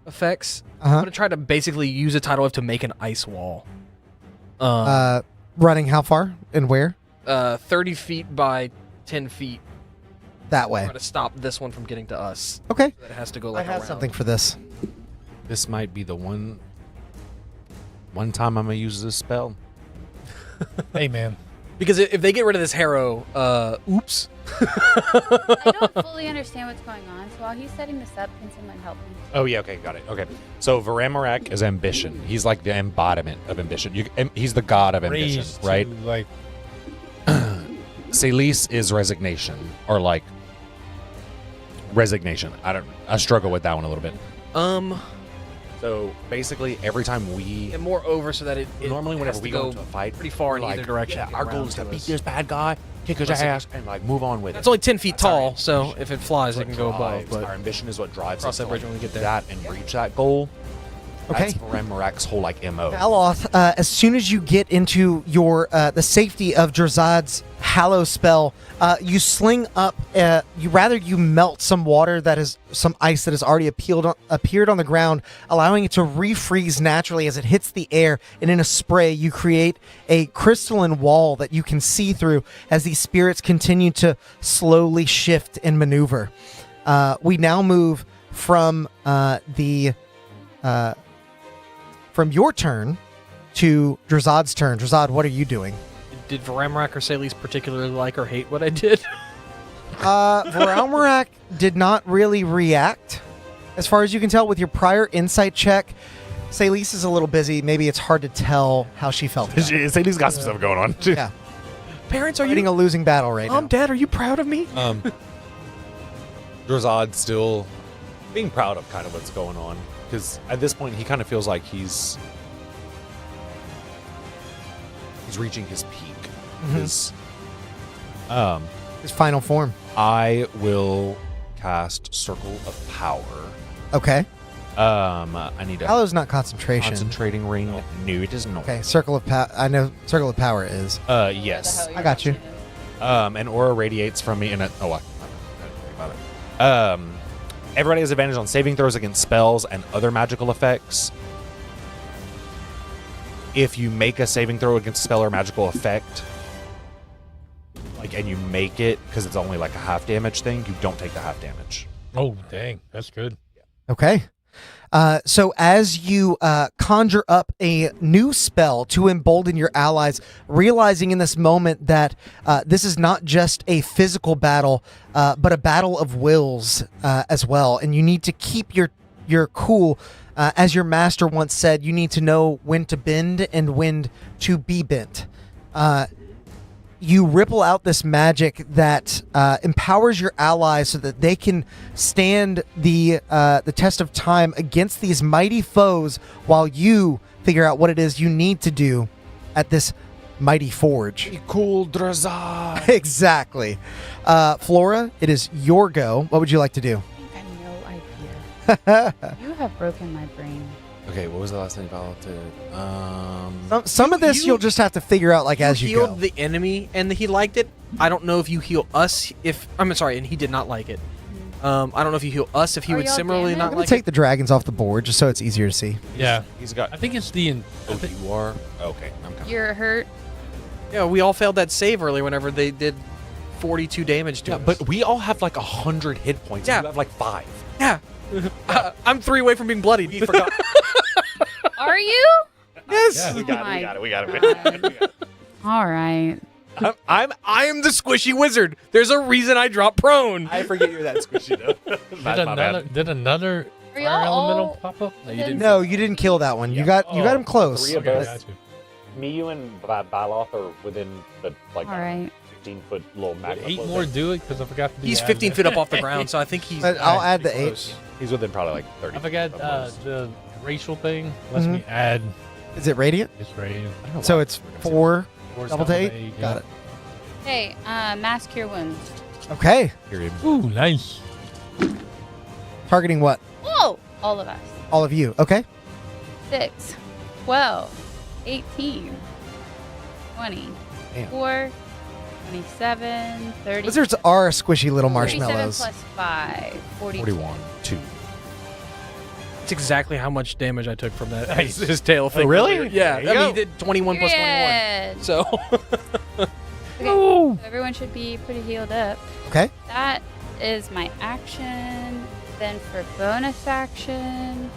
effects. I'm gonna try to basically use a Tidal Wave to make an ice wall. Running how far and where? 30 feet by 10 feet. That way. Try to stop this one from getting to us. Okay. That it has to go I like have around. something for this. This might be the one time I'm gonna use this spell. Hey, man. Because if they get rid of this Harrow, oops. I don't fully understand what's going on, so while he's setting this up, can someone help me? Oh yeah, okay, got it. Okay, so Varamarak is ambition. He's like the embodiment of ambition. He's the god of ambition, Raised right? to, like, Celise is resignation, or like resignation. I struggle with that one a little bit. So basically, every time we And more over so that it normally has whenever to we go into a fight, pretty far in we're either like, direction. yeah, to get our around goal is to us. beat this bad guy, kick his Listen. ass, and like move on with That's it. only 10 feet That's our tall, so ambition. if it flies, it What can go above. drives- But our ambition is what drives Cross us that to, bridge like, when we get do there. that and reach that goal. Okay. That's Varamarak's whole like MO. Aloth, as soon as you get into your the safety of Drazad's Hallow spell, you sling up. You melt some water that is some ice that has already appeared on the ground, allowing it to refreeze naturally as it hits the air. And in a spray, you create a crystalline wall that you can see through as these spirits continue to slowly shift and maneuver. We now move from from your turn to Drazad's turn. Drazad, what are you doing? did Varamarak or Salis particularly like or hate what I did? Varalmarak did not really react, as far as you can tell with your prior insight check. Salis is a little busy. Maybe it's hard to tell how she felt. about it. Sadie's got some stuff going on. Yeah, Parents, are fighting a losing battle right now. Dad, are you proud of me? Drazad still being proud of kind of what's going on, because at this point he kind of feels like he's he's reaching his peak. Mhm. His His final form. I will cast Circle of Power. Okay. I need a Hallow's not concentration. concentrating ring. No, it is not. Okay, Circle of Power. I know Circle of Power is. Yes. I got you. An aura radiates from me, and I didn't think about it. Everybody has advantage on saving throws against spells and other magical effects. If you make a saving throw against a spell or magical effect, and you make it because it's only like a half damage thing, you don't take the half damage. Oh, dang. That's good. Okay. So as you conjure up a new spell to embolden your allies, realizing in this moment that this is not just a physical battle, but a battle of wills as well, and you need to keep your cool. As your master once said, you need to know when to bend and when to be bent. You ripple out this magic that empowers your allies so that they can stand the test of time against these mighty foes while you figure out what it is you need to do at this mighty forge. Cool, Drazad. Exactly. Flora, it is your go. What would you like to do? I have no idea. You have broken my brain. Okay, what was the last thing about it? Some of this you'll just have to figure out as you go. healed the enemy and he liked it. I don't know if you heal us I'm sorry, and he did not like it. I don't know if you heal us if he Are would y'all similarly damaged? not I'm going like to take it. the dragons off the board just so it's easier to see. Yeah. He's got. I think it's the... Oh, you are? Okay, I'm coming. You're hurt. Yeah, we all failed that save earlier whenever they did 42 damage to Yeah, us. but we all have 100 hit points. Yeah. You have 5. Yeah. I'm 3 away from being bloodied. We forgot. Are you? Yes. Yeah. We got it. All right. I am the squishy wizard. There's a reason I drop prone. I forget you're that squishy though. Did another Are fire y'all elemental all pop up? No, you didn't. No, you didn't kill that one. You got him close. Three of Okay, us. got you. Me, you, and Baloth are within the All right. 15-foot little magma. 8 more do it because I forgot to do He's the 15 admin. feet up off the ground, so I think he's. But I'll add the pretty 8. close. He's within probably 30. I forgot of us. the racial thing lets Mhm. me add Is it radiant? his radiant. I don't know So why it's we're gonna 4 double to 8? Got it. Hey, mass cure wounds. Okay. say period. Ooh, nice. Targeting what? Whoa! All of us. All of you. Okay. 6, 12, 18, 20, Damn. 4, 27, 30. Wizards are squishy little 37 marshmallows. plus 5, 42. 41. 2. That's exactly how much damage I took from that. His tail thing. really? earlier. Yeah. There you I mean, go. he did 21 plus 21. Period. So. Okay, so everyone should be pretty healed up. Okay. That is my action. Then for bonus action,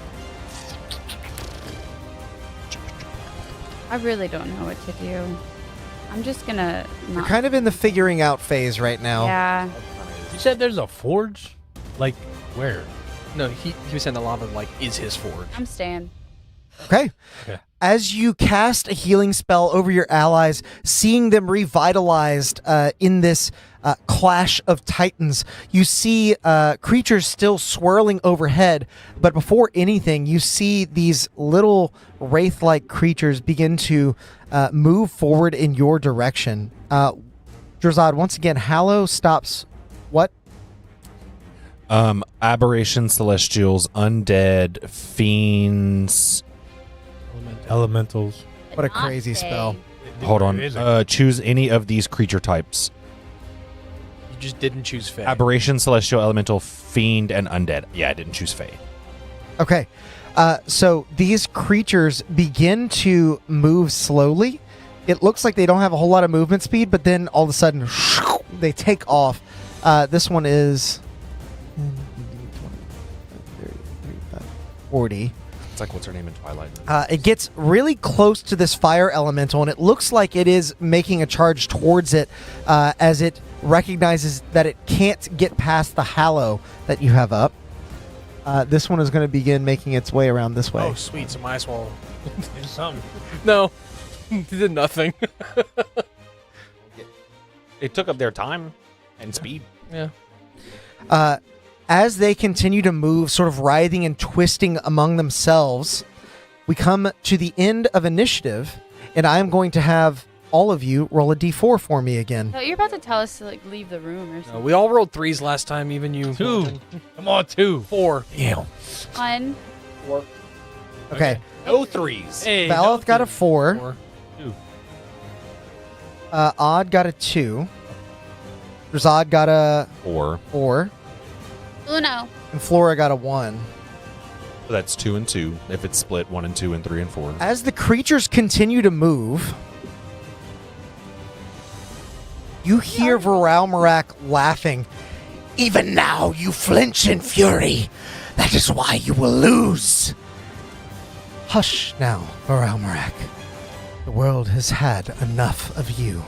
I really don't know what to do. I'm just gonna You're not. kind of in the figuring out phase right now. Yeah. You said there's a forge? Like, where? No, he was saying the lava is his forge. I'm staying. Okay. Okay. As you cast a healing spell over your allies, seeing them revitalized in this clash of titans, you see creatures still swirling overhead. But before anything, you see these little wraith-like creatures begin to move forward in your direction. Drazad, once again, Hallow stops what? Aberration, celestials, undead, fiends. Elementals. What a crazy spell. Hold on. It is Choose any of these creature types. You just didn't choose Fae. Aberration, celestial, elemental, fiend, and undead. Yeah, I didn't choose Fae. Okay. So these creatures begin to move slowly. It looks like they don't have a whole lot of movement speed, but then all of a sudden they take off. This one is 40. It's like, what's her name in Twilight? It gets really close to this fire elemental, and it looks like it is making a charge towards it as it recognizes that it can't get past the hallow that you have up. This one is going to begin making its way around this way. Oh, sweet. Some ice wall. There's something. No. He did nothing. It took up their time and speed. Yeah. As they continue to move, sort of writhing and twisting among themselves, we come to the end of initiative, and I am going to have all of you roll a d4 for me again. So you're about to tell us to like leave the room or something. We all rolled 3s last time, even you. 2. Come on, 2. 4. Damn. 1. Okay. No 3s. Hey, Valoth got a 4. 4. 2. Odd got a 2. Drazad got a 4. Uno. And Flora got a 1. That's 2 and 2. If it's split, 1 and 2 and 3 and 4. As the creatures continue to move, you hear Varalmarak laughing. Even now you flinch in fury. That is why you will lose. Hush now, Varalmarak. The world has had enough of you.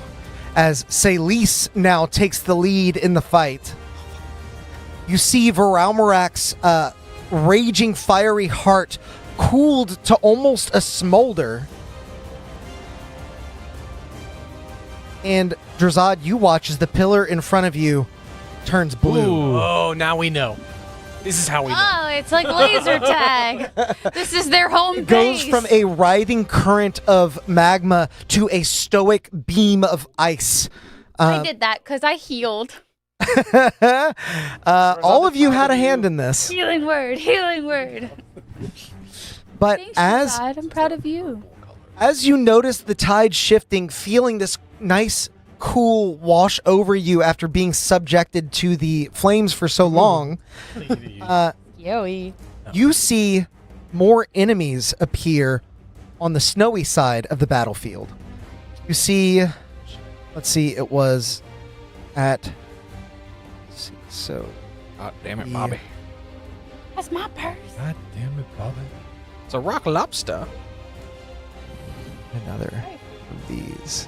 As Celise now takes the lead in the fight, you see Varalmarak's raging fiery heart cooled to almost a smolder. And Drazad, you watch as the pillar in front of you turns blue. Ooh. Oh, now we know. This is how we know. Oh, it's like laser tag. This is their home It goes base. from a writhing current of magma to a stoic beam of ice. I did that because I healed. All of you had a hand in this. Healing word. Healing word. But Thanks, God. I'm proud of you. as you notice the tide shifting, feeling this nice cool wash over you after being subjected to the flames for so long, Yoey. you see more enemies appear on the snowy side of the battlefield. You see, let's see, it was at, let's see, so. God damn it, Yeah. Bobby. That's my purse. God damn it, Bobby. It's a rock lobster. Another of these.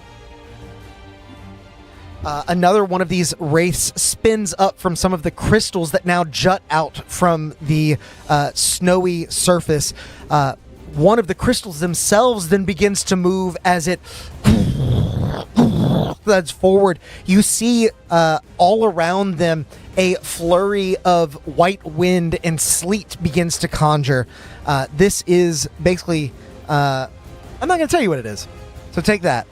Another one of these wraiths spins up from some of the crystals that now jut out from the snowy surface. One of the crystals themselves then begins to move as it floods forward. You see all around them a flurry of white wind and sleet begins to conjure. This is basically... I'm not going to tell you what it is, so take that.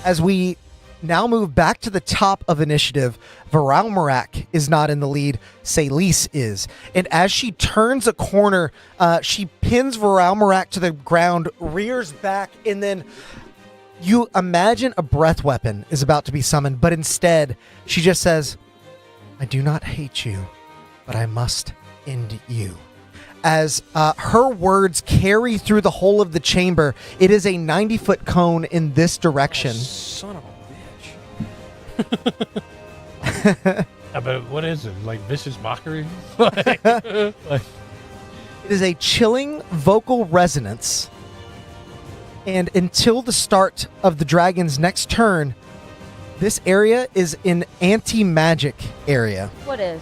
As we now move back to the top of initiative, Varalmarak is not in the lead, Celise is. And as she turns a corner, she pins Varalmarak to the ground, rears back, and then you imagine a breath weapon is about to be summoned, but instead she just says, I do not hate you, but I must end you. As her words carry through the whole of the chamber, it is a 90-foot cone in this direction. Son of a bitch. But what is it? Like vicious mockery? It is a chilling vocal resonance. And until the start of the dragon's next turn, this area is an anti-magic area. What is?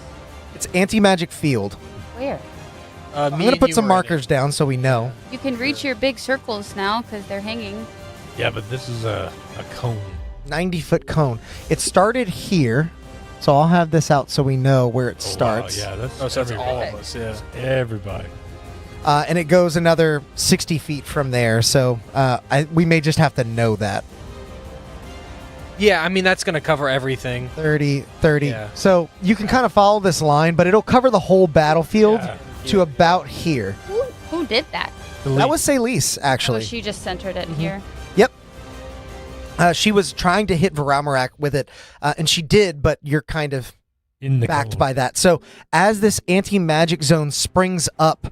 It's anti-magic field. Where? I'm going to put some markers down so we know. You can reach your big circles now because they're hanging. Yeah, but this is a cone. 90-foot cone. It started here, so I'll have this out so we know where it starts. Wow, yeah, that's Oh, so that's all of us, yeah. Everybody. And it goes another 60 feet from there, so we may just have to know that. Yeah, I mean, that's going to cover everything. 30. Yeah. So you can kind of follow this line, but it'll cover the whole battlefield Yeah. to about here. Who did that? That was Celise, actually. Oh, she just centered it here. Yep. She was trying to hit Varalmarak with it, and she did, but you're kind of in the backed cone. by that. So as this anti-magic zone springs up,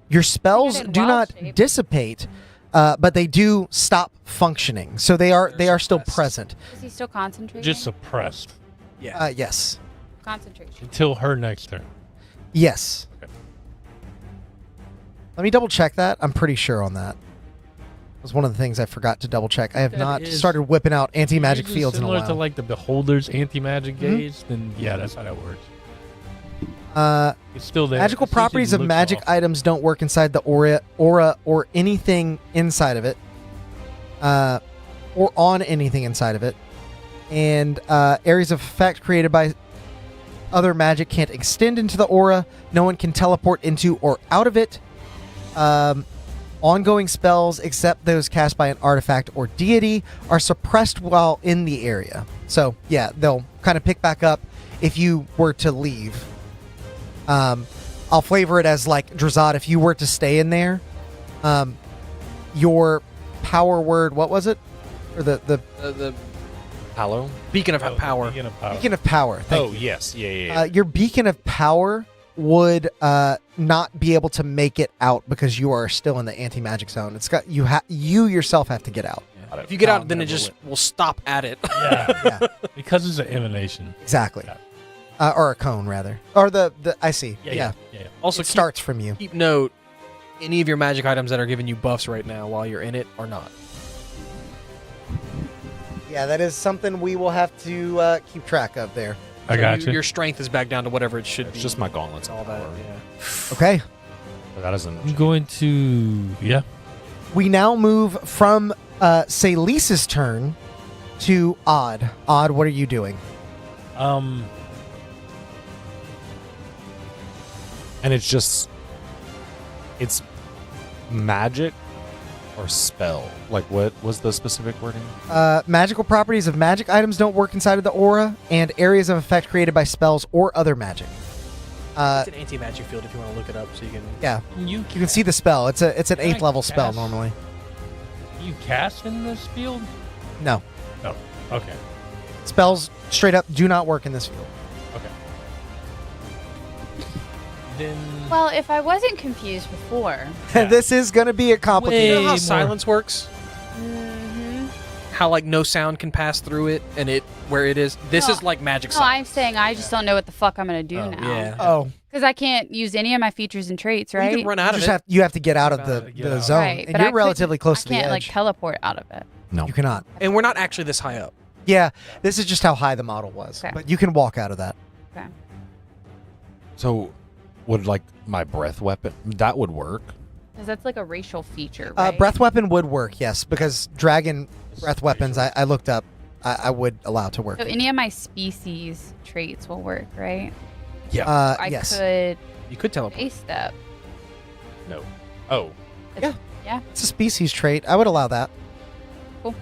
your spells in do wild not shape. dissipate, but they do stop functioning. So they are still present. Is he still concentrating? Just suppressed Yes. concentration. until her next turn. Yes. Let me double check that. I'm pretty sure on that. That was one of the things I forgot to double check. I have That not is- started whipping out anti-magic If it's fields in a similar while. to like the Beholder's anti-magic gaze, then yeah, that's how that works. It's still there. Magical It just properties of looks magic off. items don't work inside the aura or anything inside of it, or on anything inside of it. And areas of effect created by other magic can't extend into the aura. No one can teleport into or out of it. Ongoing spells, except those cast by an artifact or deity, are suppressed while in the area. So, yeah, they'll kind of pick back up if you were to leave. I'll flavor it as like, Drazad, if you were to stay in there, your power word, what was it? Or the Hello? beacon of power. Beacon of power. beacon of power. Thank you. Yes. Yeah. Your beacon of power would not be able to make it out because you are still in the anti-magic zone. It's got you yourself have to get out. Yeah. If you get out, then it just will stop at it. Yeah. Yeah, Because it's an emanation. exactly. Yeah. Or a cone rather. Or the I see. Yeah. Also, It starts from you. keep note, any of your magic items that are giving you buffs right now while you're in it are not. Yeah, that is something we will have to keep track of there. I got you. Your strength is back down to whatever it should be. It's just my gauntlets. all that. Power. Yeah. Okay. But that isn't. I'm going to We now move from say Lisa's turn to Odd. Odd, what are you doing? And it's magic or spell. Like, what was the specific wording? Magical properties of magic items don't work inside of the aura, and areas of effect created by spells or other magic. It's an anti-magic field if you want to look it up, so you can. Yeah, You you can see the spell. It's an Can I 8th level spell cast? normally. You cast in this field? No, No. Okay. spells straight up do not work in this field. Okay. Then Well, if I wasn't confused before. Yeah. This is going to be a You complicated. know how more. silence works? Mm-hmm. How like no sound can pass through it, and it where it is. This No, is like magic No, I'm silence. saying I just don't know what the fuck I'm gonna do Oh, now. Yeah. Oh, Because I can't use any of my features and traits, right? You can run out of it. you have to get out of Get the out. zone, Right, and but I you're relatively couldn't- close to the I can't edge. like teleport out of it. No. You cannot. And we're not actually this high up. Yeah, this is just how high the model was, Okay. but you can walk out of that. Okay. So, would like my breath weapon that would work? Because that's like a racial feature, right? Breath weapon would work, yes, because dragon breath weapons, I looked up, I would allow to work. So any of my species traits will work, right? I yes. could You could teleport. base step. No. Oh. It's- Yeah. Yeah. It's a species trait. I would allow that. Cool.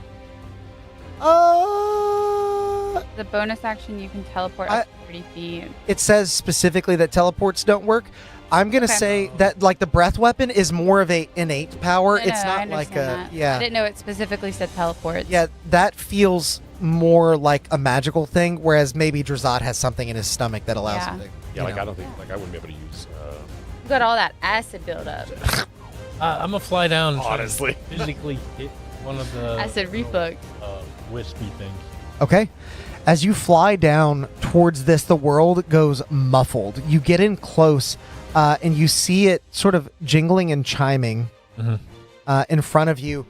The bonus action, you can teleport up to 30 feet. It says specifically that teleports don't work. I'm gonna Okay. say that like the breath weapon is more of a innate power. No, It's no, I not like understand a that. yeah. I didn't know it specifically said teleports. Yeah, that feels more like a magical thing, whereas maybe Drazad has something in his stomach that allows Yeah. him to. Yeah, like know. I don't think like I wouldn't be able to use. You got all that acid buildup. I'm gonna fly down. and try to Honestly. physically hit one of the Acid reflux. wispy things. Okay. As you fly down towards this, the world goes muffled. You get in close, and you see it sort of jingling and chiming in front of you.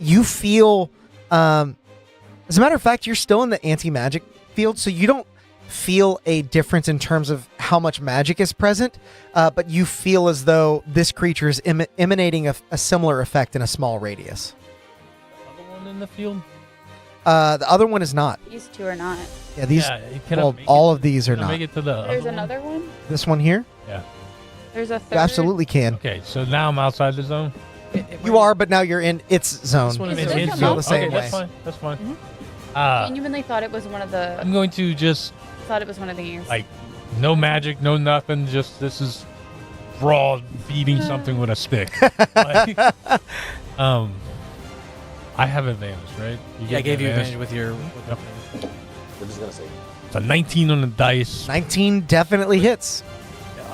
You feel, as a matter of fact, you're still in the anti-magic field, so you don't feel a difference in terms of how much magic is present, but you feel as though this creature is emanating a similar effect in a small radius. Other one in the field. The other one is not. These two are not. Yeah, these. Can I Well, make all it- of these are can I not. Make it to the. There's other one? another one. This one here, Yeah. There's a third. you absolutely can. Okay, so now I'm outside the zone. You are, but now you're in its zone. This one Is is there in some feel else? the same okay, way. that's fine. That's fine. Mm-hmm. Genuinely thought it was one of the. I'm going to just Thought it was one of these. like no magic, no nothing. Just this is raw beating something with a stick. Like, I have advantage, right? Yeah, I gave you advantage with your. Yep. We're just gonna say. It's a 19 on the dice. 19 definitely hits.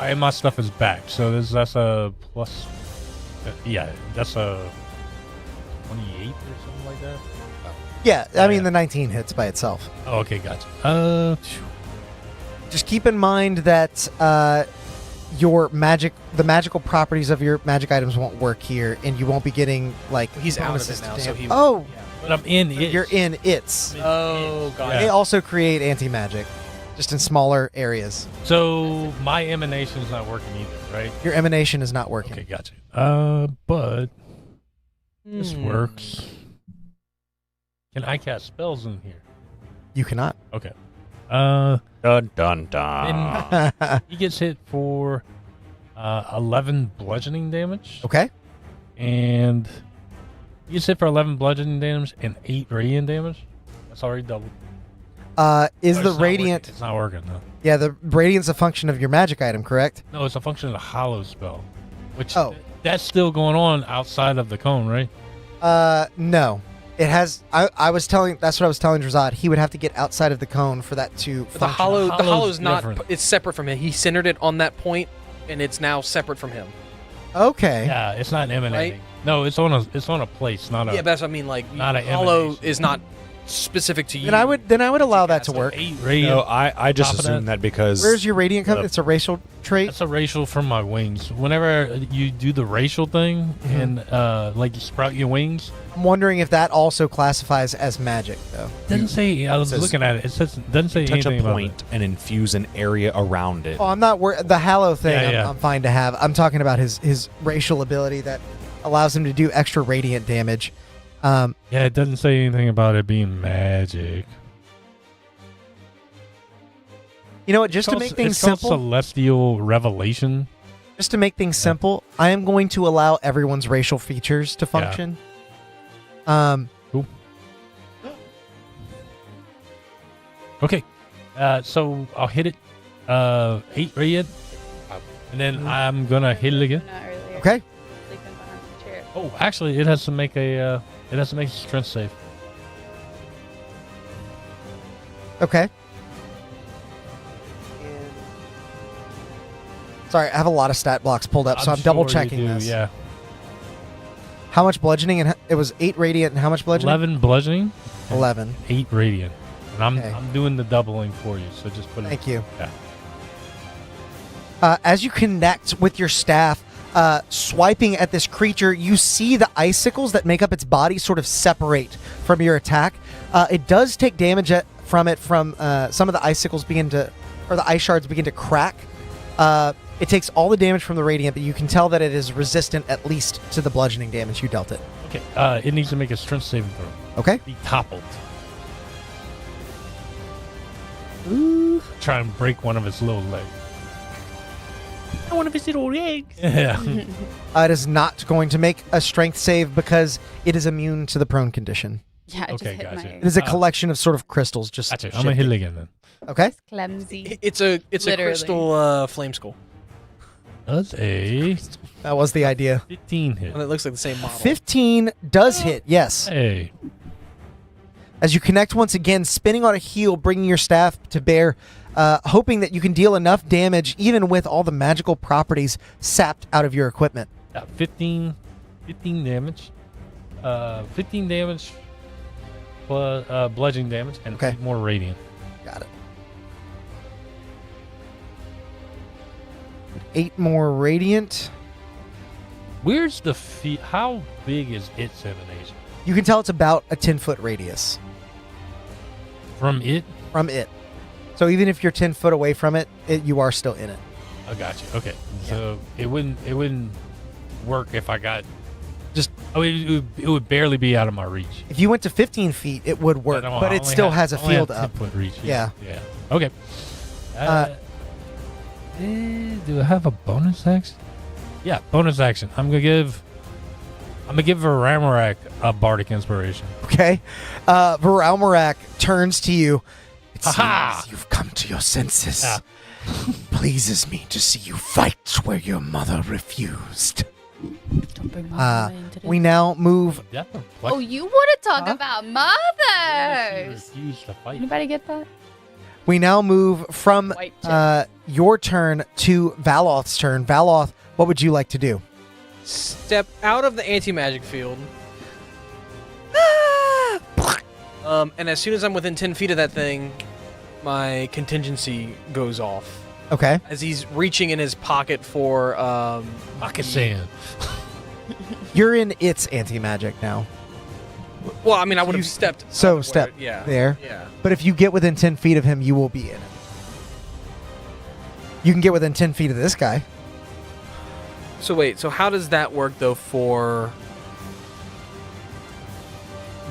And my stuff is back, so that's a plus. Yeah, that's a 28 or something like that. Yeah, I mean Yeah. the 19 hits by itself. Oh, okay, gotcha. Just keep in mind that your the magical properties of your magic items won't work here, and you won't be getting like He's out of bonuses it to now, so dam- he. Oh, But I'm in it. you're in its. Oh, God. Yeah. They also create anti-magic, just in smaller areas. So my emanation's not working either, right? Your emanation is not working. Okay, gotcha. But this works. Can I cast spells in here? You cannot. Okay. Dun dun dun. He gets hit for 11 bludgeoning damage. Okay. and you hit for 11 bludgeoning damage and 8 radiant damage. That's already doubled. Is Oh, the it's not radiant? working. It's not working, no. Yeah, the radiant's a function of your magic item, correct? No, it's a function of the hollow spell, which Oh. that's still going on outside of the cone, right? No. It has. I was telling. That's what I was telling Drazad. He would have to get outside of the cone for that to But the function. hollow, the Hollow's hollow's not. different. It's separate from him. He centered it on that point, and it's now separate from him. Okay. Yeah, it's not emanating. No, it's on a place, not a. Yeah, but that's what I mean. Like Not a hollow emanation. is not specific to you. Then I would allow that to work. 8 radiant. No, I just Top of assumed that because Where's your radiant come? the- It's a racial trait. That's a racial from my wings. Whenever you do the racial thing and like you sprout your wings, I'm wondering if that also classifies as magic, though. doesn't say. I was says looking at it. It says doesn't say touch a anything about point and infuse an area around it. Oh, I'm not worried. The Hallow thing, Yeah, yeah. I'm fine to have. I'm talking about his racial ability that allows him to do extra radiant damage. Yeah, it doesn't say anything about it being magic. You know what? Just to It's make called- things it's called simple, Celestial Revelation. just to make things simple, I am going to allow everyone's racial features to function. Cool. Okay, so I'll hit it 8 radiant, and then I'm gonna hit it again. Not earlier. Okay. Sleeping behind the chair. Oh, actually, it has to make a strength save. Okay. Sorry, I have a lot of stat blocks pulled up, so I'm sure double you checking do, this. Yeah, How much bludgeoning? And it was 8 radiant, and how much bludgeoning? 11 bludgeoning, 11. 8 radiant, and I'm Okay. doing the doubling for you. So just put it. Thank you. Yeah. As you connect with your staff, swiping at this creature, you see the icicles that make up its body sort of separate from your attack. It does take damage from some of the icicles the ice shards begin to crack. It takes all the damage from the radiant, but you can tell that it is resistant at least to the bludgeoning damage you dealt it. Okay. It needs to make a strength saving throw. Okay. Be toppled. Ooh. Try and break one of its little legs. One of its little legs. Yeah. It is not going to make a strength save because it is immune to the prone condition. Yeah, I Okay, just hit gotcha. my It is a collection of sort of crystals. Just Gotcha. I'm gonna hit it shifting. again then. Okay. clumsy. It's a Literally. crystal flame skull, Does a That was the idea. 15 hit. and it looks like the same model. 15 does hit. Yes. Hey. As you connect once again, spinning on a heel, bringing your staff to bear, hoping that you can deal enough damage, even with all the magical properties sapped out of your equipment. 15 damage. 15 damage plus bludgeoning damage and Okay. 8 more radiant. Got it. 8 more radiant. Where's the feet? How big is its emanation? You can tell it's about a 10-foot radius From it? from it. So even if you're 10 foot away from it, you are still in it. I got you. Okay. So it wouldn't work if I got Just it would barely be out of my reach. if you went to 15 feet, it would work, No, but I it only still have- has a I only have field up. 10-foot reach. Yeah. Yeah. Okay. Do I have a bonus action? Yeah, bonus action. I'm gonna give Varamorak a bardic inspiration. Okay. Varalmarak turns to you. It Ha-ha! seems you've come to your senses. Yeah. Pleases me to see you fight where your mother refused. Don't bring my mama into this. We now move. Yeah. Oh, you want to talk Huh? about She mothers? refused to fight. Anybody get that? We now move from White chip. your turn to Valoth's turn. Valoth, what would you like to do? Step out of the anti-magic field. And as soon as I'm within 10 feet of that thing, my contingency goes off. Okay. As he's reaching in his pocket for Pocket sand. You're in its anti-magic now. well, I mean, I would have stepped. So where- step yeah, there. Yeah. But if you get within 10 feet of him, you will be in it. You can get within 10 feet of this guy. So wait, so how does that work though for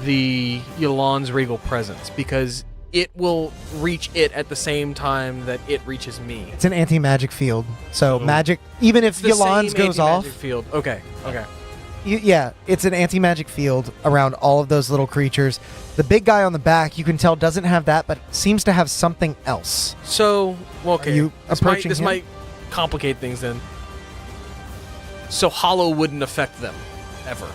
the Yolan's regal presence? Because it will reach it at the same time that it reaches me. It's an anti-magic field. So So- magic, even if It's the Yolan's same goes off, anti-magic field. Okay. Okay. it's an anti-magic field around all of those little creatures. The big guy on the back, you can tell, doesn't have that, but seems to have something else. So, well, okay. Are you approaching this him? might complicate things then. So hollow wouldn't affect them, ever.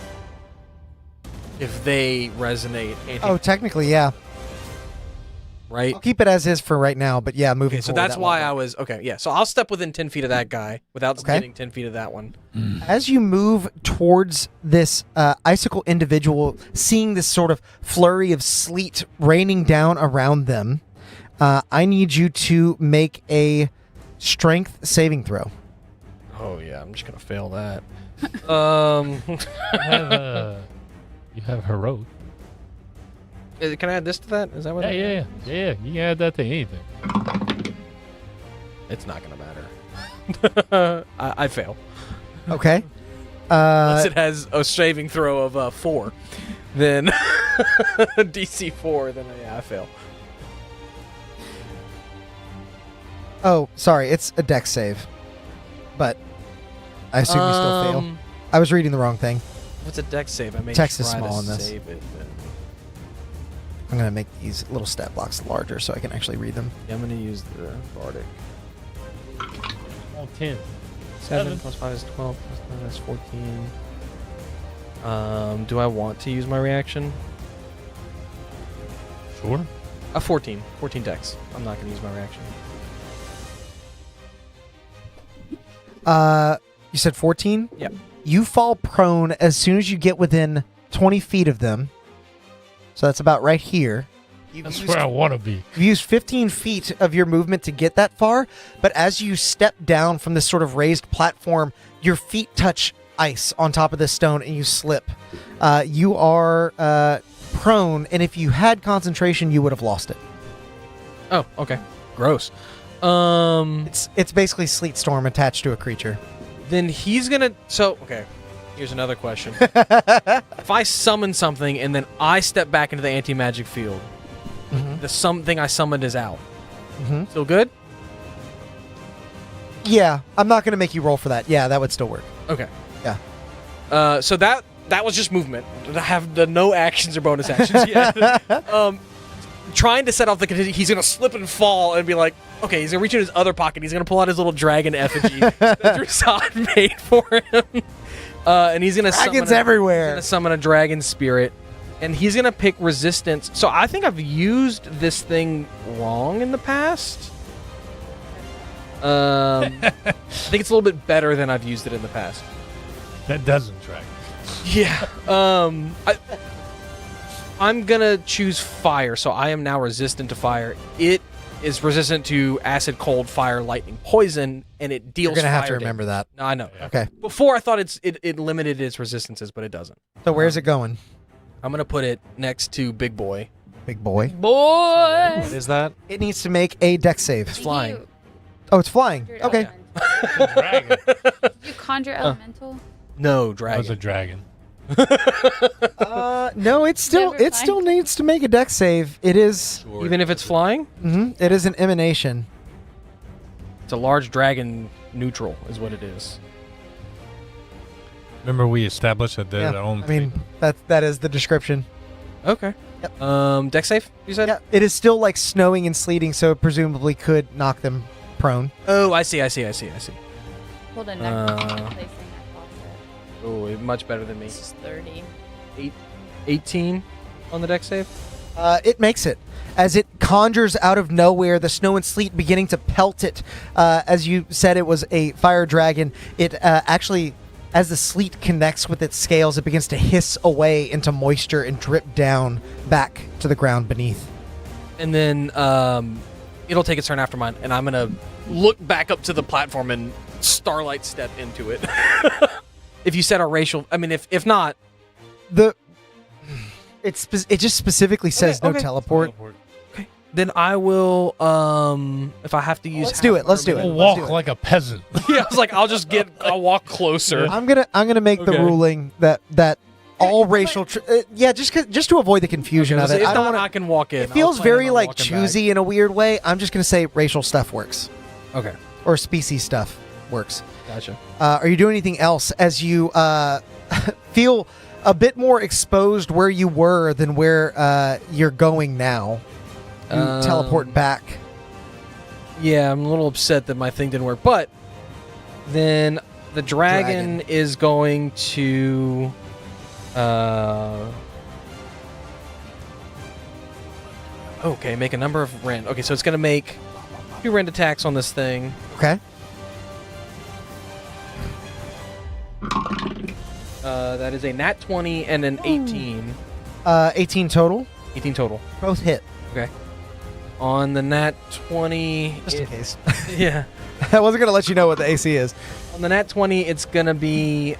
If they resonate. Oh, technically, yeah. Right? I'll keep it as is for right now, but yeah, moving Okay, so forward. that's why I was... Okay, yeah. So I'll step within 10 feet of that guy without getting 10 feet of that one. As you move towards this icicle individual, seeing this sort of flurry of sleet raining down around them, I need you to make a strength saving throw. Oh, yeah. I'm just going to fail that. You have heroic. Can I add this to that? Is that what? Yeah. You can add that to anything. It's not going to matter. I fail. Okay. Unless it has a saving throw of 4. Then DC 4, then yeah, I fail. Oh, sorry. It's a dex save. But I assume you still fail. I was reading the wrong thing. What's a dex save? I may Text is try to small in this. save it, then. I'm going to make these little stat blocks larger so I can actually read them. Yeah, I'm going to use the Bardic. Oh, 10. 7 plus 5 is 12 plus 9 is 14. Do I want to use my reaction? Sure. 14. 14 dex. I'm not going to use my reaction. You said 14? Yep. You fall prone as soon as you get within 20 feet of them. So that's about right here. That's where I want to be. You've used 15 feet of your movement to get that far, but as you step down from this sort of raised platform, your feet touch ice on top of this stone and you slip. You are prone, and if you had concentration, you would have lost it. Oh, okay. Gross. It's basically sleet storm attached to a creature. Then he's gonna... So, okay. Here's another question. If I summon something and then I step back into the anti-magic field, the something I summoned is out. Still good? Yeah, I'm not going to make you roll for that. Yeah, that would still work. Okay. Yeah. So that was just movement. I have the no actions or bonus actions yet. Trying to set off the contingency, he's going to slip and fall and be like, okay, he's going to reach in his other pocket. He's going to pull out his little dragon effigy that Drusad made for him. And he's going to Dragons everywhere. He's going to summon a dragon spirit. And he's going to pick resistance. So I think I've used this thing wrong in the past. I think it's a little bit better than I've used it in the past. That doesn't track. Yeah. I'm going to choose fire. So I am now resistant to fire. It is resistant to acid, cold, fire, lightning, poison, and it deals You're going to have fire to remember damage. that. No, I know. Okay. Before I thought it limited its resistances, but it doesn't. So where's it going? I'm going to put it next to Big Boy. Big boy. Boy! What is that? It needs to make a dex save. It's flying. Oh, it's flying. Okay. Dragon. You conjure elemental? No, That dragon. was a dragon. No, it still Never it still mind. needs to make a dex save. It is Even if it's flying? it is an emanation. It's a large dragon neutral is what it is. Remember we established that they're their own I mean, that is the description. Okay. Yep. Dex safe, you said? Yeah, it is still like snowing and sleeting, so it presumably could knock them prone. Oh, I see. Hold on, next placing that faucet. Oh, much better than me. This is 30. 18 on the dex save? It makes it. As it conjures out of nowhere, the snow and sleet beginning to pelt it. As you said, it was a fire dragon. It actually, as the sleet connects with its scales, it begins to hiss away into moisture and drip down back to the ground beneath. And then it'll take its turn after mine, and I'm going to look back up to the platform and starlight step into it. If you set a racial... I mean, if not... It just specifically says Okay, no teleport. Okay. Then I will... if I have to use... Let's do it. Let's do it. We'll Let's do walk it. like a peasant. Yeah, I was like, I'll walk closer. I'm gonna make the Okay. ruling that all racial just to avoid the confusion of it. If I don't not, want I can walk in. It feels I'll plan very on like walking choosy in a weird way. I'm just gonna say racial stuff works back. Okay. or species stuff. works. Gotcha. Are you doing anything else as you feel a bit more exposed where you were than where you're going now? You teleport back. Yeah, I'm a little upset that my thing didn't work, but then the dragon is going to make a number of rend. Okay, so it's going to make 2 rend attacks on this thing. Okay. That is a nat 20 and an 18. 18 total. 18 total. Both hit. Okay. On the nat 20... Just in case. Yeah. I wasn't going to let you know what the AC is. On the nat 20, it's going to be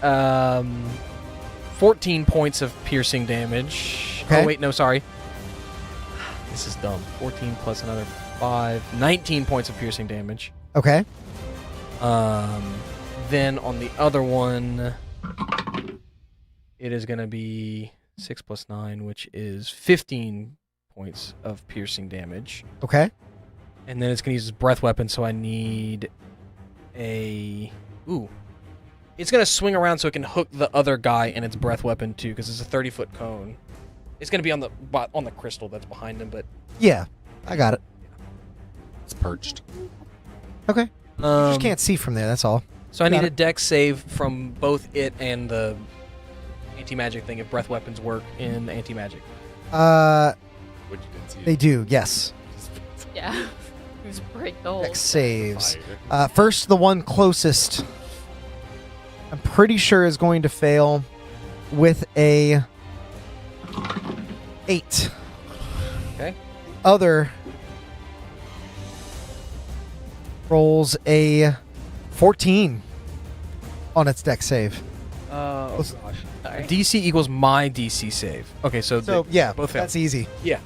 14 points of piercing damage. Okay. Oh, wait, no, sorry. This is dumb. 14 plus another 5. 19 points of piercing damage. Okay. Then on the other one, it is going to be 6 plus 9, which is 15 points of piercing damage. Okay. And then it's going to use its breath weapon, so I need a... Ooh. It's going to swing around so it can hook the other guy in its breath weapon, too, because it's a 30-foot cone. It's going to be on the crystal that's behind him, but... Yeah, I got it. It's perched. Okay. You just can't see from there, that's all. So I need a dex save from both it and the anti-magic thing if breath weapons work in anti-magic. Which you didn't see. They do, yes. Yeah. Just break the whole. Dex saves. First, the one closest, I'm pretty sure is going to fail with a 8. Okay. Other rolls a 14 on its dex save. Oh gosh. DC equals my DC save. Okay, so yeah, both fail. that's easy. Yeah.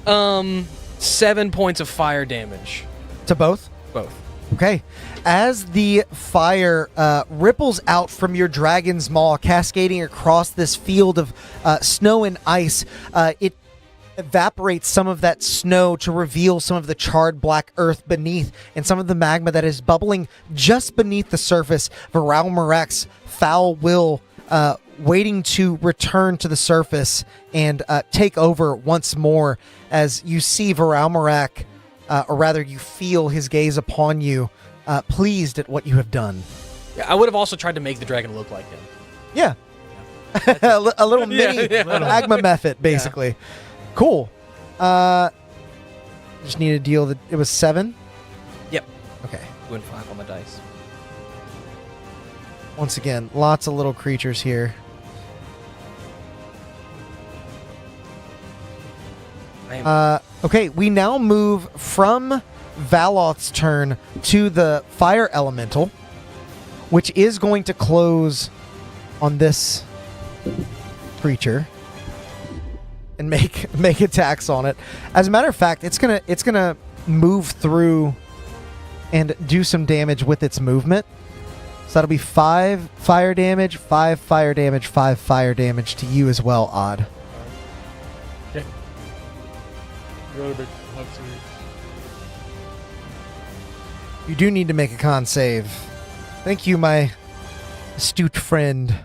7 points of fire damage. To both? Both. Okay. As the fire ripples out from your dragon's maw, cascading across this field of snow and ice, it evaporates some of that snow to reveal some of the charred black earth beneath and some of the magma that is bubbling just beneath the surface. Viral Marek's foul will waiting to return to the surface and take over once more as you see Viral Marek, or rather you feel his gaze upon you, pleased at what you have done. Yeah, I would have also tried to make the dragon look like him. Yeah. A little mini magma method, basically. Yeah. Cool. Just need to deal that. It was 7? Yep. Okay. 2 and 5 on the dice. Once again, lots of little creatures here. Okay, we now move from Valoth's turn to the fire elemental, which is going to close on this creature and make attacks on it. As a matter of fact, it's gonna move through and do some damage with its movement. So that'll be 5 fire damage, 5 fire damage, 5 fire damage to you as well, Odd. Okay. You do need to make a con save. Thank you, my astute friend. Now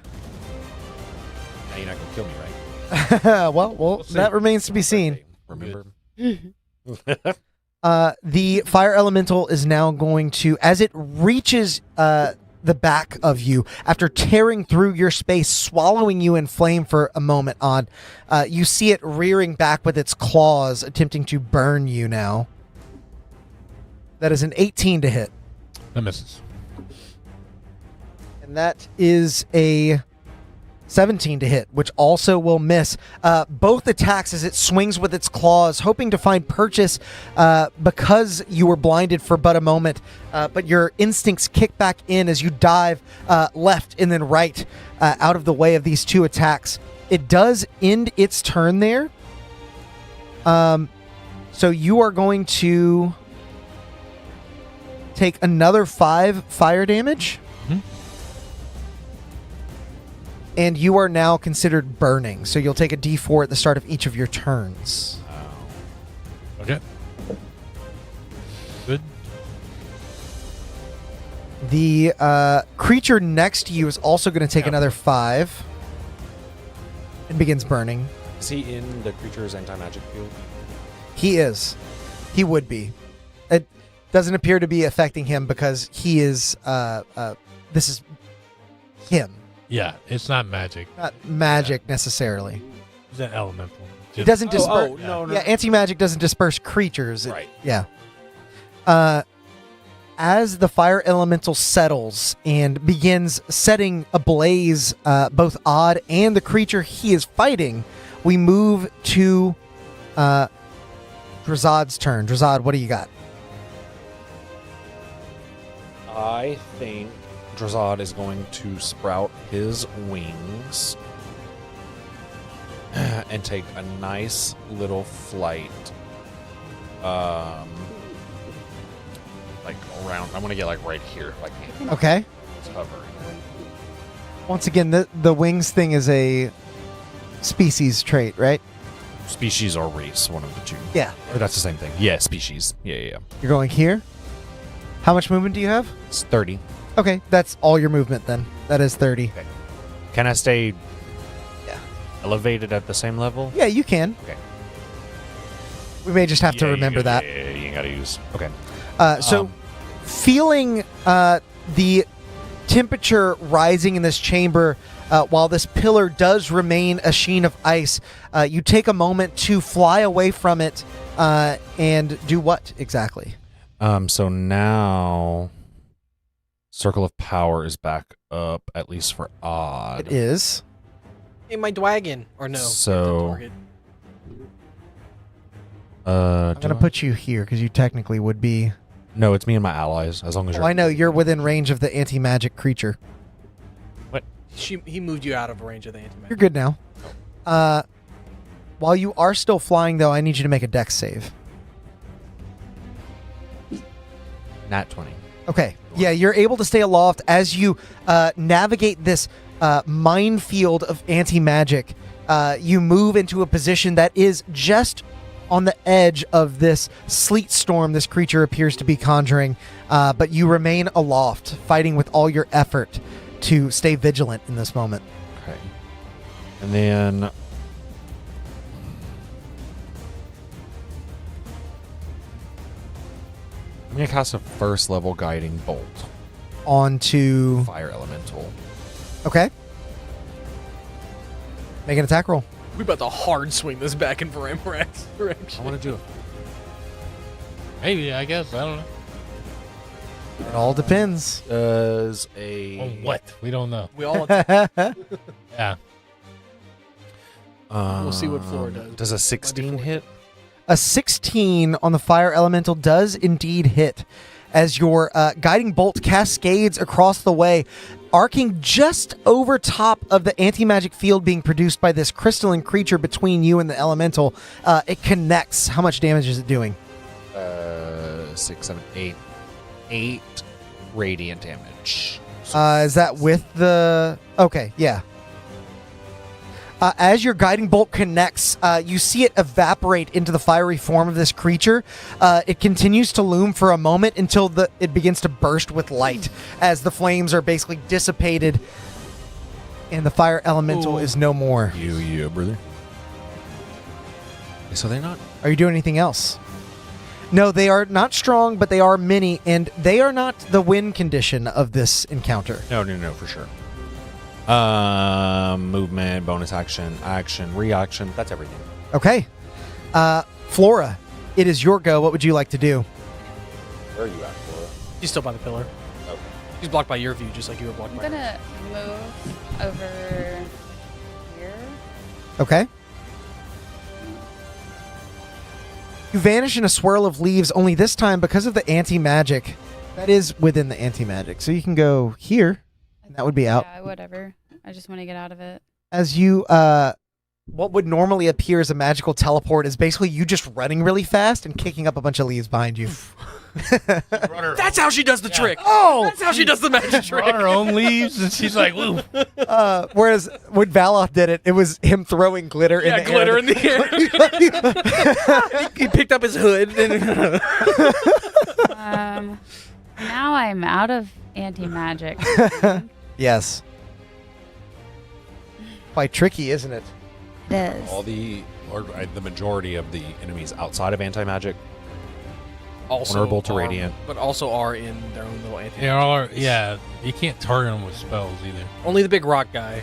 you're not going to kill me, right? well, that remains to be seen. Remember? The fire elemental is now going to, as it reaches the back of you, after tearing through your space, swallowing you in flame for a moment, Odd, you see it rearing back with its claws, attempting to burn you now. That is an 18 to hit. That misses. And that is a 17 to hit, which also will miss. Both attacks as it swings with its claws, hoping to find purchase because you were blinded for but a moment. But your instincts kick back in as you dive left and then right out of the way of these two attacks. It does end its turn there. So you are going to take another 5 fire damage. And you are now considered burning, so you'll take a d4 at the start of each of your turns. Okay. Good. The creature next to you is also going to take another 5 and begins burning. Is he in the creature's anti-magic field? He is. He would be. It doesn't appear to be affecting him because he is. This is him. Yeah, it's not magic. Not magic necessarily. It's an elemental. It doesn't disperse. no. Yeah, anti-magic doesn't disperse creatures. Right. Yeah. As the fire elemental settles and begins setting ablaze both Odd and the creature he is fighting, we move to Drazad's turn. Drazad, what do you got? I think Drazad is going to sprout his wings and take a nice little flight. Like around. I want to get like right here if I can. Okay. It's hovering. Once again, the wings thing is a species trait, right? Species or race, one of the two. Yeah. Or that's the same thing. Yeah, species. Yeah. You're going here. How much movement do you have? It's 30. Okay, that's all your movement then. That is 30. Okay. Can I stay Yeah. elevated at the same level? Yeah, you can. Okay. We may just have to remember that. Yeah, you ain't gotta use. Okay. So, feeling the temperature rising in this chamber, while this pillar does remain a sheen of ice, you take a moment to fly away from it and do what exactly? So now Circle of Power is back up, at least for Odd. It is. Hey, my dwagon. Or no. So- I'm going to put you here because you technically would be... No, it's me and my allies, as long as you're... I know, you're within range of the anti-magic creature. He moved you out of range of the anti-magic. You're good now. While you are still flying, though, I need you to make a dex save. Nat 20. Okay. Yeah, you're able to stay aloft as you navigate this minefield of anti-magic. You move into a position that is just on the edge of this sleet storm this creature appears to be conjuring, but you remain aloft, fighting with all your effort to stay vigilant in this moment. Okay. And then... I'm going to cast a first level guiding bolt. Onto... Fire elemental. Okay. Make an attack roll. We about to hard swing this back in Varamrak's direction. I want to do it. Maybe, I guess. I don't know. It all depends. Does a... Oh, what? We don't know. We all Yeah. We'll see what Flora does. Does a 16 hit? A 16 on the fire elemental does indeed hit as your guiding bolt cascades across the way, arcing just over top of the anti-magic field being produced by this crystalline creature between you and the elemental. It connects. How much damage is it doing? 6, 7, 8. 8 radiant damage. Is that with the... Okay, yeah. As your guiding bolt connects, you see it evaporate into the fiery form of this creature. It continues to loom for a moment until it begins to burst with light as the flames are basically dissipated and the fire elemental is no more. Yeah, brother. Okay, so they're not... Are you doing anything else? No, they are not strong, but they are many, and they are not the win condition of this encounter. No, for sure. Movement, bonus action, reaction. That's everything. Okay. Flora, it is your go. What would you like to do? Where are you at, Flora? He's still by the pillar. Okay. He's blocked by your view, just like you were blocked I'm by gonna move over here. Okay. You vanish in a swirl of leaves, only this time because of the anti-magic. That is within the anti-magic. So you can go here, and that would be out. Yeah, whatever. I just want to get out of it. As you, what would normally appear as a magical teleport is basically you just running really fast and kicking up a bunch of leaves behind you. That's how she does the trick. Oh! That's how she does the magic trick. On her own leaves, and she's like, woo. Whereas when Valoth did it was him throwing glitter in the glitter air. in the air. he picked up his hood. And Now I'm out of anti-magic. Yes. Quite tricky, isn't it? It is. The majority of the enemies outside of anti-magic Also vulnerable to are- radiant. but also are in their own little anti. Yeah, you can't target them with spells either. Only the big rock guy.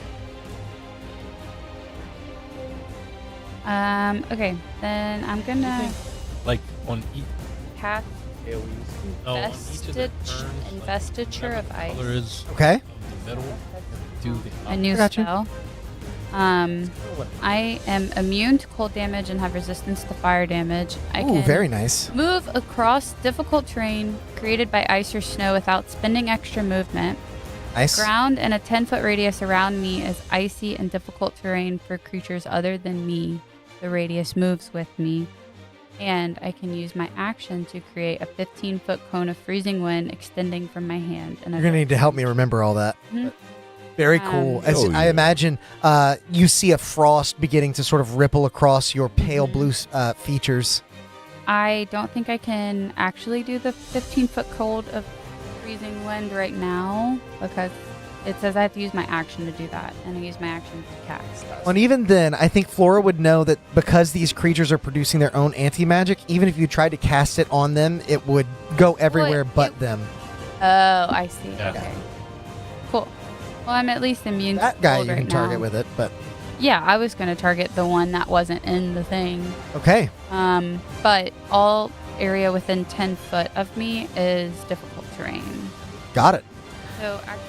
Okay, then I'm gonna Like on each, cast on each of the Investiture of Ice. color is Okay. in the middle. Do the A new Gotcha. spell. I am immune to cold damage and have resistance to fire damage. I Ooh, can very nice. move across difficult terrain created by ice or snow without spending extra movement. Nice. Ground in a 10-foot radius around me is icy and difficult terrain for creatures other than me. The radius moves with me. And I can use my action to create a 15-foot cone of freezing wind extending from my hand. And You're going to need to help me remember all that. Mhm. Very cool. As Oh, I yeah. imagine you see a frost beginning to sort of ripple across your pale Mhm. blue features. I don't think I can actually do the 15-foot cold of freezing wind right now because it says I have to use my action to do that, and I use my action to cast. And even then, I think Flora would know that because these creatures are producing their own anti-magic, even if you tried to cast it on them, it would go everywhere but them. Oh, I see. Yeah. Okay. Cool. Well, I'm at least immune to That guy cold you right can target now. with it, but Yeah, I was going to target the one that wasn't in the thing. okay. But all area within 10 foot of me is difficult terrain. Got it. So actually,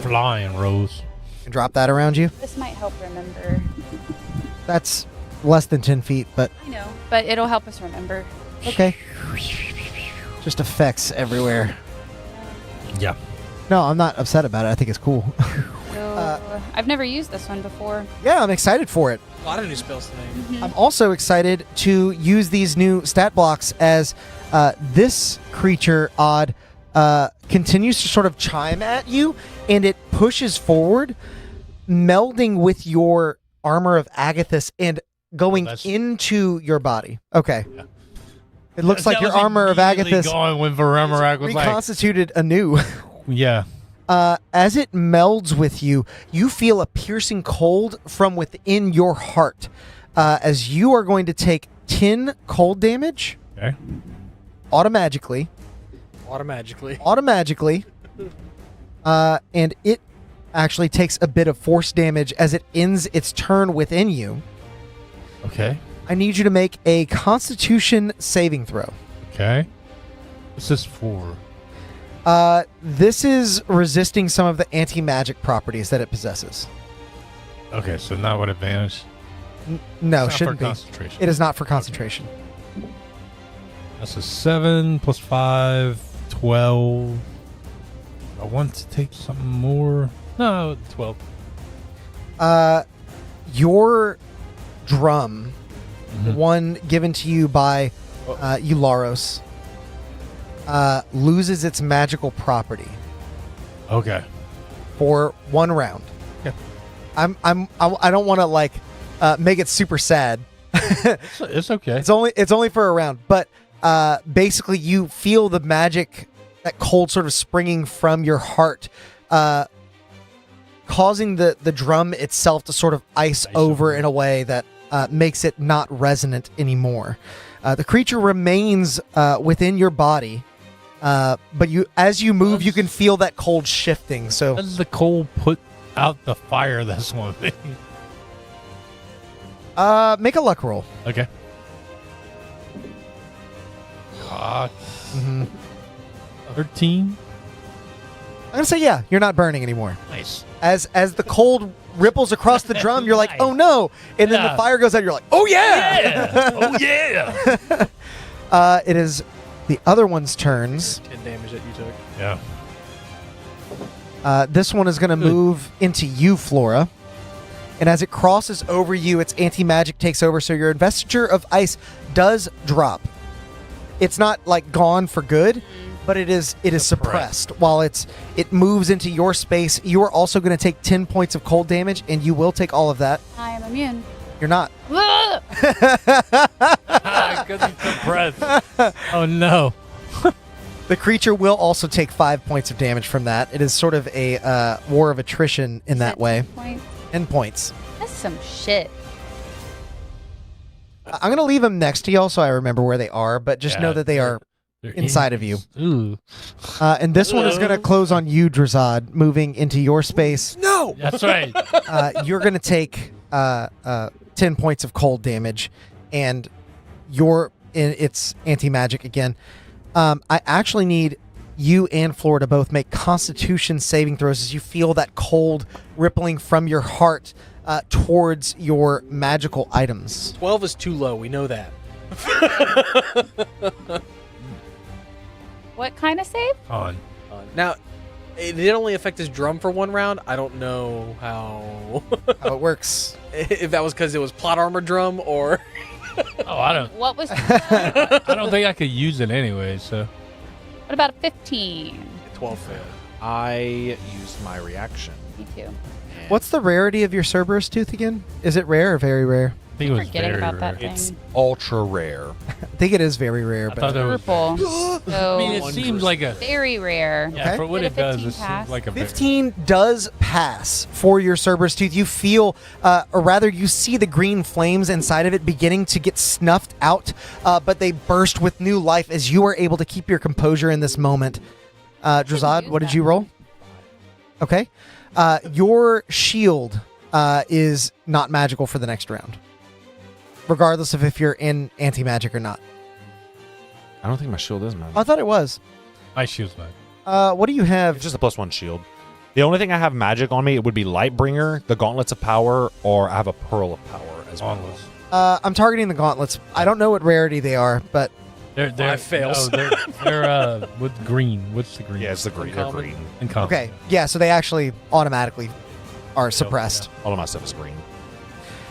flying, Rose. And drop that around you. this might help remember. That's less than 10 feet, but I know, but it'll help us remember. okay. Just effects everywhere. Yeah. No, I'm not upset about it. I think it's cool. So I've never used this one before. Yeah, I'm excited for it. A lot of new spells today. I'm also excited to use these new stat blocks as this creature, Odd, continues to sort of chime at you, and it pushes forward, melding with your armor of Agathis and going That's- into your body. Okay. Yeah. It looks like That your was armor of immediately Agathis going when Varemarak was like, reconstituted anew. yeah. As it melds with you, you feel a piercing cold from within your heart. As you are going to take 10 cold damage Okay. automatically. And it actually takes a bit of force damage as it ends its turn within you. Okay. I need you to make a Constitution saving throw. Okay. What's this for? This is resisting some of the anti-magic properties that it possesses. Okay, so not with advantage. No, It's not shouldn't for be. concentration. It is not for concentration. That's a 7 plus 5, 12. I want to take something more. No, 12. Your drum, Mhm. one given to you by Eularos, loses its magical property Okay. for 1 round. Okay. I don't want to make it super sad. It's okay. It's only for a round, but basically you feel the magic, that cold sort of springing from your heart, causing the drum itself to sort of ice over in a way that makes it not resonant anymore. The creature remains within your body, but as you move, you can feel that cold shifting. So Does the coal put out the fire that's one thing? make a luck roll. Okay. Mhm. 13. I'm gonna say yeah, you're not burning anymore. Nice. As the cold ripples across the drum, you're like, oh no, and then the Yeah. fire goes out. You're like, oh yeah. Oh yeah. It is the other one's turns. 10 damage that you took. Yeah. This one is going to move into you, Flora. And as it crosses over you, its anti-magic takes over, so your investiture of ice does drop. It's not like gone for good, but it is suppressed. While it moves into your space, you are also going to take 10 points of cold damage, and you will take all of that. I am immune. You're not. Because he took breath. Oh no. The creature will also take 5 points of damage from that. It is sort of a war of attrition in that way. 10 points? 10 points. That's some shit. I'm going to leave them next to y'all so I remember where they are, but just know that they are they're inside of you. Ooh. And this one is going to close on you, Drazad, moving into your space. No! That's right. You're going to take 10 points of cold damage, and it's anti-magic again. I actually need you and Flora to both make Constitution saving throws as you feel that cold rippling from your heart towards your magical items. 12 is too low. We know that. What kind of save? On. Now, it did only affect his drum for 1 round. I don't know how How it works. if that was because it was plot armor drum or Oh, I don't. What was? I don't think I could use it anyway. So. What about a 15? 12 failed. I used my reaction. Me too. What's the rarity of your Cerberus tooth again? Is it rare or very rare? I think it was Forgetting very about that rare. thing. It's ultra rare. I think it is very rare, I but thought that was. Purple. So I mean, it seems like a. very rare. Yeah, Okay. for what Did it a does, 15 it seems pass? like a. very- 15 does pass for your Cerberus tooth. You feel, or rather, you see the green flames inside of it beginning to get snuffed out, but they burst with new life as you are able to keep your composure in this moment. Drazad, use what did that. you roll? Okay. Your shield is not magical for the next round, regardless of if you're in anti-magic or not. I don't think my shield is magic. I thought it was. My shield's back. What do you have? It's just a +1 shield. The only thing I have magic on me, it would be Lightbringer, the Gauntlets of Power, or I have a Pearl of Power as well. Gauntlets. I'm targeting the gauntlets. I don't know what rarity they are, but They're 5 fails. No, they're with green. What's the green? Yeah, it's the green. They're Uncommon. green. Uncommon. okay. Yeah, so they actually automatically are suppressed. All of my stuff is green.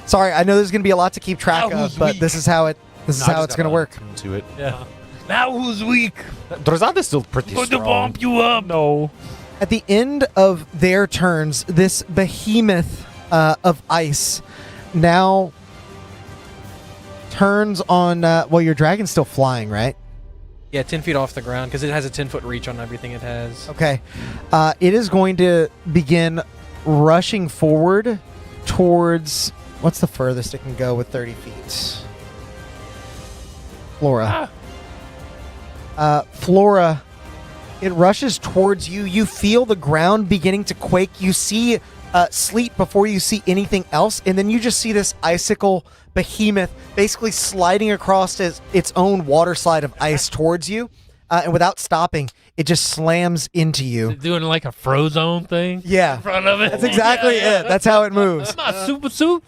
Sorry, I know there's going to be a lot to keep track That of, was but weak. this is how it's going to work. To it. Yeah. That was weak. Drazad is still pretty Going to strong. bump you up. No. At the end of their turns, this behemoth of ice now turns on. Well, your dragon's still flying, right? Yeah, 10 feet off the ground because it has a 10-foot reach on everything it has. Okay. It is going to begin rushing forward towards. What's the furthest it can go with 30 feet? Flora. Flora, it rushes towards you. You feel the ground beginning to quake. You see sleet before you see anything else, and then you just see this icicle behemoth basically sliding across its own water slide of ice towards you, and without stopping, it just slams into you. Doing like a Frozone thing Yeah, in front of it. that's exactly it. That's how it moves. That's not super suit.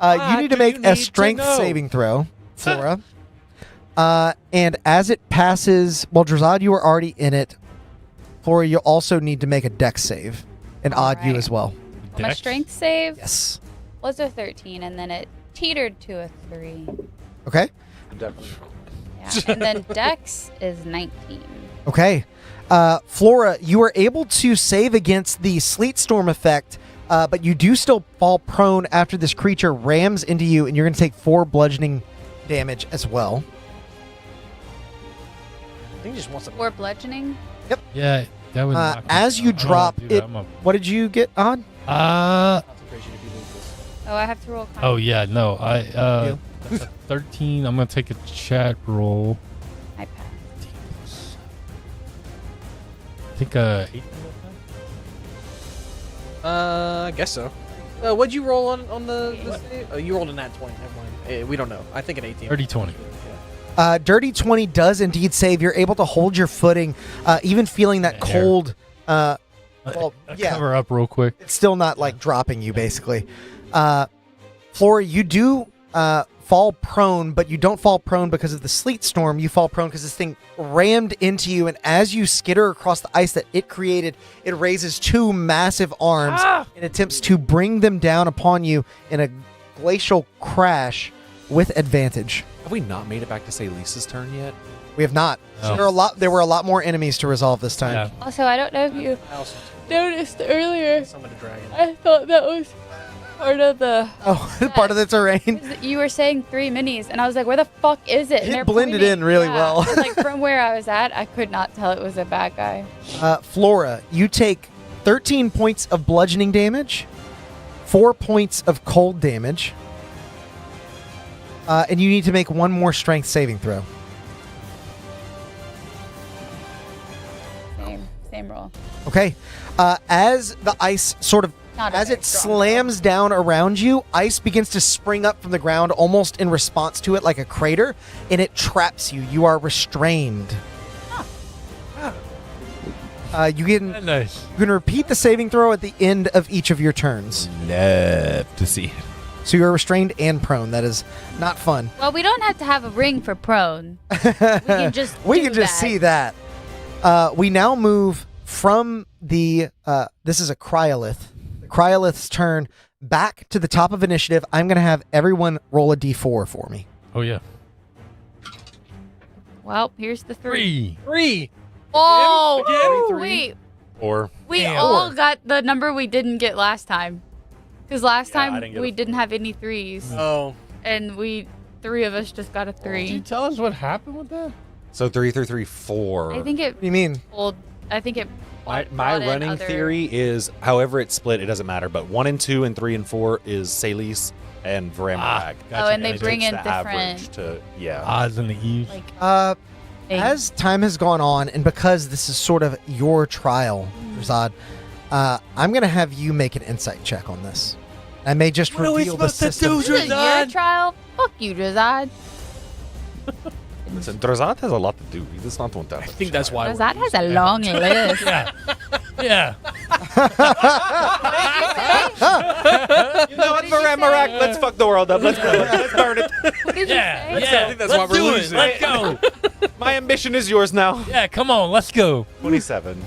You need to make a strength saving throw, Flora. And as it passes, well, Drazad, you are already in it. Flora, you also need to make a dex save. And Odd, you Alright. as well. My Dex? strength save Yes. was a 13, and then it teetered to a 3. Okay. Yeah. And then Dex is 19. Okay. Flora, you are able to save against the sleet storm effect, but you do still fall prone after this creature rams into you, and you're going to take 4 bludgeoning damage as well. I think he just wants to. 4 bludgeoning. Yeah, that was. As you drop it, what did you get, Odd? Concentration if you lose this. Oh, I have to roll. Oh yeah, no. You? That's a 13. I'm gonna take a chat roll. I pass. I think 8. I guess so. What'd you roll on the save? Oh, you rolled a nat 20. Never mind. We don't know. I think an 18. 30-20. Dirty 20 does indeed save. You're able to hold your footing, even feeling that Yeah, cold. Well, yeah, Cover up real quick. it's still not like dropping you, basically. Flora, you do fall prone, but you don't fall prone because of the sleet storm. You fall prone because this thing rammed into you, and as you skitter across the ice that it created, it raises 2 massive arms and attempts to bring them down upon you in a glacial crash with advantage. Have we not made it back to say Lisa's turn yet? We have not. Oh. There were a lot more enemies to resolve this time. Yeah. Also, I don't know if you I also noticed earlier. summoned a dragon. I thought that was part of the. Oh, part of the terrain. You were saying 3 minis, and I was like, "Where the fuck is it?" And It they're blended pointing. in really Yeah. well. And, like from where I was at, I could not tell it was a bad guy. Flora, you take 13 points of bludgeoning damage, 4 points of cold damage, and you need to make one more strength saving throw. Same roll. Okay. As the ice sort of, Not a as very it strong slams down around you, ice begins to spring up from the ground almost in response to it like a crater, and it traps you. You are restrained. You can repeat the saving throw at the end of each of your turns. Love to see it. So you're restrained and prone. That is not fun. Well, we don't have to have a ring for prone. We can just see that. We now move from the this is a cryolith. The cryolith's turn back to the top of initiative. I'm going to have everyone roll a d4 for me. Oh yeah. Well, here's the 3. 3. Oh, Again? wait. Or We all got the number we didn't get last time. Because last I time didn't get we a- didn't have any 3s. Oh. And 3 of us just got a 3. Can you tell us what happened with that? so 3, 3, 3, 4. I think it What do you mean? pulled. I think it. My brought in running other- theory is, however it's split, it doesn't matter. But 1 and 2 and 3 and 4 is Salis and Varamarag. Oh, and they it bring takes in the average different. to Odds and the eves. Like, As time has gone on, and because this is sort of your trial, Razad, I'm going to have you make an insight check on this. I may just reveal the system. this is your trial. Fuck you, Drazad. Listen, Drazad has a lot to do. He does not want that. I think that's why. Drazad has a long list. Yeah. Yeah. You know what, Varamarag? Let's fuck the world up. Let's burn it. Let's burn it. What did you Yeah. say? Yeah. I think that's Let's why we're do losing. it. Let's go. My ambition is yours now. Yeah. Come on. Let's go. 27.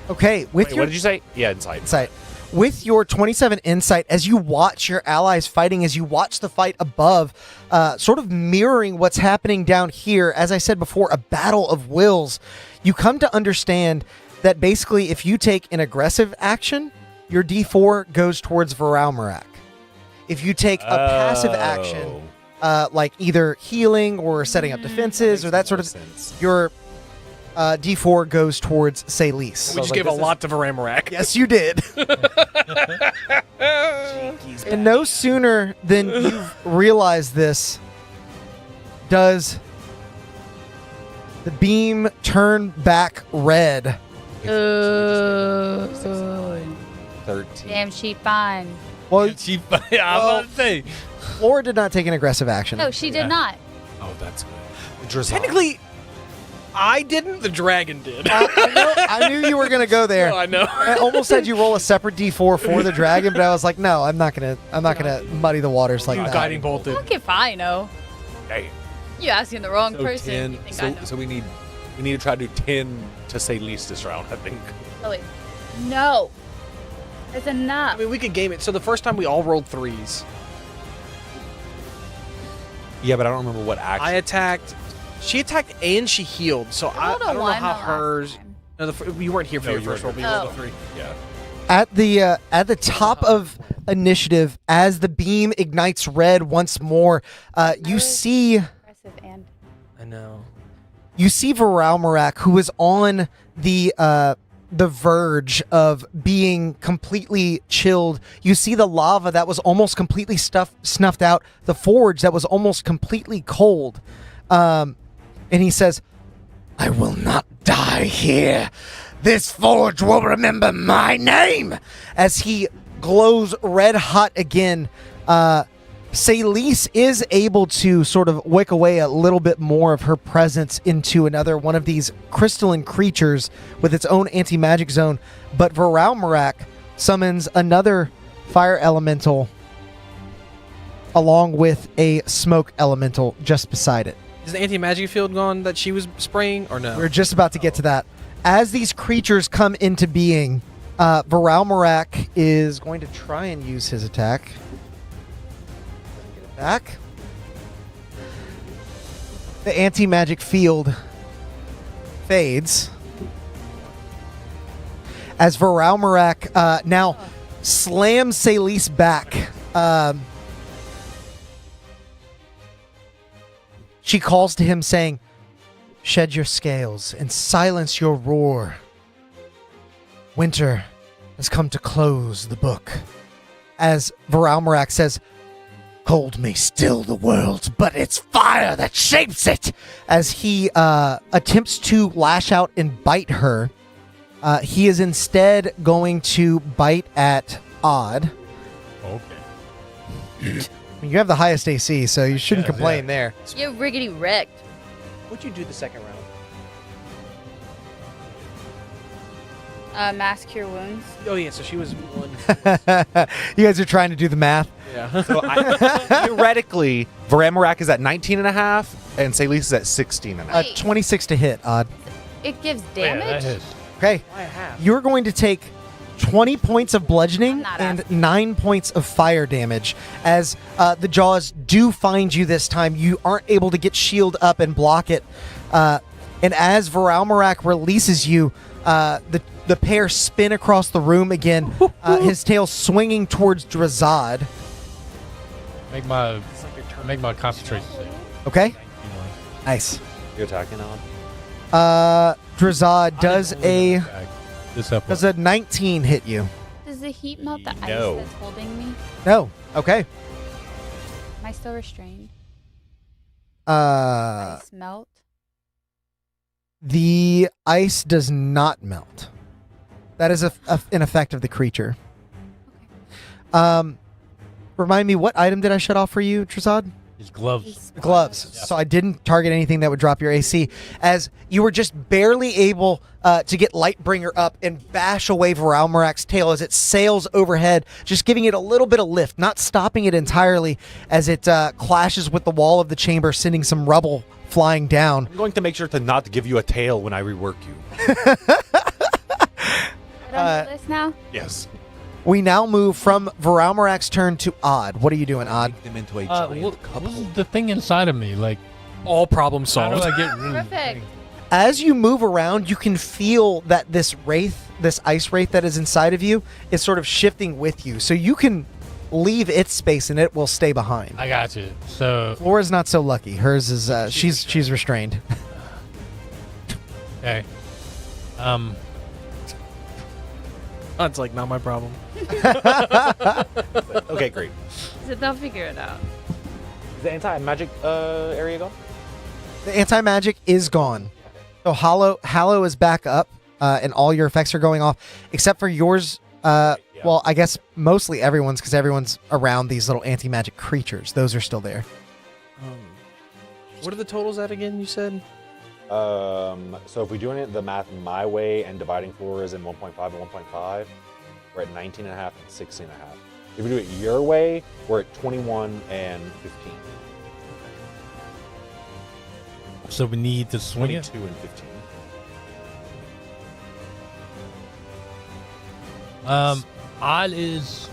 Okay, with Wait, your what did you say? Yeah, insight. with your 27 insight, as you watch your allies fighting, as you watch the fight above, sort of mirroring what's happening down here, as I said before, a battle of wills, you come to understand that basically if you take an aggressive action, your D4 goes towards Varamarag. If you take a passive action, like either healing or setting up defenses or that sort of sense. your D4 goes towards Salis. We just gave a lot to Varamarag. Yes, you did. And no sooner than you've realized this does the beam turn back red. Ooh. 13. Damn, she fine. Well, She, I was about to say. Flora did not take an aggressive action. No, she did not. Oh, that's good. Drazad. Technically, I didn't. The dragon did. I knew you were going to go there. No, I know. I almost had you roll a separate D4 for the dragon, but I was like, no, I'm not gonna muddy the waters like You that. guiding bolted. Fuck if I know. Hey, You asking the wrong so person. 10. You think I know. So we need to try to do 10 to say least this round, I think. Oh, wait. No. It's enough. I mean, we could game it. So the first time we all rolled 3s. Yeah, but I don't remember what action. I attacked. She attacked and she healed. So I rolled a don't know one how the last hers. time. No, you weren't here for No, your you first roll. weren't But you here. rolled a 3. Yeah. At the top of initiative, as the beam ignites red once more, you see Aggressive and. I know. Varamarag, who is on the verge of being completely chilled. You see the lava that was almost completely snuffed out, the forge that was almost completely cold. And he says, "I will not die here. This forge will remember my name." As he glows red hot again, Salis is able to sort of wick away a little bit more of her presence into another one of these crystalline creatures with its own anti-magic zone. But Varamarag summons another fire elemental along with a smoke elemental just beside it. Is the anti-magic field gone that she was spraying, or no? We're just about to get to that. As these creatures come into being, Varamarag is going to try and use his attack. Get it back. The anti-magic field fades. As Varamarag, now slams Celise back. She calls to him saying, "Shed your scales and silence your roar. Winter has come to close the book." As Varalmarak says, "Cold may still the world, but it's fire that shapes it." As he attempts to lash out and bite her, he is instead going to bite at Odd. Okay. You have the highest AC, so you shouldn't Yeah, complain yeah. there. You're riggedy wrecked. What'd you do the second round? Mask cure wounds. Oh yeah, so she was one. You guys are trying to do the math. Yeah. So theoretically, Varamarak is at 19 and a half, and Celise is at 16 and a half. Wait. 26 to hit, Odd. It gives Yeah, that damage. hits. Okay. Why half? You're going to take 20 points of bludgeoning I'm not and asking. 9 points of fire damage. As the jaws do find you this time, you aren't able to get shield up and block it. And as Varalmarak releases you, the pair spin across the room again, his tail swinging towards Drazad. Make my concentration save. Okay? Nice. You're attacking on. Drazad, does a This episode. does a 19 hit you? Does the heat melt the No. ice that's holding me? No. Okay. Am I still restrained? Uh, Ice melt? the ice does not melt. That is an effect of the creature. Remind me, what item did I shut off for you, Drazad? His gloves. Gloves. So I didn't target anything that would drop your AC, as you were just barely able to get Lightbringer up and bash away Varalmarak's tail as it sails overhead, just giving it a little bit of lift, not stopping it entirely as it clashes with the wall of the chamber, sending some rubble flying down. I'm going to make sure to not give you a tail when I rework you. I don't do this now? Yes. We now move from Varalmarak's turn to Odd. What are you doing, Odd? Make them into a What's the thing inside of me? Like, All problem how solved. do I get rid of Perfect. As you move around, you can feel that this ice wraith that is inside of you, is sort of shifting with you. So you can leave its space and it will stay behind. I got you. So, Flora's not so lucky. Hers is she's restrained. okay. That's like not my problem. Okay, great. So they'll figure it out. Is the anti-magic area gone? The anti-magic is gone. So Hallow is back up, and all your effects are going off, except for yours. Well, I guess mostly everyone's, because everyone's around these little anti-magic creatures. Those are still there. What are the totals at again? You said. So if we're doing it the math my way and dividing floors in 1.5 and 1.5, we're at 19 and a half and 16 and a half. If we do it your way, we're at 21 and 15. So we need to swing it. 22 and 15. Odd is.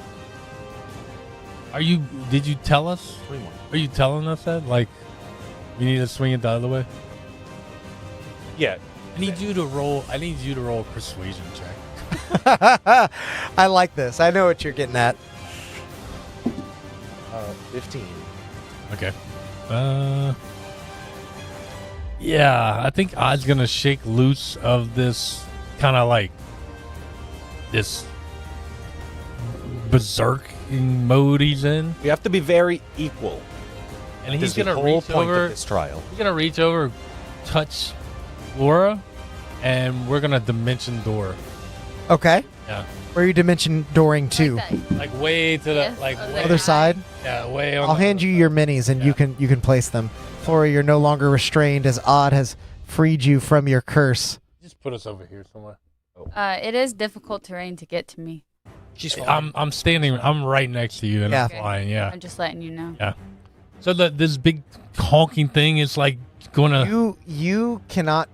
Did you tell us? 21. Are you telling us that? Like, we need to swing it the other way? Yeah. I need you to roll a persuasion check. I like this. I know what you're getting at. 15. Okay. Yeah, I think Odd's gonna shake loose of this kind of like this berserk mode he's in, We have to be very equal. and This he's is the gonna whole reach point over. of this trial. He's gonna reach over, touch Laura, and we're gonna dimension door. Okay. Yeah, Where are you dimension dooring to? Like that. like way to the Yes, like other way, Other side. yeah, way on. I'll the- hand you your minis, and you can place them. Flora, you're no longer restrained, as Odd has freed you from your curse. Just put us over here somewhere. It is difficult terrain to get to me. She's fine. I'm standing. I'm right next to you, and Yeah. I'm flying. Yeah. I'm just letting you know. So this big honking thing is like gonna. You cannot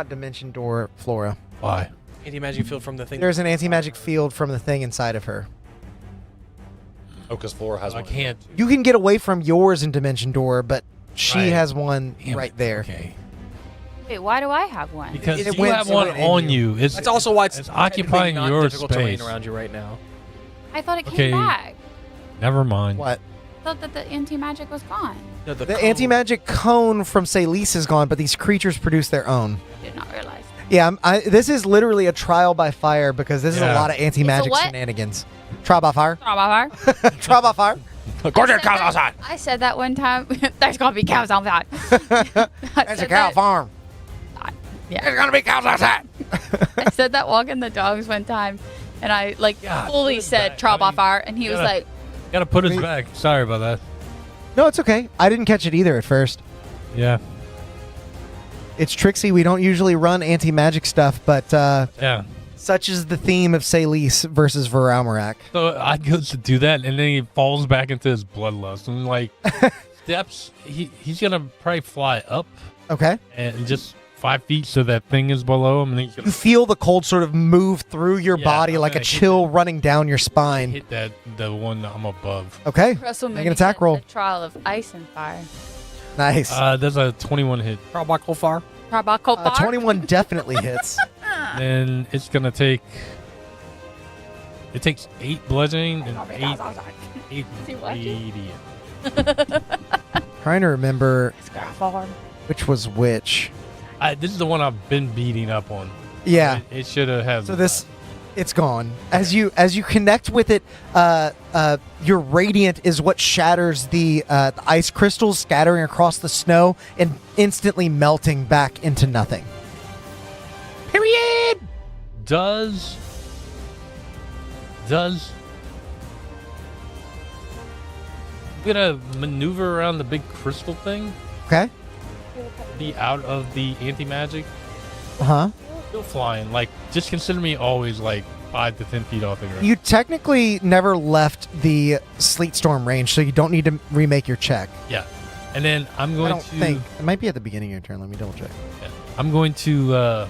dimension door Flora. Why? Anti-magic field from the thing. There's an anti-magic field from the thing inside of her. Oh, because Flora has I one. can't. You can get away from yours in dimension door, but she Right. has one Damn right it. there. Okay. Wait, why do I have one? Because It you went- have it one went in on you. you. It's That's also why it's occupying not your difficult terrain space. around you right now. I thought it Okay. came back. Never mind. What? I thought that the anti-magic was gone. No, The anti-magic cone from Salis is gone, but these creatures produce their own. I did not realize. Yeah, this is literally a trial by fire because this is a Yeah. lot of anti-magic It's a what? shenanigans. Trial by fire. Fire. Trial by fire. Go there, cows outside. I said that one time. There's gonna be cows outside. There's a cow farm. Yeah. There's gonna be cows outside. I said that walking the dogs one time, and I God, fully put it said back. trial I by mean, fire, and he was yeah. like, Gotta put us Wait. back. Sorry about that. No, it's okay. I didn't catch it either at first. Yeah. It's Trixie. We don't usually run anti-magic stuff, but Yeah. such is the theme of Salis versus Varalmarak. So I goes to do that, and then he falls back into his bloodlust. And like steps, he's gonna probably fly up Okay. and just 5 feet so that thing is below him, and then he's You gonna feel the cold sort of move through your Yeah, body I'm like a gonna hit chill running down your spine. hit the one that I'm above. Okay. Russell Make an attack did roll. The trial of ice and fire. Nice. There's a 21 hit. Carbuncle fire. Carbuncle fire. 21 definitely hits. Then it's gonna take. It takes 8 bludgeoning and 8 he watching? radiant. Trying to remember which was which. This is the one I've been beating up on. Yeah. It should have had. So this, it's gone. As you connect with it, your radiant is what shatters the ice crystals scattering across the snow and instantly melting back into nothing. Period. Does I'm gonna maneuver around the big crystal thing, Okay. be out of the anti-magic, Uh huh. still flying. Like, just consider me always like 5 to 10 feet off the ground. You technically never left the sleet storm range, so you don't need to remake your check. Yeah, and then I'm I going don't to. think it might be at the beginning of your turn. Let me double check. Yeah, I'm going to.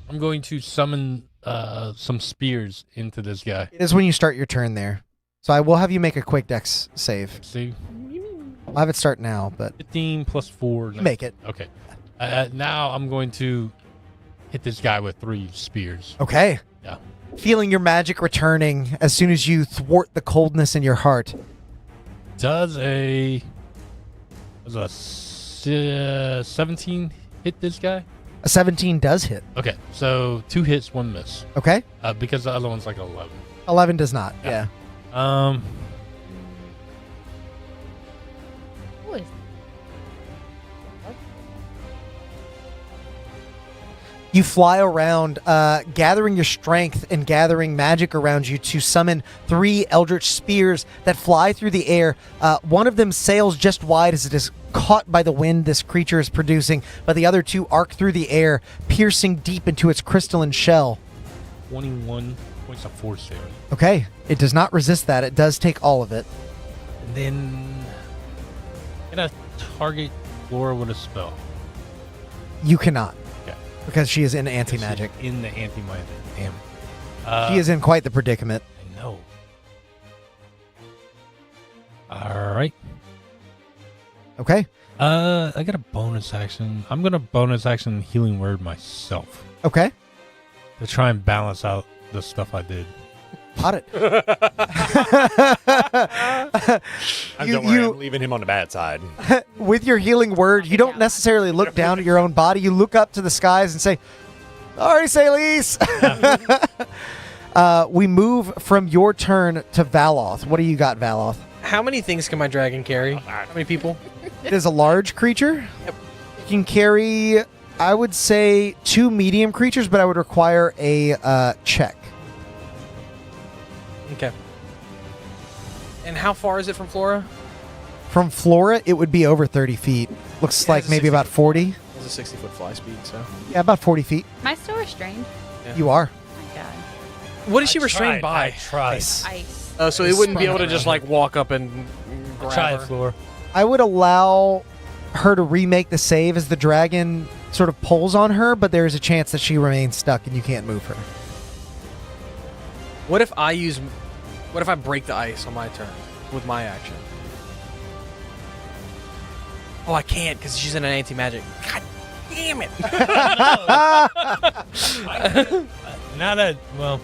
I'm going to summon some spears into this guy. It is when you start your turn there. So I will have you make a quick dex save. See, I'll have it start now, but 15 plus 4. you make it. Okay. Now I'm going to hit this guy with 3 spears. Okay. Yeah. Feeling your magic returning as soon as you thwart the coldness in your heart. Does a 17 hit this guy? A 17 does hit. Okay, so 2 hits, 1 miss. Okay. Because the other one's like 11. 11 does not. Yeah. Yeah. Who is You fly around, gathering your strength and gathering magic around you to summon 3 eldritch spears that fly through the air. One of them sails just wide as it is caught by the wind this creature is producing, but the other 2 arc through the air, piercing deep into its crystalline shell. 21 points of force damage. Okay, it does not resist that. It does take all of it. And then can I target Flora with a spell? You cannot, Okay. because she is in anti-magic. She's in the anti-magic. Damn. She is in quite the predicament. I know. All right. Okay. I got a bonus action. I'm gonna bonus action healing word myself Okay. to try and balance out the stuff I did. Got it. Don't worry, I'm leaving him on the bad side. With your healing word, you don't necessarily look down at your own body. You look up to the skies and say, "Sorry, Salis." We move from your turn to Valoth. What do you got, Valoth? How many things can my dragon carry? How many people? It is a large creature. Yep. You can carry, I would say, 2 medium creatures, but I would require a check. Okay. And how far is it from Flora? From Flora, it would be over 30 feet. Looks Yeah, like it's a maybe 60 about 40. It's a 60-foot fly speed, so. Yeah, about 40 feet. Am I still restrained? Yeah. You are. Oh my god. What is she restrained by? I tried. Ice. Oh, so it wouldn't be able to just like walk up and I grab tried, her. Flora. I would allow her to remake the save as the dragon sort of pulls on her, but there is a chance that she remains stuck and you can't move her. What if I break the ice on my turn with my action? Oh, I can't because she's in an anti-magic. God damn it! Now that, well,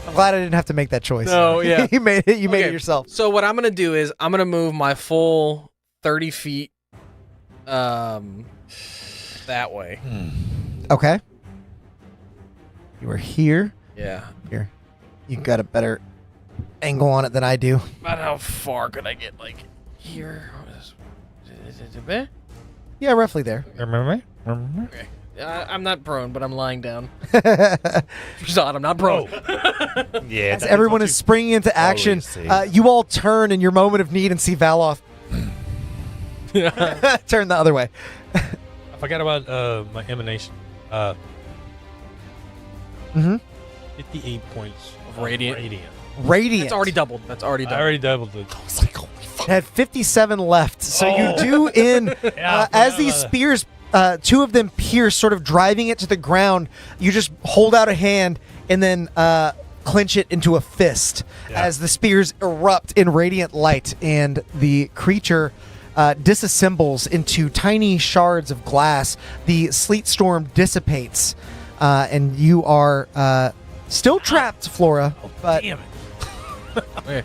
I'm glad I didn't have to make that choice. No, yeah. you made it. You made Okay, it yourself. So what I'm gonna do is I'm gonna move my full 30 feet, that way. Okay. You are here. Yeah. Here. You got a better angle on it than I do. About how far could I get? Like here? Yeah, roughly there. Remember? Okay. I'm not prone, but I'm lying down. Rashad, I'm not prone. Yeah. As everyone is springing into action, you all turn in your moment of need and see Valoth turn the other way. I forgot about my emanation. 58 points Of radiant. Radiant. It's already doubled. That's already I doubled. already doubled it. Had 57 left. So you do in, Yeah, as these spears, two of them pierce, sort of driving it to the ground, you just hold out a hand and then clench it into a fist as the spears erupt in radiant light and the creature disassembles into tiny shards of glass. The sleet storm dissipates and you are still trapped, Flora, but Damn it. Okay.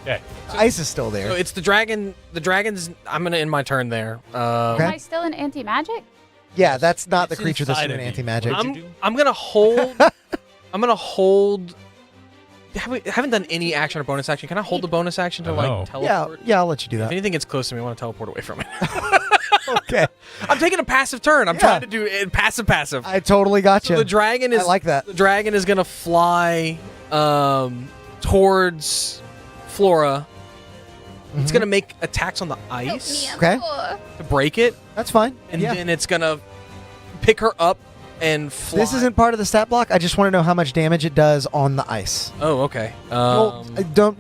Okay. ice is still there. So it's the dragon. The dragon's. I'm gonna end my turn there. Am I still in anti-magic? Yeah, that's not the It's creature that's inside doing of me. anti-magic. What'd you do? I'm gonna hold. I'm gonna hold. Haven't done any action or bonus action. Can I hold the bonus action to I like know. teleport? Yeah, I'll let you do If that. anything gets close to me, I want to teleport away from it. Okay. I'm taking a passive turn. I'm Yeah. trying to do it passive. I totally got So you. the dragon is. I like that. The dragon is gonna fly towards Flora. It's gonna make attacks on the ice Okay. to break it, That's fine. and yeah. then it's gonna pick her up and fly. This isn't part of the stat block. I just want to know how much damage it does on the ice. Oh, okay. Well,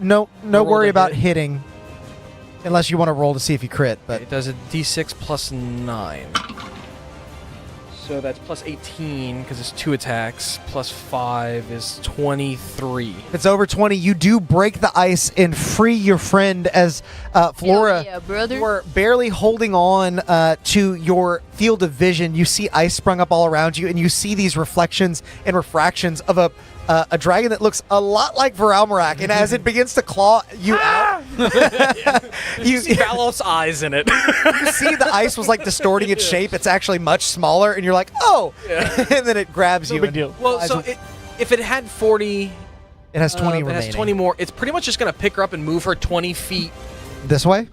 no roll worry to about hit? hitting, unless you want to roll to see if you crit. But It does a d6 plus 9. So that's plus 18 because it's 2 attacks. Plus 5 is 23. if it's over 20, you do break the ice and free your friend as Flora. Yeah, brother. You are barely holding on to your field of vision. You see ice sprung up all around you, and you see these reflections and refractions of a dragon that looks a lot like Varalmarak. And as it begins to claw you out, You see Valos's eyes in it. you see the ice was like distorting its shape. It's actually much smaller, and you're like, oh! And then it grabs you. and Well, flies so away. if it had 40, it has 20 it remaining. has 20 more. It's pretty much just gonna pick her up and move her 20 feet This way?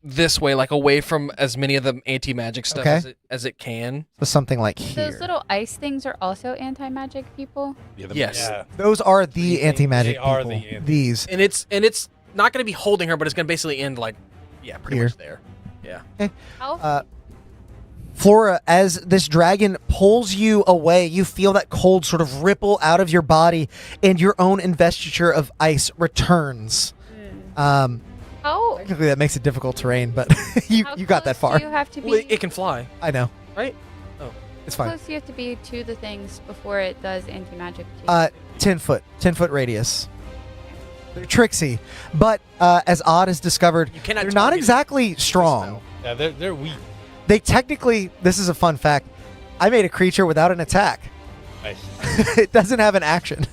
this way, like away from as many of the anti-magic stuff Okay. as it can. So something like here. Those little ice things are also anti-magic people. Yes. Yeah. Those are the anti-magic they are people. the anti- These. And it's not gonna be holding her, but it's gonna basically end like, yeah, pretty Here. much there. Yeah. How? Flora, as this dragon pulls you away, you feel that cold sort of ripple out of your body, and your own investiture of ice returns. How? Technically, that makes it difficult terrain, but you How got that close far. Do you have to be? Well, it can fly, I know. right? It's How fine. close do you have to be to the things before it does anti-magic to you? 10 foot radius. They're tricksy, but as Odd has discovered, You cannot they're tell not me to exactly strong. Yeah, they're weak. They technically, this is a fun fact, I made a creature without an attack. Nice. It doesn't have an action.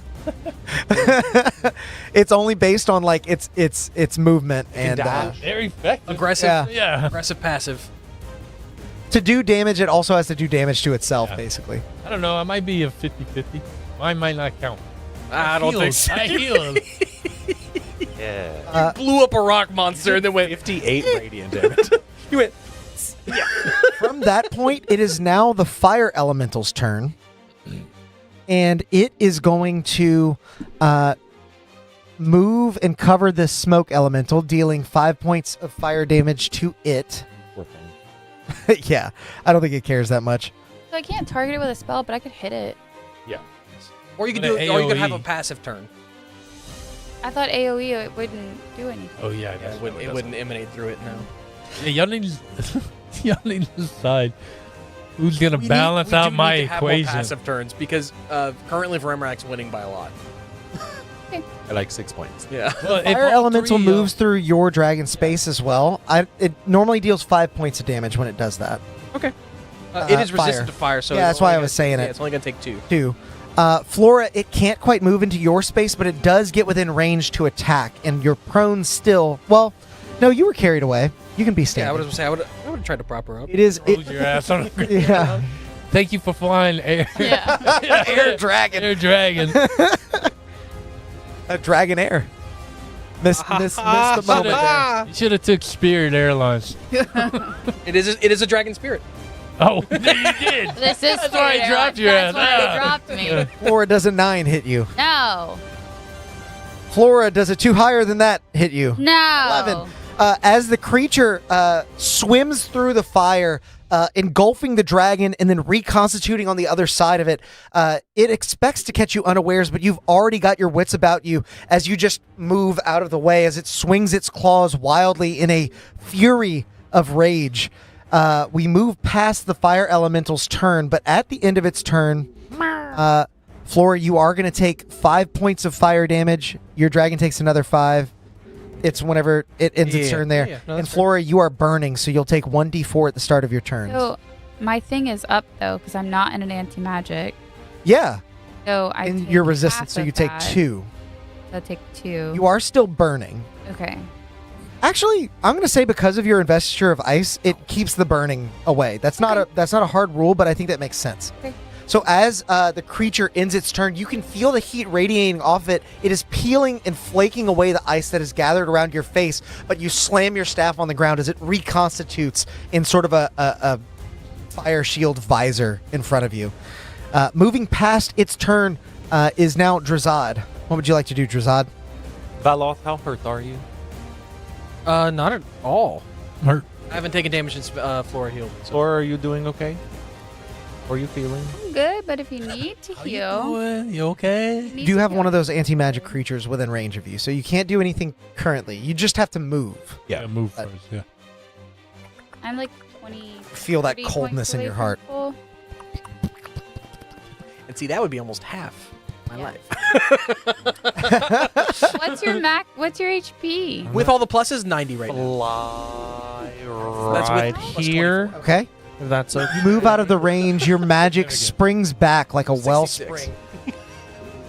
It's only based on like its movement and Very effective. Aggressive. Yeah. Yeah. Aggressive passive. to do damage. It also has to do damage to itself, Yeah. basically. I don't know. I might be a 50-50. Mine might not count. I don't think so. I healed. Yeah. Blew up a rock monster and then went. 58 radiant damage. You went. From that point, it is now the fire elemental's turn, and it is going to move and cover this smoke elemental, dealing 5 points of fire damage to it. Yeah, I don't think it cares that much. So I can't target it with a spell, but I could hit it. Yeah. Or you could With do. an Or you could have AoE. a passive turn. I thought AoE it wouldn't do anything. Oh yeah, Yeah, it wouldn't emanate through it now. Hey, y'all need y'all need to decide who's gonna We balance do out need my to have more equation. passive turns because currently Varemrak's winning by a lot. I like 6 points. Yeah. Well, if Fire all elemental three, moves through your dragon space as well. It normally deals 5 points of damage when it does that. Okay. It is resistant fire. to fire, so Yeah, it's that's why only I was gonna- saying yeah, it. It's only gonna take 2. Too. Flora, it can't quite move into your space, but it does get within range to attack, and you're prone still. Well, no, you were carried away. You can be standing. Yeah, I was gonna say I would have tried to prop her up. It is. Hold your ass on the ground. Yeah. Thank you for flying air. Yeah. Air dragon. Air dragon. A dragon air. Missed the moment there. You should have took Spirit Airlines. It is a dragon spirit. Oh, you did. This is That's why I dropped your That's ass. why you dropped me. Flora, does a 9 hit you? No. Flora, does a 2 higher than that hit you? No. 11. As the creature swims through the fire, engulfing the dragon and then reconstituting on the other side of it, it expects to catch you unawares, but you've already got your wits about you as you just move out of the way as it swings its claws wildly in a fury of rage. We move past the fire elemental's turn, but at the end of its turn, Flora, you are going to take 5 points of fire damage. Your dragon takes another 5. It's whenever it ends its turn there. No, and Flora, you are burning, so you'll take 1d4 at the start of your turn. So my thing is up though, because I'm not in an anti-magic. Yeah, So I and take you're resistant, half so of you take that. 2. So I take 2. You are still burning. Okay. Actually, I'm going to say because of your investiture of ice, it keeps the burning away. That's not a hard rule, but I think that makes sense. Okay. So as the creature ends its turn, you can feel the heat radiating off it. It is peeling and flaking away the ice that is gathered around your face, but you slam your staff on the ground as it reconstitutes in sort of a fire shield visor in front of you. Moving past its turn is now Drazad. What would you like to do, Drazad? Valoth, how hurt are you? Not at all. Hurt. I haven't taken damage since Flora healed. So. Or are you doing okay? How are you feeling? I'm good, but if you need to heal, You okay? need You do to have heal. one of those anti-magic creatures within range of you, so you can't do anything currently. You just have to move. Yeah. Move first. Yeah. I'm like 20. Feel that 30 coldness points in away your from heart. full. And see, that would be almost half my Yeah. life. What's your What's your HP? With all the pluses, 90 right now. Fly That's with right plus here. 24. Okay? That's okay. You move out of the range, your magic springs back like a 66. wellspring.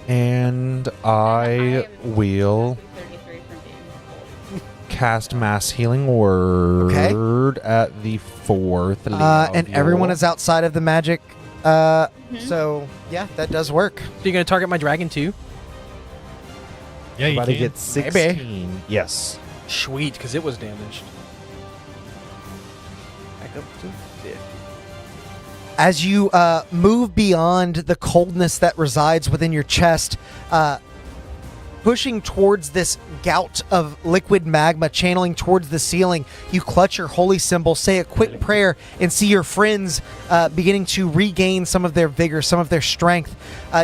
And I am will 33 from being cast Mass Healing Word at the 4th And everyone is outside of the magic. So, yeah, that does work. So you're going to target my dragon too? Yeah, you Everybody can. gets 16. Yes. Sweet, because it was damaged. Back up to 50. As you move beyond the coldness that resides within your chest, pushing towards this gout of liquid magma, channeling towards the ceiling, you clutch your holy symbol, say a quick prayer, and see your friends beginning to regain some of their vigor, some of their strength.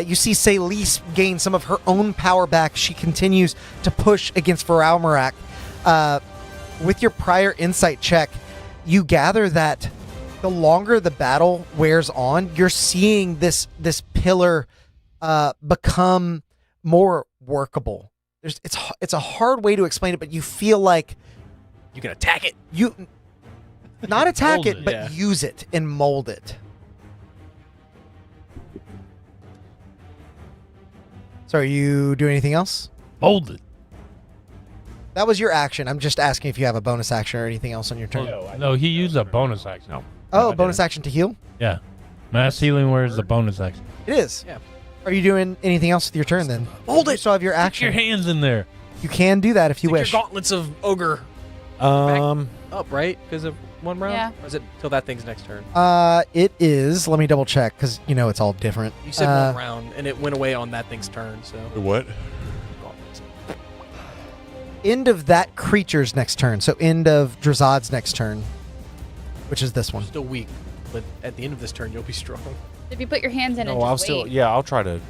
You see Celise gain some of her own power back. She continues to push against Varalmarak. With your prior insight check, you gather that the longer the battle wears on, you're seeing this pillar become more workable. It's a hard way to explain it, but you feel like You can attack it. you not attack Mold it, it, but yeah. use it and mold it. So, are you doing anything else? Hold it. That was your action. I'm just asking if you have a bonus action or anything else on your turn. No, he used a bonus action. No. Oh, I bonus didn't. action to heal? Yeah. Mass healing word is a bonus action. It is. Yeah. Are you doing anything else with your turn then? Hold You it. still have your Stick action. your hands in there. You can do that if you Stick wish. your gauntlets of ogre Um, up, right? Because of one round? Yeah. Or is it till that thing's next turn? It is. Let me double check because it's all different. You said one round, and it went away on that thing's turn, so. what? Gauntlets. End of that creature's next turn. So end of Drazad's next turn, which is this one. Still weak, but at the end of this turn, you'll be strong. If you put your hands in No, and I'll just still. wait. Yeah, I'll try to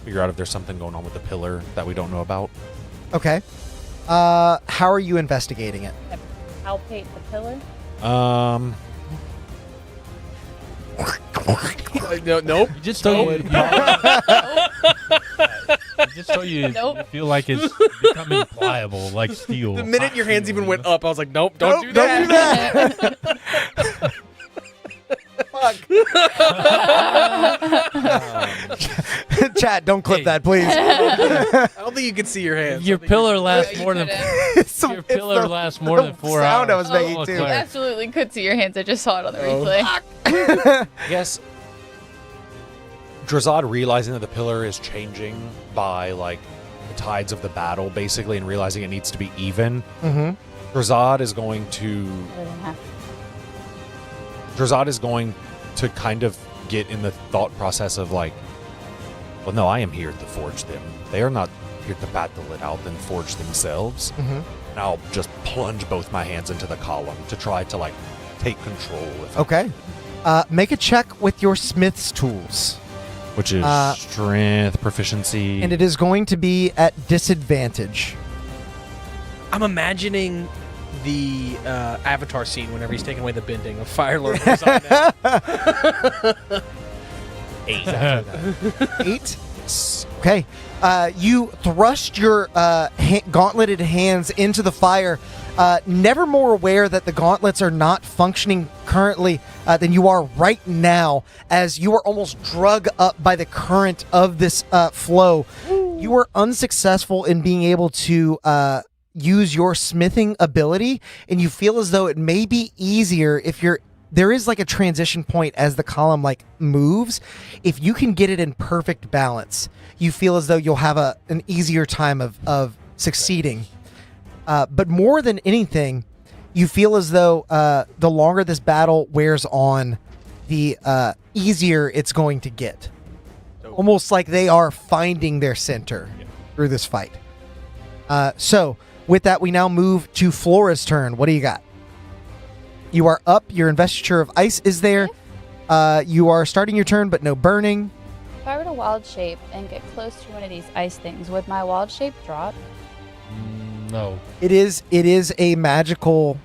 figure out if there's something going on with the pillar that we don't know about. Okay. How are you investigating it? Palpate the pillar. Nope. Just so you Nope. feel like it's becoming pliable, like steel. The minute your hands even went up, I was like, nope, Nope, do don't that. do that. Chat, don't clip that, please. I don't think you can see your hands. Your pillar lasts more than It's your pillar lasts more than 4 hours. sound I was making, too. You Claire. absolutely could see your hands. I just saw it on the replay. Yes. Drazad realizing that the pillar is changing by like the tides of the battle, basically, and realizing it needs to be even. Mm-hmm. Drazad is going to kind of get in the thought process of like, well, no, I am here to forge them. They are not here to battle it out and forge themselves. Mm-hmm. And I'll just plunge both my hands into the column to try to like take control. Okay. Make a check with your smith's tools. Which is strength, proficiency. And it is going to be at disadvantage. I'm imagining the Avatar scene whenever he's taking away the bending of Fire Lord Drazad now. 8. Okay. You thrust your gauntleted hands into the fire, never more aware that the gauntlets are not functioning currently than you are right now, as you are almost drug up by the current of this flow. You are unsuccessful in being able to use your smithing ability, and you feel as though it may be easier if there is like a transition point as the column like moves. If you can get it in perfect balance, you feel as though you'll have an easier time of succeeding. But more than anything, you feel as though the longer this battle wears on, the easier it's going to get. Almost like they are finding their center through this fight. So with that, we now move to Flora's turn. What do you got? You are up. Your investiture of ice is there. You are starting your turn, but no burning. If I were to wild shape and get close to one of these ice things, would my wild shape drop? No. It is a magical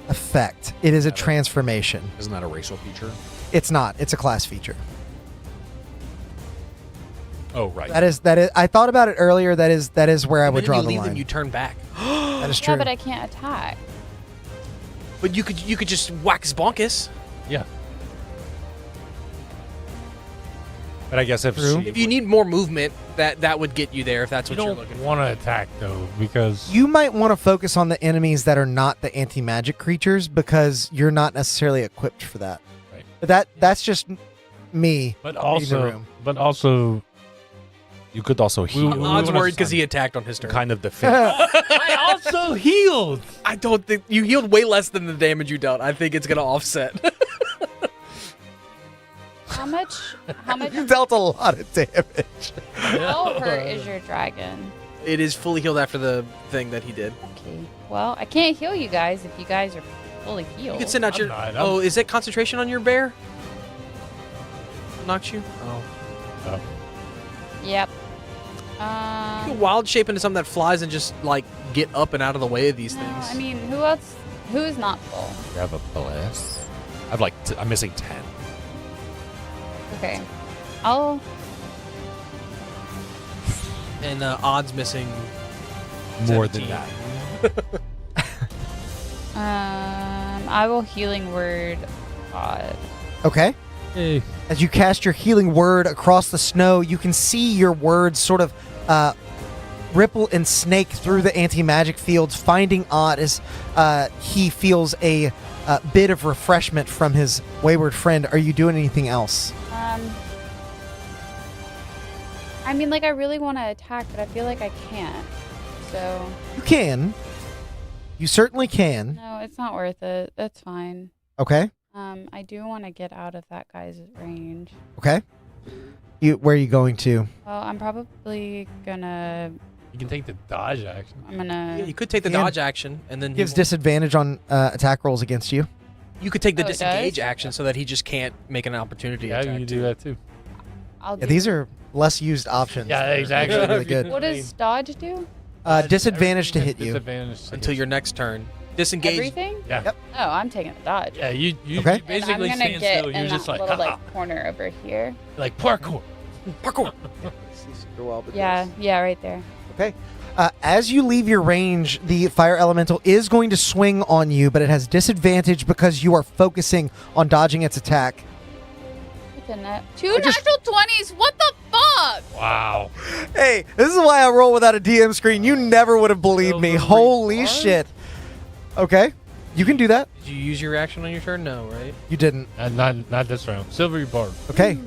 effect. It is a transformation. Isn't that a racial feature? It's not. It's a class feature. Oh, right. That is. I thought about it earlier. That is where I would draw the leave line. them, you turn back. That is true. Yeah, but I can't attack. But you could just whack his bonkus. Yeah. But I guess if you need more movement, that would get you there if that's You what you're don't looking for. want to attack though, because You might want to focus on the enemies that are not the anti-magic creatures, because you're not necessarily equipped for that. Right. But that's just me. but reading the also room. you could also heal. Odds worried because he attacked on his turn. kind of defend. I also healed. I don't think you healed way less than the damage you dealt. I think it's gonna offset. How much You dealt a lot of damage. how hurt is your dragon? It is fully healed after the thing that he did. Okay. Well, I can't heal you guys if you guys are fully healed. You can send out your. I'm not. Oh, is that concentration on your bear? Knocked you? Oh. Yep. You can wild shape into something that flies and just like get up and out of the way of these No, things. I mean, who else? Who is not full? You have a bless. I'm missing 10. Okay. I'll. And odds missing More than 17. that. I will healing word odd. Okay. Hey. As you cast your healing word across the snow, you can see your words sort of ripple and snake through the anti-magic fields, finding Odd as he feels a bit of refreshment from his wayward friend. Are you doing anything else? I mean, like, I really want to attack, but I feel like I can't. So. You can. You certainly can. No, it's not worth it. That's fine. Okay. I do want to get out of that guy's range. Okay. Where are you going to? Well, I'm probably gonna. You can take the dodge action. I'm gonna. Yeah, you could take the And dodge action and then Gives disadvantage on attack rolls against you. you could take the Oh, it disengage does? action so that he just can't make an opportunity Yeah, you attack. can do that too. I'll Yeah, do these are less used options. Yeah, They're exactly. actually really good. What does dodge do? Disadvantage to hit you. Disadvantage to Until hit. your next turn. Disengage. Everything? Yeah. Yep. Oh, I'm taking the dodge. Yeah, you Okay. And basically I'm gonna stand get still. in You're that just like, little "Ha-ha." like corner over here. Like parkour. Yeah, right there. Okay. As you leave your range, the fire elemental is going to swing on you, but it has disadvantage because you are focusing on dodging its attack. Two natural 20s. What the fuck? Wow. Hey, this is why I roll without a DM screen. You never would have believed me. Silvery Holy bard? shit. Okay, you can do that. Did you use your reaction on your turn? No, right? You didn't. Not this round. Silvery Bard. Okay.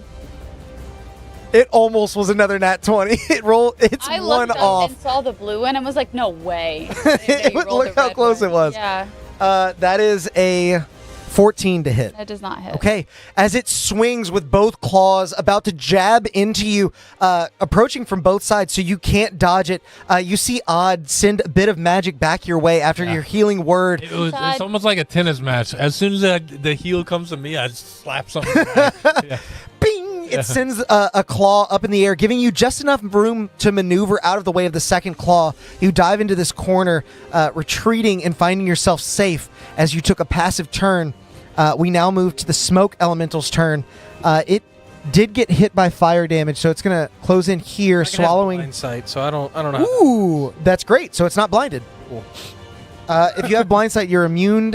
It almost was another nat 20. It's I one looked up off. and saw the blue one and was like, no way. Look how close it was. Yeah, That is a 14 to hit. that does not hit. Okay, as it swings with both claws, about to jab into you, approaching from both sides, so you can't dodge it. You see Odd send a bit of magic back your way after your healing word. It's almost like a tennis match. As soon as the heel comes to me, I slap something back. Yeah. Bing! It sends a claw up in the air, giving you just enough room to maneuver out of the way of the second claw. You dive into this corner, retreating and finding yourself safe as you took a passive turn. We now move to the smoke elemental's turn. It did get hit by fire damage, so it's going to close in here, swallowing. Blind sight, so I don't know. Ooh, that's great. So it's not blinded. Cool. If you have blind sight, you're immune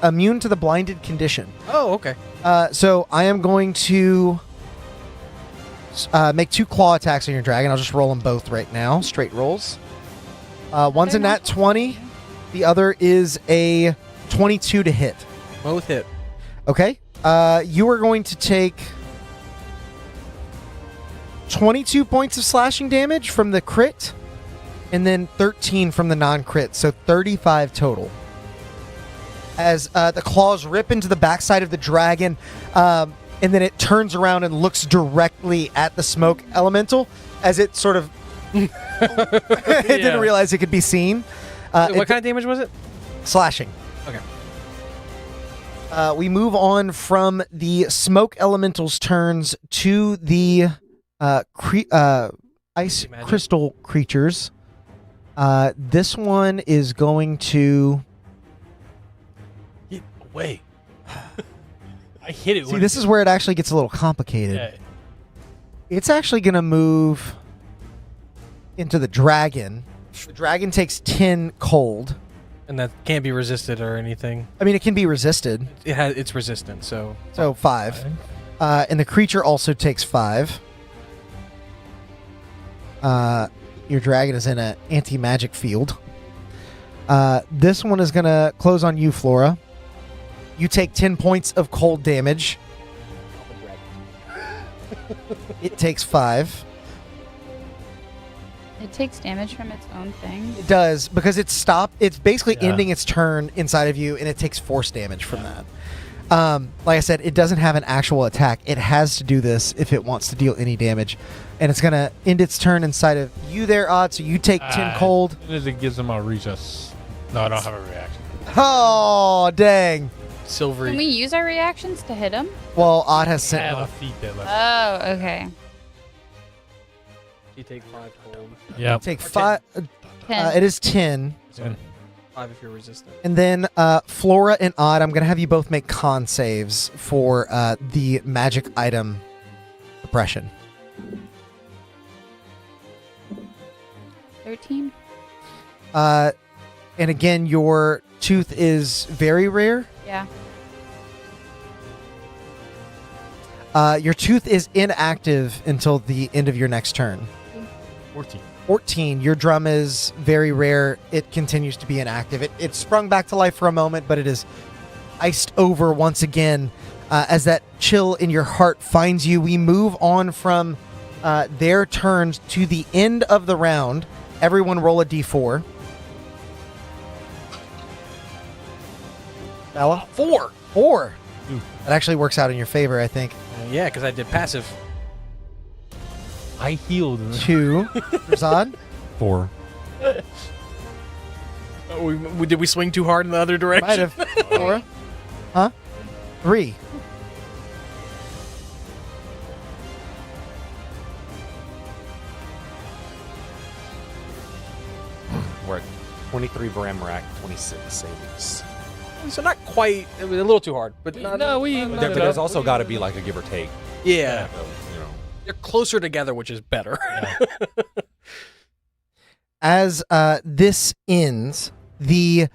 to the blinded condition. Oh, okay. So I am going to make 2 claw attacks on your dragon. I'll just roll them both right now. Straight rolls. One's a nat 20. The other is a 22 to hit. Both hit. Okay. You are going to take 22 points of slashing damage from the crit, and then 13 from the non-crit, so 35 total. As the claws rip into the backside of the dragon, and then it turns around and looks directly at the smoke elemental as it sort of it didn't realize it could be seen. What kind of damage was it? Slashing. Okay. We move on from the smoke elemental's turns to the ice crystal creatures. This one is going to Get away. I hit it. see. This is where it actually gets a little complicated. Yeah. It's actually going to move into the dragon. The dragon takes 10 cold. And that can't be resisted or anything. I mean, it can be resisted. It's resistant, so 5. And the creature also takes 5. Your dragon is in an anti-magic field. This one is going to close on you, Flora. You take 10 points of cold damage. It takes 5. It takes damage from its own thing. It does, because it's stopped. It's basically ending its turn inside of you, and it takes force damage from that. Like I said, it doesn't have an actual attack. It has to do this if it wants to deal any damage. And it's going to end its turn inside of you there, Odd, so you take 10 cold. As soon as it gives them a reach us. No, I don't have a reaction. Oh, dang. silvery. Can we use our reactions to hit him? Well, Odd has sent Yeah, one. the feet there. Oh, okay. You take 5 cold. Yeah. Take 5. 10. It is 10. 5 if you're resistant. And then Flora and Odd, I'm going to have you both make con saves for the magic item suppression. 13. And again, your tooth is very rare. Yeah. Your tooth is inactive until the end of your next turn. 14. 14. Your drum is very rare. It continues to be inactive. It sprung back to life for a moment, but it is iced over once again as that chill in your heart finds you. We move on from their turns to the end of the round. Everyone roll a d4. Bella? 4. Ooh. That actually works out in your favor, I think. Yeah, because I did passive. I healed. 2. Razad? 4. Did we swing too hard in the other direction? Might have. 4. Huh? 3. We're at 23 Bramrak, 26 savings. So not quite. It was a little too hard, but not, No, we. But there's also got to be like a give or take. yeah. So, you know. They're closer together, which is better. As this ends, the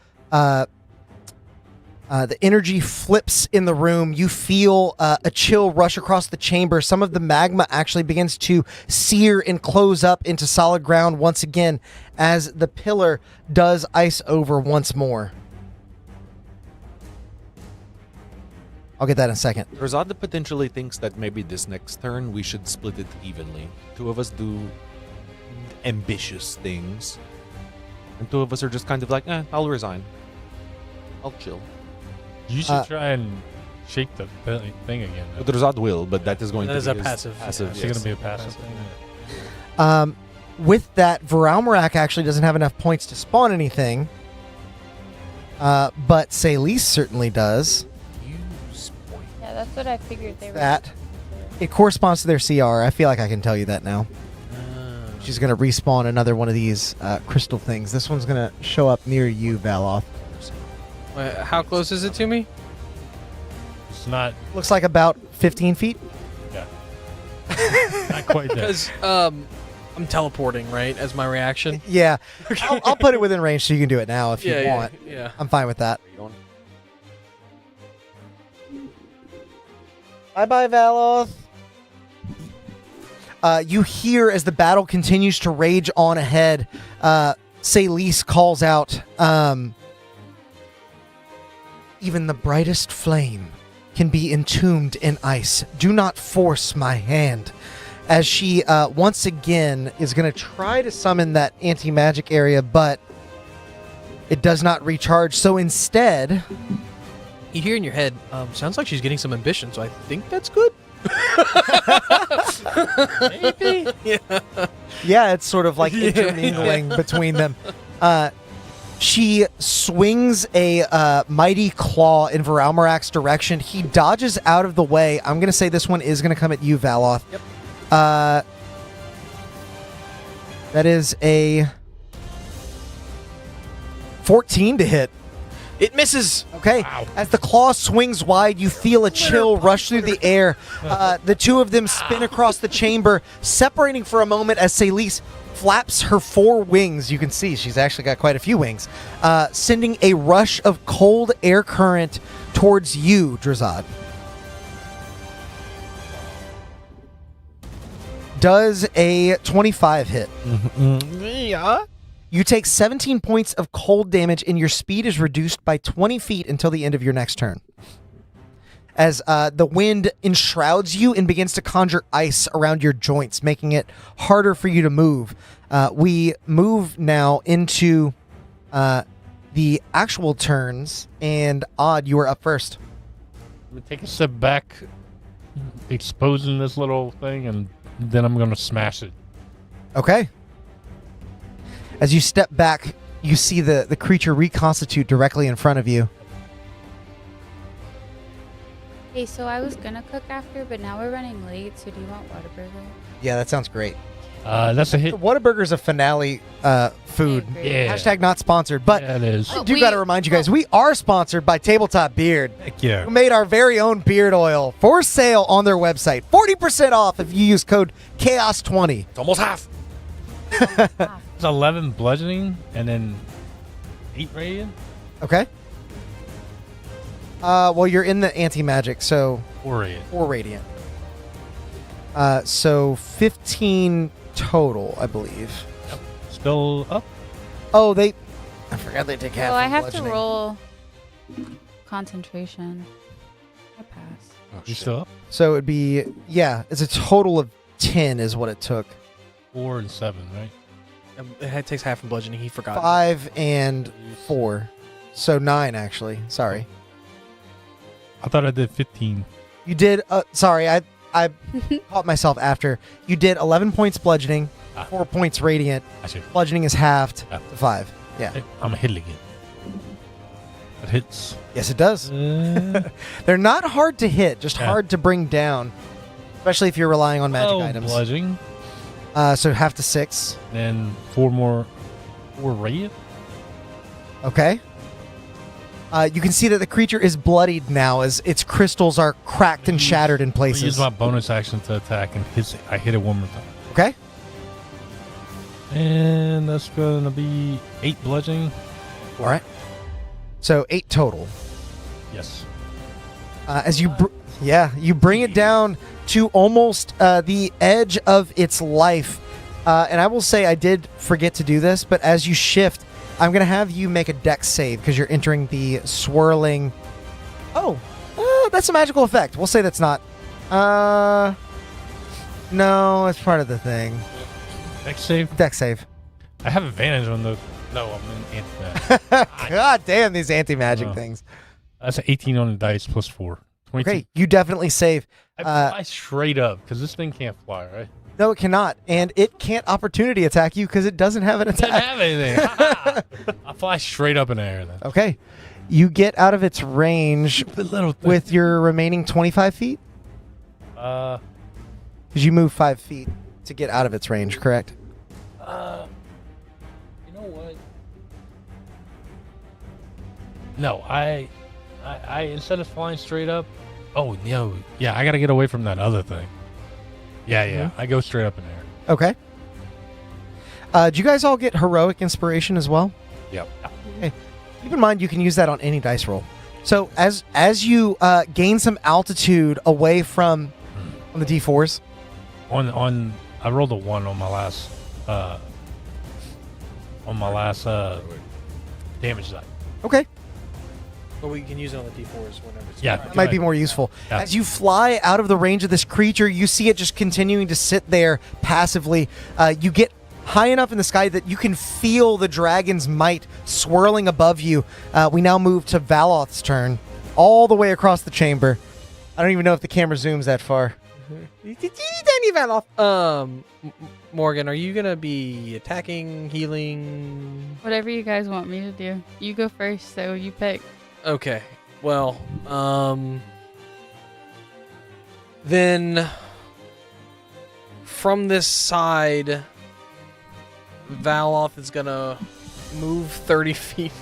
The energy flips in the room. You feel a chill rush across the chamber. Some of the magma actually begins to sear and close up into solid ground once again as the pillar does ice over once more. I'll get that in a second. Drazad potentially thinks that maybe this next turn we should split it evenly. 2 of us do ambitious things, and 2 of us are just kind of like, I'll resign. I'll chill. You should try and shake the thing again. But Drazad will, but that is going to be a his passive. passive. It's going to be a passive thing. With that, Varalmarak actually doesn't have enough points to spawn anything, but Celis certainly does. Yeah, that's what I figured they were. That it corresponds to their CR. I feel like I can tell you that now. She's going to respawn another one of these crystal things. This one's going to show up near you, Valoth. Wait, how close is it to me? It's not. Looks like about 15 feet. Yeah. Not quite there. Because I'm teleporting, right, as my reaction? Yeah. I'll put it within range so you can do it now if you want. Yeah. I'm fine with that. Bye-bye, Valoth. You hear as the battle continues to rage on ahead, Celis calls out, even the brightest flame can be entombed in ice. Do not force my hand. As she once again is going to try to summon that anti-magic area, but it does not recharge. So instead... You hear in your head, sounds like she's getting some ambition, so I think that's good. Maybe. Yeah, it's sort of like intermingling between them. She swings a mighty claw in Varalmarak's direction. He dodges out of the way. I'm going to say this one is going to come at you, Valoth. Yep. That is a 14 to hit. It misses. Okay. Wow. As the claw swings wide, you feel a chill rush through the air. The 2 of them spin across the chamber, separating for a moment as Celis flaps her 4 wings. You can see she's actually got quite a few wings, sending a rush of cold air current towards you, Drazad. Does a 25 hit? Yeah. You take 17 points of cold damage, and your speed is reduced by 20 feet until the end of your next turn. As the wind enshrouds you and begins to conjure ice around your joints, making it harder for you to move. We move now into the actual turns, and Odd, you are up first. I'm gonna take a step back, exposing this little thing, and then I'm going to smash it. Okay. As you step back, you see the creature reconstitute directly in front of you. Hey, so I was gonna cook after, but now we're running late, so do you want Whataburger? Yeah, that sounds great. That's a hit. The Whataburger's a finale food. I agree. Yeah. Hashtag not sponsored, but Yeah, it is. I do got to remind you guys, we are sponsored by Tabletop Beard, Heck yeah. who made our very own beard oil for sale on their website. 40% off if you use code CHAOS20. It's almost half. It's 11 bludgeoning and then 8 radiant. Okay. Well, you're in the anti-magic, so 4 radiant. 4 radiant. So 15 total, I believe. Still up. Oh, I forgot they take half. So I from have to bludgeoning. roll concentration. I pass. Oh, You shit. still up? So it'd be, it's a total of 10 is what it took. 4 and 7, right? It takes half from bludgeoning. He forgot. 5 and 4. So 9, actually. Sorry. I thought I did 15. You did, sorry, I caught myself after. You did 11 points bludgeoning, 4 points radiant. I see. Bludgeoning is halved Yeah. to 5. Yeah. I'm hitting it. It hits. Yes, it does. They're not hard to hit, just Yeah. hard to bring down, especially if you're relying on magic items. Bludgeoning. So half to 6. Then 4 radiant. Okay. You can see that the creature is bloodied now as its crystals are cracked and shattered in I use places. my bonus action to attack and I hit it one more time. Okay. And that's going to be 8 bludgeoning. All right. So 8 total. Yes. As you you bring it down to almost the edge of its life. And I will say I did forget to do this, but as you shift, I'm going to have you make a dex save because you're entering the swirling... Oh, that's a magical effect. We'll say that's not... No, it's part of the thing. Dex save? Dex save. I have advantage on those. No, I'm in anti-magic. God damn these anti-magic things. That's an 18 on the dice plus 4. 22. Okay, you definitely save. I fly straight up because this thing can't fly, right? No, it cannot. And it can't opportunity attack you because it doesn't have an It doesn't attack. have anything. I fly straight up in the air then. Okay. You get out of its range with your remaining 25 feet? Because you move 5 feet to get out of its range, correct? You know what? No, I instead of flying straight up, oh no, yeah, I gotta get away from that other thing. Yeah, I go straight up in there. Okay. Do you guys all get heroic inspiration as well? Yep. Okay. Keep in mind you can use that on any dice roll. So as you gain some altitude away from on the d4s. On I rolled a 1 on my last damage die. Okay. But we can use it on the D4s whenever it's Yeah. That might be more useful. Yeah. As you fly out of the range of this creature, you see it just continuing to sit there passively. You get high enough in the sky that you can feel the dragon's might swirling above you. We now move to Valoth's turn, all the way across the chamber. I don't even know if the camera zooms that far. Tiny Valoth. Morgan, are you gonna be attacking, healing? Whatever you guys want me to do. You go first, so you pick. Okay. Well, then from this side, Valoth is gonna move 30 feet.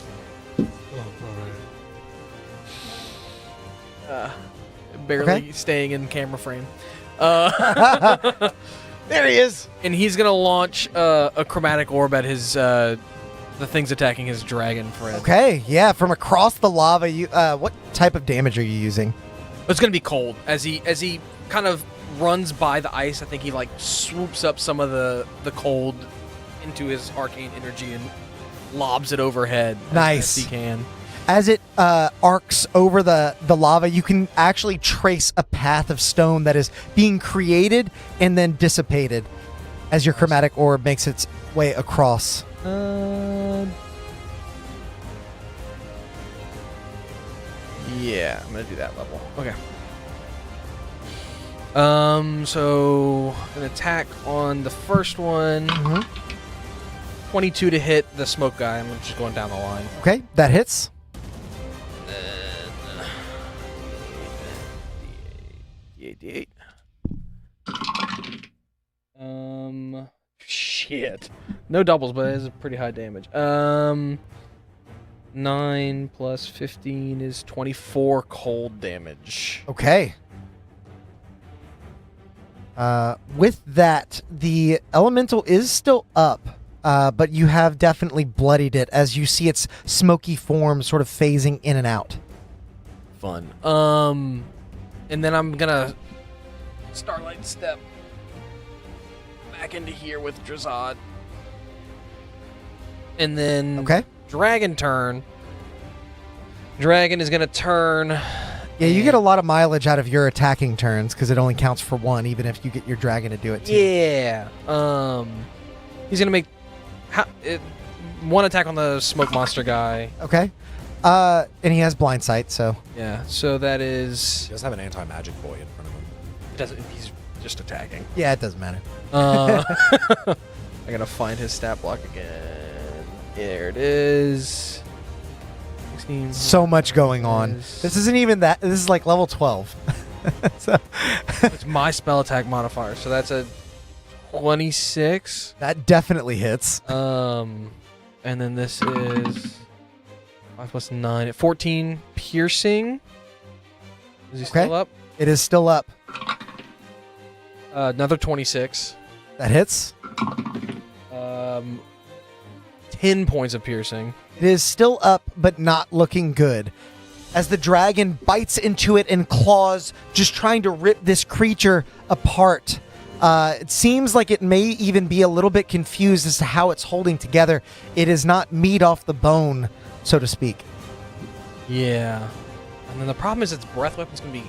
Barely staying in camera frame. There he is. And he's gonna launch a chromatic orb at his the thing's attacking his dragon friend. Okay, yeah, from across the lava. You, what type of damage are you using? It's gonna be cold as he kind of runs by the ice. I think he like swoops up some of the cold into his arcane energy and lobs it overhead. Nice. As he can. As it arcs over the lava, you can actually trace a path of stone that is being created and then dissipated as your chromatic orb makes its way across. Yeah, I'm gonna do that level. Okay. So an attack on the first one. 22 to hit the smoke guy. I'm just going down the line. Okay, that hits. D8. Shit. No doubles, but it is a pretty high damage. 9 plus 15 is 24 cold damage. Okay. With that, the elemental is still up, but you have definitely bloodied it as you see its smoky form sort of phasing in and out. Fun. And then I'm gonna Starlight Step back into here with Drazad. And then Dragon turn. Dragon is gonna turn. Yeah, you get a lot of mileage out of your attacking turns because it only counts for one, even if you get your dragon to do it too. Yeah. He's gonna make one attack on the smoke monster guy. Okay. And he has blind sight, so. Yeah. So that is. He does have an anti-magic boy in front of him. It doesn't. He's just attacking. Yeah, it doesn't matter. I gotta find his stat block again. There it is. 16. So much going on. This isn't even that. This is like level 12. So. It's my spell attack modifier, so that's a 26. That definitely hits. And then this is 5 plus 9, 14 piercing. Is he still up? It is still up. Another 26. That hits. 10 points of piercing. It is still up, but not looking good. as the dragon bites into it and claws, just trying to rip this creature apart. It seems like it may even be a little bit confused as to how it's holding together. It is not meat off the bone, so to speak. Yeah. And then the problem is its breath weapon's going to be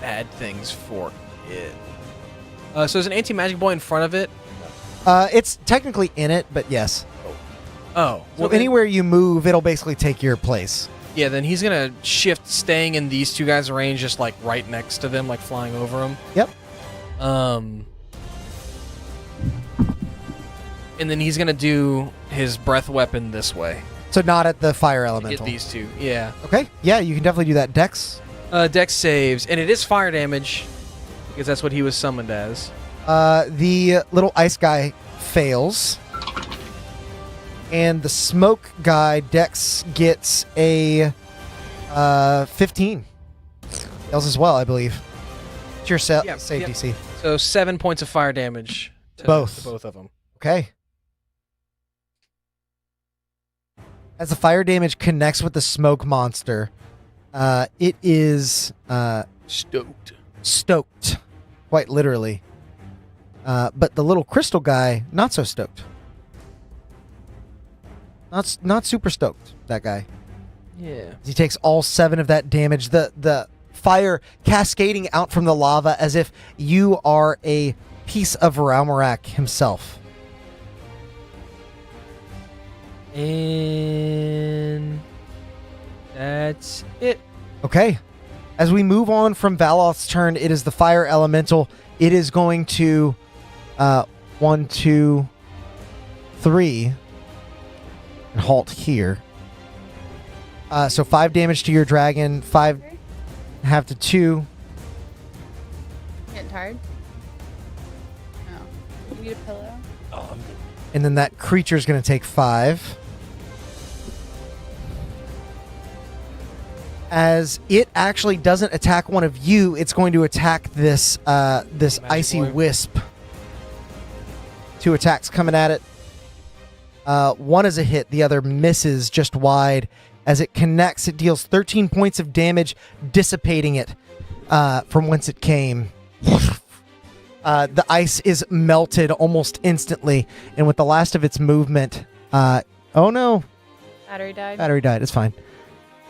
bad things for it. So there's an anti-magic boy in front of it. It's technically in it, but yes. Oh. So anywhere you move, it'll basically take your place. Yeah, then he's going to shift, staying in these two guys' range, just like right next to them, like flying over them. Yep. And then he's going to do his breath weapon this way. So not at the fire elemental. Hit these two, yeah. Okay, yeah, you can definitely do that. Dex? Dex saves, and it is fire damage, because that's what he was summoned as. The little ice guy fails. And the smoke guy, Dex, gets a 15. Fails as well, I believe. It's your save DC. So 7 points of fire damage to both of them. Okay. As the fire damage connects with the smoke monster, it is stoked, quite literally. But the little crystal guy, not so stoked. Not super stoked, that guy. Yeah. He takes all 7 of that damage. The fire cascading out from the lava as if you are a piece of Raumarak himself. And that's it. Okay. As we move on from Valoth's turn, it is the fire elemental. It is going to 1, 2, 3 and halt here. So 5 damage to your dragon, 5.5 to 2. Getting tired? No. You need a pillow? And then that creature is going to take 5. As it actually doesn't attack one of you, it's going to attack this this icy wisp. 2 attacks coming at it. One is a hit, the other misses just wide. As it connects, it deals 13 points of damage, dissipating it from whence it came. The ice is melted almost instantly, and with the last of its movement, oh no, Battery died. Battery died. It's fine.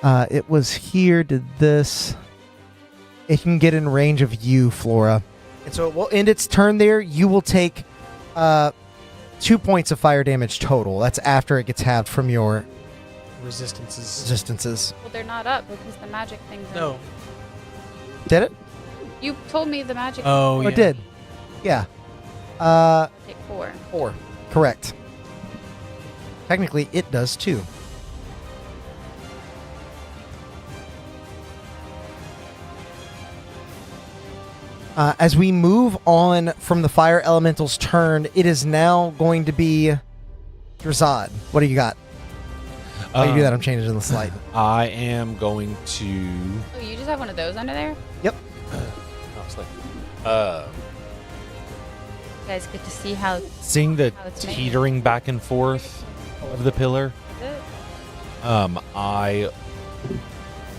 It was here. Did this? It can get in range of you, Flora, and so it will end its turn there. You will take 2 points of fire damage total. That's after it gets halved from your resistances. Well, they're not up because the magic thing's No. Did it? You told me the magic. Oh, It did. Yeah. Take 4. 4. Correct. Technically, it does too. As we move on from the fire elemental's turn, it is now going to be Drazad. What do you got? While you do that, I'm changing the slide. I am going to. Oh, you just have one of those under there? Yep. You guys get to see how Seeing the how it's made. teetering back and forth of the pillar, Is it? I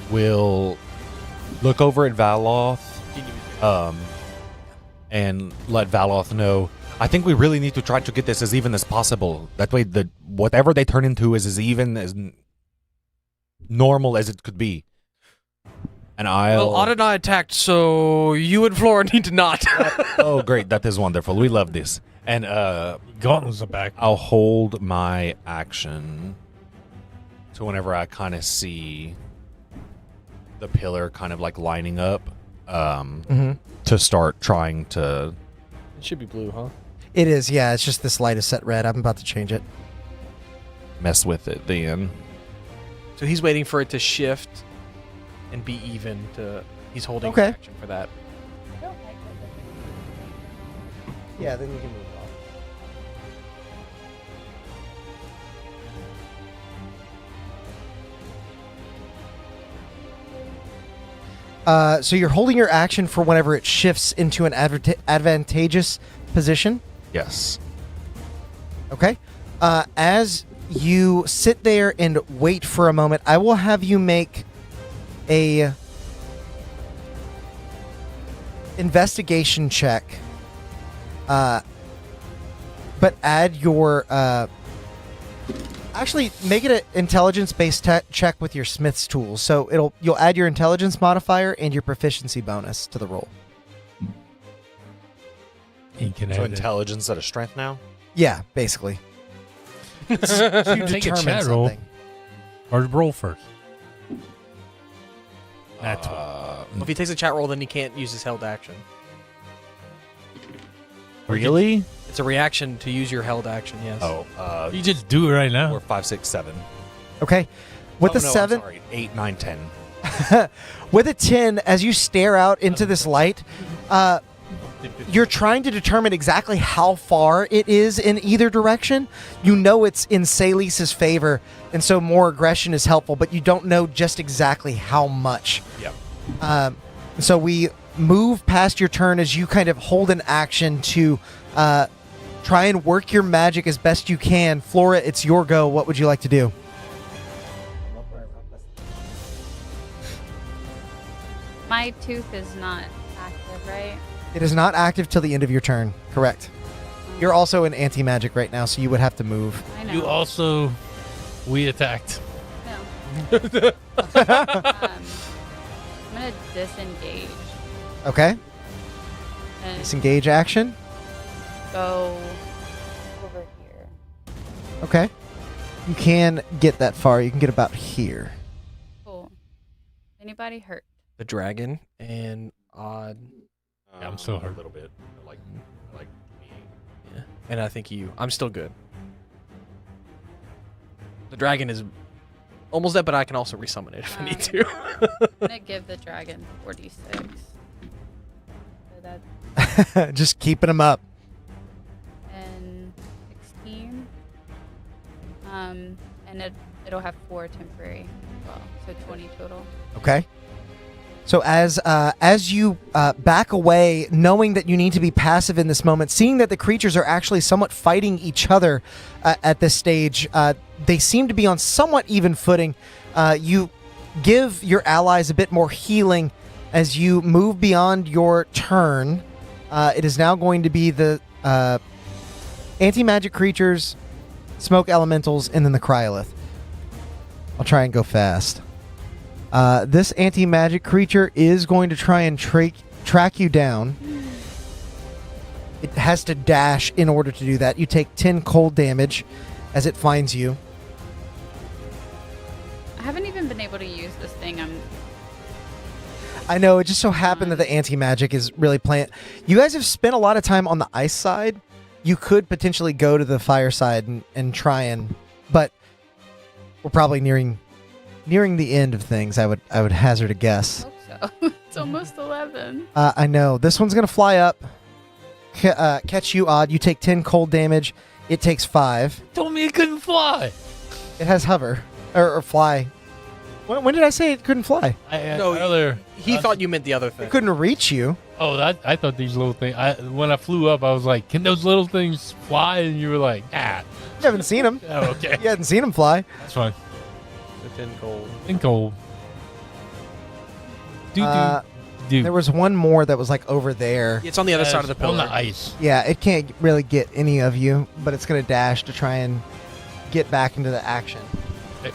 will look over at Valoth, and let Valoth know. I think we really need to try to get this as even as possible. That way, whatever they turn into is as even as normal as it could be. And Well, Odd and I attacked, so you and Flora need to not. Oh, great! That is wonderful. We love this. And Gauntlets are back. I'll hold my action to whenever I kind of see the pillar kind of like lining up, to start trying to. It should be blue, huh? It is, yeah. It's just this light is set red. I'm about to change it. Mess with it then. So he's waiting for it to shift and be even. He's holding Okay. action for that. I don't like it. Yeah, then you can move on. So you're holding your action for whenever it shifts into an advantageous position. Yes. Okay. As you sit there and wait for a moment. I will have you make a investigation check. But add your actually make it an intelligence-based check with your smith's tools. So you'll add your intelligence modifier and your proficiency bonus to the roll. You can So add intelligence at a strength now? Yeah, basically. You Take a determine chat roll. something. Or roll first. That's Well, if he takes a chat roll, then he can't use his held action. really? It's a reaction to use your held action, yes. Oh, You just do it right now. 4, 5, 6, 7. Okay. With Oh, the no, I'm 7, sorry. 8, 9, 10. with a 10, as you stare out into this light, you're trying to determine exactly how far it is in either direction. You know it's in Salis's favor, and so more aggression is helpful, but you don't know just exactly how much. Yep. So we move past your turn as you kind of hold an action to try and work your magic as best you can. Flora, it's your go. What would you like to do? My tooth is not active, right? It is not active till the end of your turn. Correct. You're also in anti-magic right now, so you would have to move. I know. You also... We attacked. No. I'm gonna disengage Okay. and Disengage action. go over here. Okay. You can get that far. You can get about here. Cool. Anybody hurt? The dragon and Odd. Yeah, I'm still hurt. A little bit. Like me. Yeah. And I think you. I'm still good. The dragon is almost dead, but I can also resummon it if I need to. I'm gonna give the dragon 46. So that's Just keeping them up. and 16. And it'll have 4 temporary as well, so 20 total. Okay. So as you back away, knowing that you need to be passive in this moment, seeing that the creatures are actually somewhat fighting each other at this stage, they seem to be on somewhat even footing. You give your allies a bit more healing as you move beyond your turn. It is now going to be the anti-magic creatures, smoke elementals, and then the cryolith. I'll try and go fast. This anti-magic creature is going to try and track you down. It has to dash in order to do that. You take 10 cold damage as it finds you. I haven't even been able to use this thing. I know, it just so happened that the anti-magic is really playing. You guys have spent a lot of time on the ice side. You could potentially go to the fire side and try and... But we're probably nearing the end of things, I would hazard a guess. I hope so. It's almost 11. I know. This one's going to fly up, catch you, Odd. You take 10 cold damage. It takes 5. Told me it couldn't fly. It has hover. Or fly. When did I say it couldn't fly? No, earlier. He thought you meant the other thing. It couldn't reach you. Oh, I thought these little things... when I flew up, I was like, can those little things fly? And you were like, ah. You haven't seen them. Oh, okay. You hadn't seen them fly. That's fine. The 10 gold. And gold. Do. There was one more that was like over there. It's on the other side of the pillar. On the ice. Yeah, it can't really get any of you, but it's going to dash to try and get back into the action. Okay.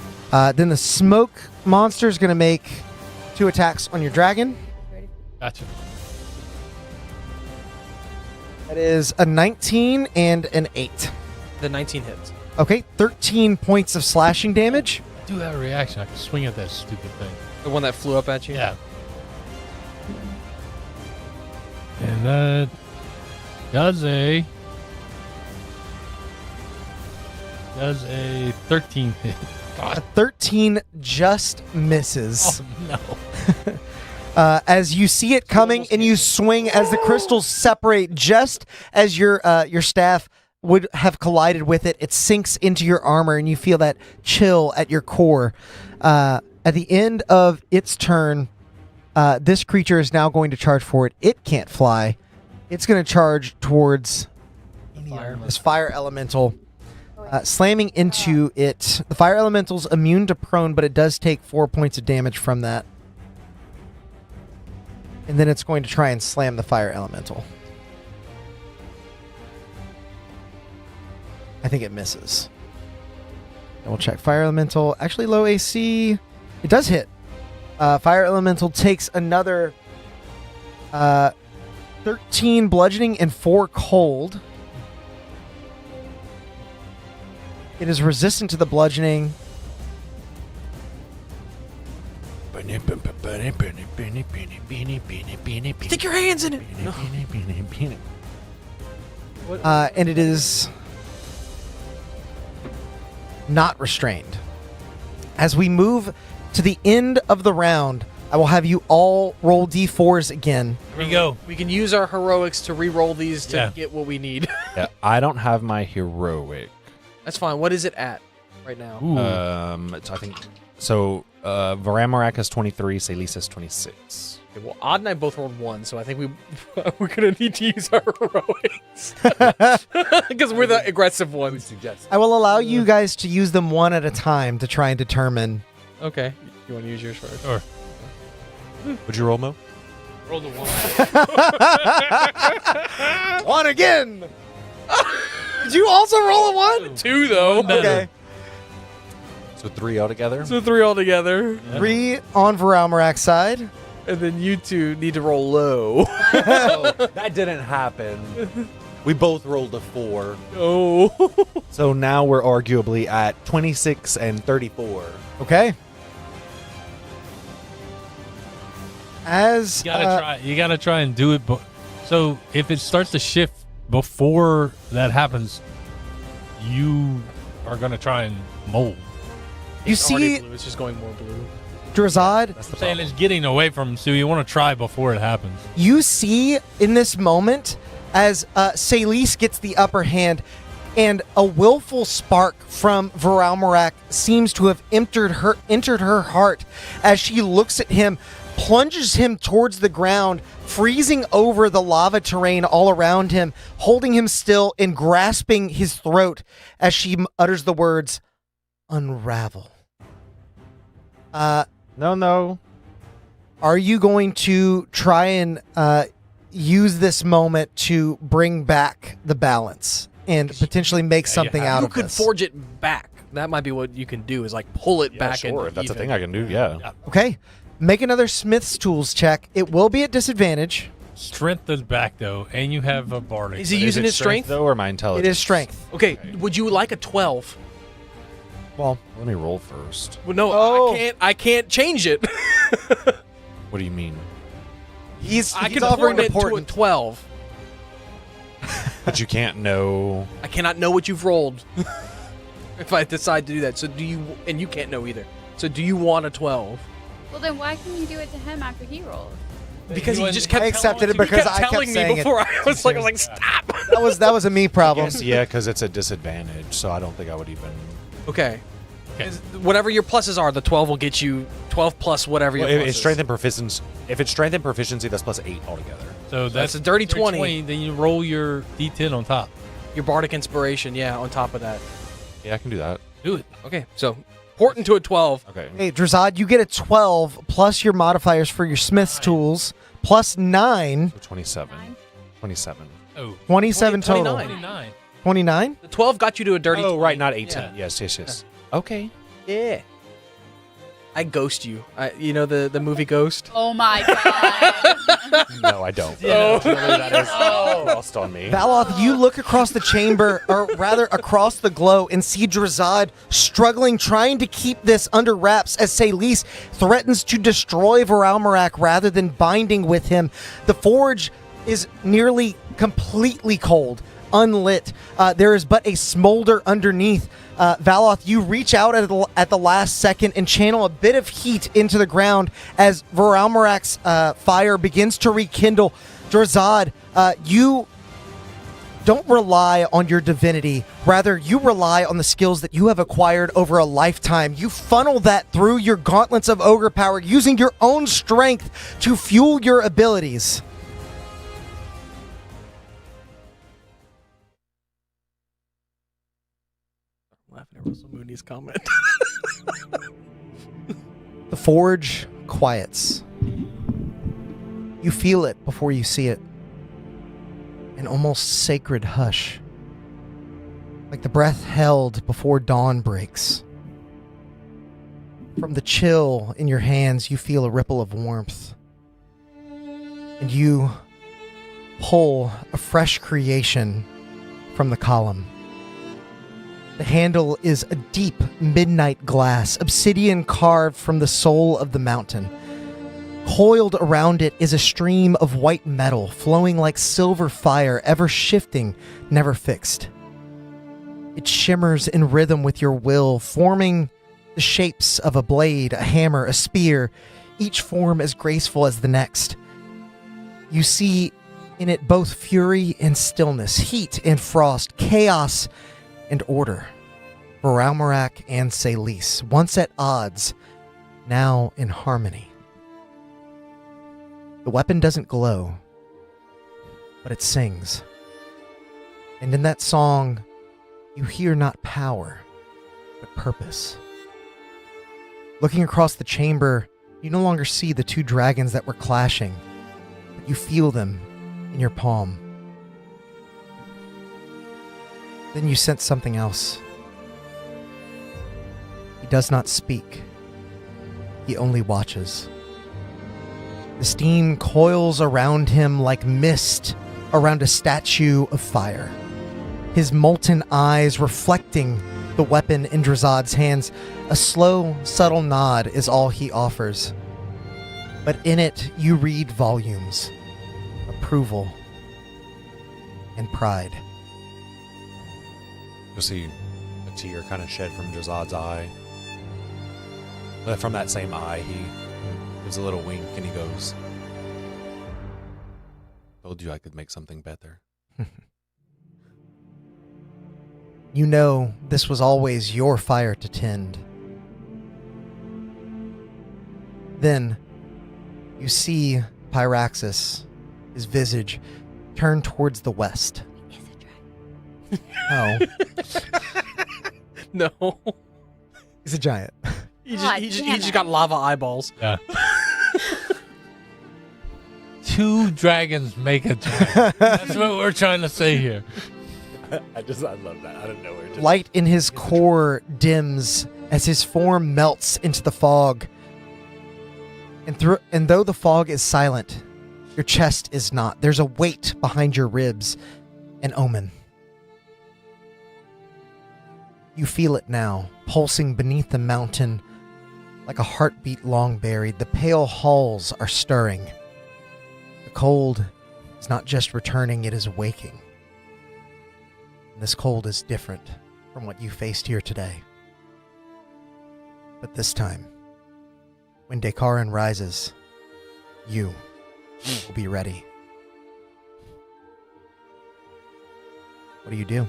Then the smoke monster is going to make 2 attacks on your dragon. Gotcha. That is a 19 and an 8. The 19 hits. Okay, 13 points of slashing damage. I do have a reaction. I can swing at that stupid thing. The one that flew up at you? Yeah. And that does a 13 hit. A 13 just misses. Oh, no. As you see it coming and you swing as the crystals separate just as your staff would have collided with it. It sinks into your armor and you feel that chill at your core. At the end of its turn, this creature is now going to charge forward. It can't fly. It's going to charge towards this fire elemental. slamming into it. The fire elemental's immune to prone, but it does take 4 points of damage from that. And then it's going to try and slam the fire elemental. I think it misses. Double check. Fire elemental, actually low AC. It does hit. Fire elemental takes another 13 bludgeoning and 4 cold. It is resistant to the bludgeoning. Stick your hands in it. No. And it is not restrained. As we move to the end of the round, I will have you all roll d4s again. Here we go. We can use our heroics to re-roll these to get what we need. Yeah, I don't have my heroic. That's fine. What is it at right now? I think so. Varamorak has 23. Celis has 26. Okay, well, Odd and I both rolled 1, so I think we're gonna need to use our heroics because we're the aggressive ones. I will allow you guys to use them one at a time to try and determine. Okay, you want to use yours first? Sure. Would you roll, Mo? Roll the 1. One again. Did you also roll a 1? 2 though. Okay. So 3 altogether. So 3 altogether. 3 on Varamorak's side. And then you two need to roll low. That didn't happen. We both rolled a 4. Oh. So now we're arguably at 26 and 34. Okay. As You gotta try and do it. So if it starts to shift before that happens, you are gonna try and mold. you It's already see blue. It's just going more blue. Drazad, I'm saying it's getting away from him, so you want to try before it happens. you see in this moment as Celis gets the upper hand and a willful spark from Varamorak seems to have entered her heart as she looks at him, plunges him towards the ground, freezing over the lava terrain all around him, holding him still and grasping his throat as she utters the words, "Unravel." No. Are you going to try and use this moment to bring back the balance and potentially make something out You of could this? forge it back. That might be what you can do, is like pull it back. Sure, and if that's a even. thing I can do, yeah. Okay. Make another Smith's Tools check. It will be at disadvantage. Strength is back though, and you have a bardic. Is he using his strength? though, or my intelligence? It is strength. Okay, would you like a 12? Well, Let me roll first. Well, no, Oh. I can't change it. What do you mean? he's I he's can offering afford it to a important. 12. But you can't know. I cannot know what you've rolled if I decide to do that. So do you? And you can't know either. So do you want a 12? Well, then why can you do it to him after he rolls? Because he wouldn't- just kept I accepted it he because kept I kept telling me saying it. before. I was like, stop. That was a me problem. Yes, yeah, because it's a disadvantage, so I don't think I would even. Okay. Okay. Whatever your pluses are, the 12 will get you 12 plus whatever your Well, pluses. if it's strength and proficiency, that's plus 8 altogether. So that's a dirty 20. Then you roll your d10 on top. Your bardic inspiration, yeah, on top of that. Yeah, I can do that. Do it. Okay, so important to a 12. Okay. Hey, Drazad, you get a 12 plus your modifiers for your Smith's Tools plus 9. So 27. 27. Oh, 27 total. 29. 29. 29? The 12 got you to a dirty Oh, 20. right, not 18. Yeah. Yes. Okay. Yeah. I ghost you. You know the movie Ghost? Oh my god. No, I don't. Yeah. That is lost on me. Valoth, you look across the chamber, or rather across the glow, and see Drazad struggling, trying to keep this under wraps as Celis threatens to destroy Varamorak rather than binding with him. The forge is nearly completely cold, unlit. There is but a smolder underneath. Valoth, you reach out at the last second and channel a bit of heat into the ground as Varamorak's fire begins to rekindle. Drazad, you don't rely on your divinity. Rather, you rely on the skills that you have acquired over a lifetime. You funnel that through your gauntlets of ogre power, using your own strength to fuel your abilities. Laughing at Russell Mooney's comment. The forge quiets. You feel it before you see it. An almost sacred hush. Like the breath held before dawn breaks. From the chill in your hands, you feel a ripple of warmth. And you pull a fresh creation from the column. The handle is a deep midnight glass, obsidian carved from the soul of the mountain. Coiled around it is a stream of white metal, flowing like silver fire, ever shifting, never fixed. It shimmers in rhythm with your will, forming the shapes of a blade, a hammer, a spear, each form as graceful as the next. You see in it both fury and stillness, heat and frost, chaos and order. Varalmarak and Celis, once at odds, now in harmony. The weapon doesn't glow, but it sings. And in that song, you hear not power, but purpose. Looking across the chamber, you no longer see the two dragons that were clashing, but you feel them in your palm. Then you sense something else. He does not speak. He only watches. The steam coils around him like mist around a statue of fire. His molten eyes reflecting the weapon in Drazad's hands. A slow, subtle nod is all he offers. But in it, you read volumes. Approval. And pride. You'll see a tear kind of shed from Drazad's eye. But from that same eye, he gives a little wink and he goes, "Told you I could make something better." You know this was always your fire to tend. Then you see Pyraxis, his visage, turn towards the west. Oh. No. He's a giant. He just got lava eyeballs. Yeah. Two dragons make a dragon. That's what we're trying to say here. I love that. I don't know where. Light in his core dims as his form melts into the fog. And though the fog is silent, your chest is not. There's a weight behind your ribs, an omen. You feel it now, pulsing beneath the mountain like a heartbeat long buried. The pale halls are stirring. The cold is not just returning, it is awaking. And this cold is different from what you faced here today. But this time, when Dekaran rises, you will be ready. What do you do?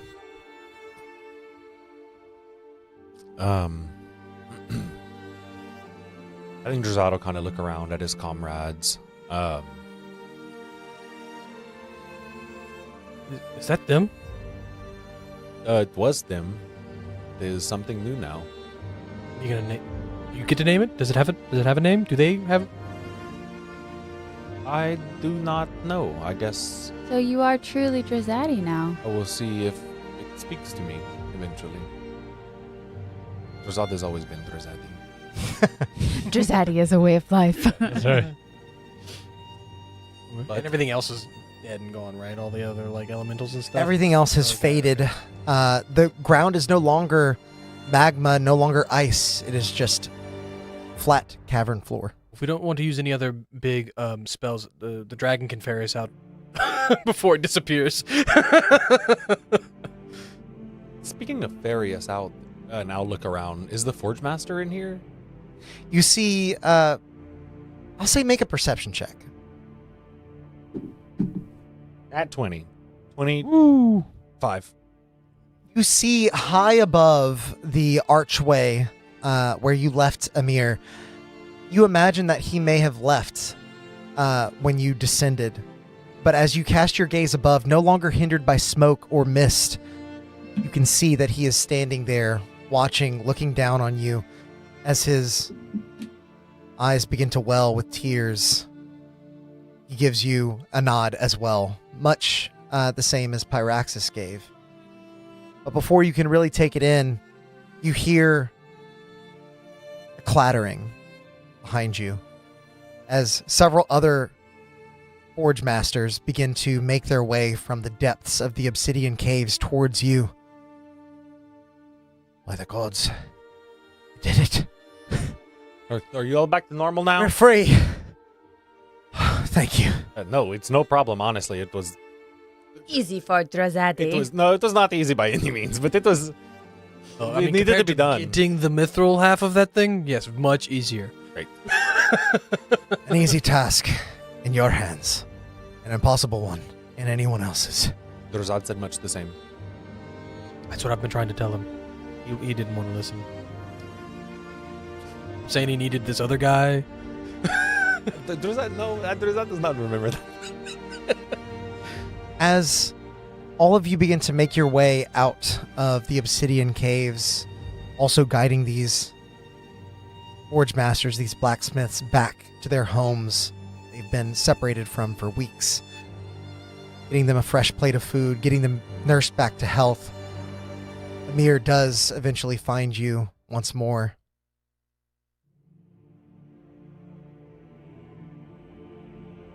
I think Drazad will kind of look around at his comrades. Is that them? It was them. There's something new now. You gonna name? You get to name it? Does it have a name? Do they have? I do not know. I guess So you are truly Drazadi now. I will see if it speaks to me eventually. Drazad has always been Drazadi. Drazadi is a way of life. That's right. And everything else is dead and gone, right? All the other like elementals and stuff. Everything else has faded. The ground is no longer magma, no longer ice. It is just flat cavern floor. If we don't want to use any other big spells, the dragon can ferry us out before it disappears. Speaking of ferry us out, now look around. Is the forgemaster in here? You see, I'll say make a perception check. At 20. 25. You see high above the archway where you left Amir, you imagine that he may have left when you descended. But as you cast your gaze above, no longer hindered by smoke or mist, you can see that he is standing there watching, looking down on you as his eyes begin to well with tears. He gives you a nod as well, much the same as Pyraxis gave. But before you can really take it in, you hear a clattering behind you as several other forgemasters begin to make their way from the depths of the obsidian caves towards you. By the gods, you did it. Are you all back to normal now? We're free. Thank you. No, it's no problem, honestly. It was Easy for Drazade. it was not easy by any means, but it was it needed to be done. Getting the mithril half of that thing, yes, much easier. Great. An easy task in your hands. An impossible one in anyone else's. Drazad said much the same. That's what I've been trying to tell him. He didn't want to listen. Saying he needed this other guy. Drazad does not remember that. As all of you begin to make your way out of the obsidian caves, also guiding these forgemasters, these blacksmiths, back to their homes they've been separated from for weeks, getting them a fresh plate of food, getting them nursed back to health, Amir does eventually find you once more.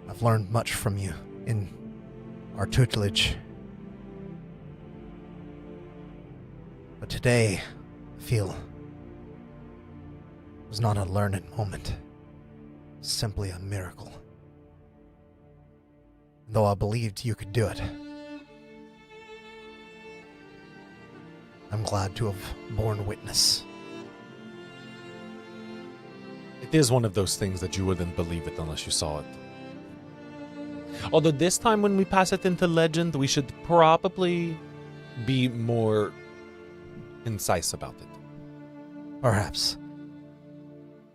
I've learned much from you in our tutelage. But today, I feel, was not a learned moment. Simply a miracle. Though I believed you could do it, I'm glad to have borne witness. It is one of those things that you wouldn't believe it unless you saw it. Although this time when we pass it into legend, we should probably be more concise about it. Perhaps.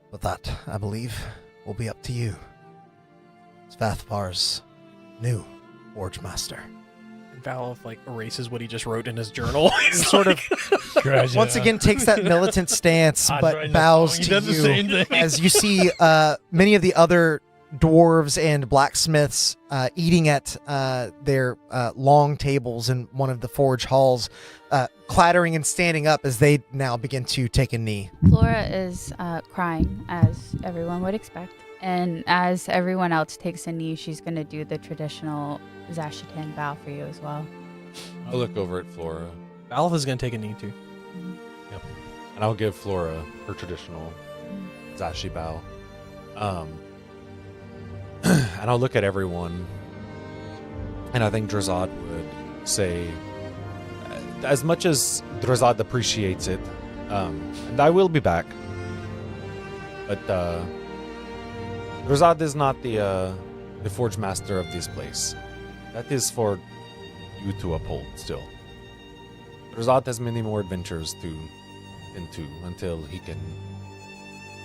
But that, I believe, will be up to you. Svathvar's new forgemaster. And Val erases what he just wrote in his journal. He's sort of once again takes that militant stance, but bows to you as you see many of the other dwarves and blacksmiths eating at their long tables in one of the forge halls, clattering and standing up as they now begin to take a knee. Flora is crying, as everyone would expect. And as everyone else takes a knee, she's going to do the traditional Zashitan bow for you as well. I'll look over at Flora. Val is going to take a knee too. Yep. And I'll give Flora her traditional Zashi bow. And I'll look at everyone, and I think Drazad would say, as much as Drazad appreciates it, and I will be back, but Drazad is not the forge master of this place. That is for you to uphold still. Drazad has many more adventures to into until he can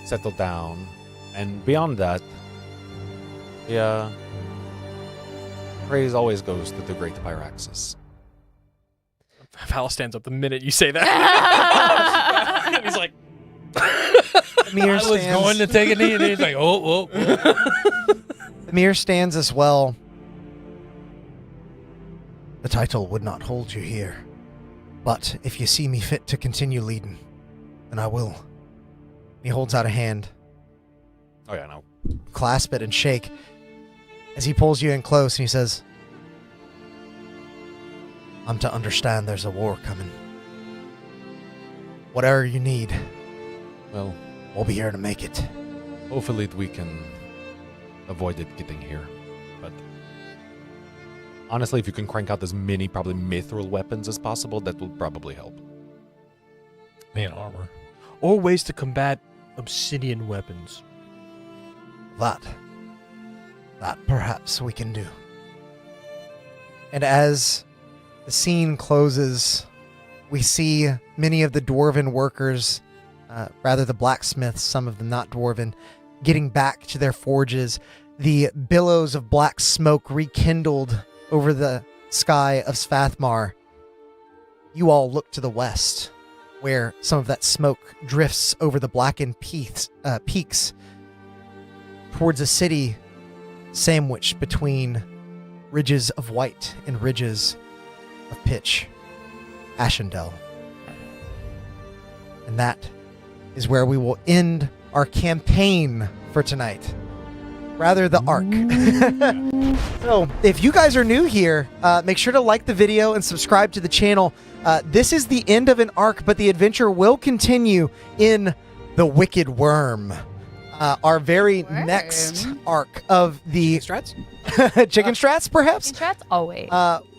settle down, and beyond that, praise always goes to the great Pyraxis. Val stands up the minute you say that. He's like, Amir I was going to take a knee, and he's like, oh. Amir stands as well. The title would not hold you here, but if you see me fit to continue leading, then I will. He holds out a hand. Oh yeah, no. Clasp it and shake as he pulls you in close, and he says, I'm to understand there's a war coming. Whatever you need, Well, we'll be here to make it. hopefully we can avoid it getting here. But honestly, if you can crank out as many probably mithril weapons as possible, that will probably help. Man, armor. Or ways to combat obsidian weapons. That perhaps we can do. And as the scene closes, we see many of the dwarven workers, rather the blacksmiths, some of them not dwarven, getting back to their forges. The billows of black smoke rekindled over the sky of Svathmar. You all look to the west, where some of that smoke drifts over the blackened peaks towards a city sandwiched between ridges of white and ridges of pitch. Ashendel. And that is where we will end our campaign for tonight. Rather, the arc. So, if you guys are new here, make sure to like the video and subscribe to the channel. This is the end of an arc, but the adventure will continue in the Wicked Worm. Our very next arc of the... Strats? Chicken strats, perhaps? Chicken strats, always.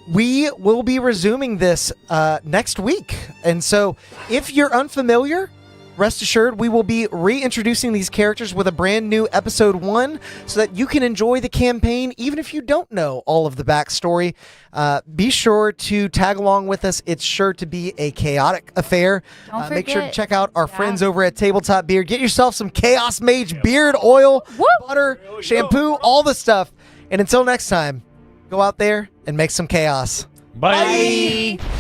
We will be resuming this next week. And so, if you're unfamiliar, rest assured we will be reintroducing these characters with a brand new episode 1 so that you can enjoy the campaign even if you don't know all of the backstory. Be sure to tag along with us. It's sure to be a chaotic affair. Make sure to check out our friends over at Tabletop Beard. Get yourself some Chaos Mage beard oil, butter, shampoo, all the stuff. And until next time, go out there and make some chaos. Bye. Bye.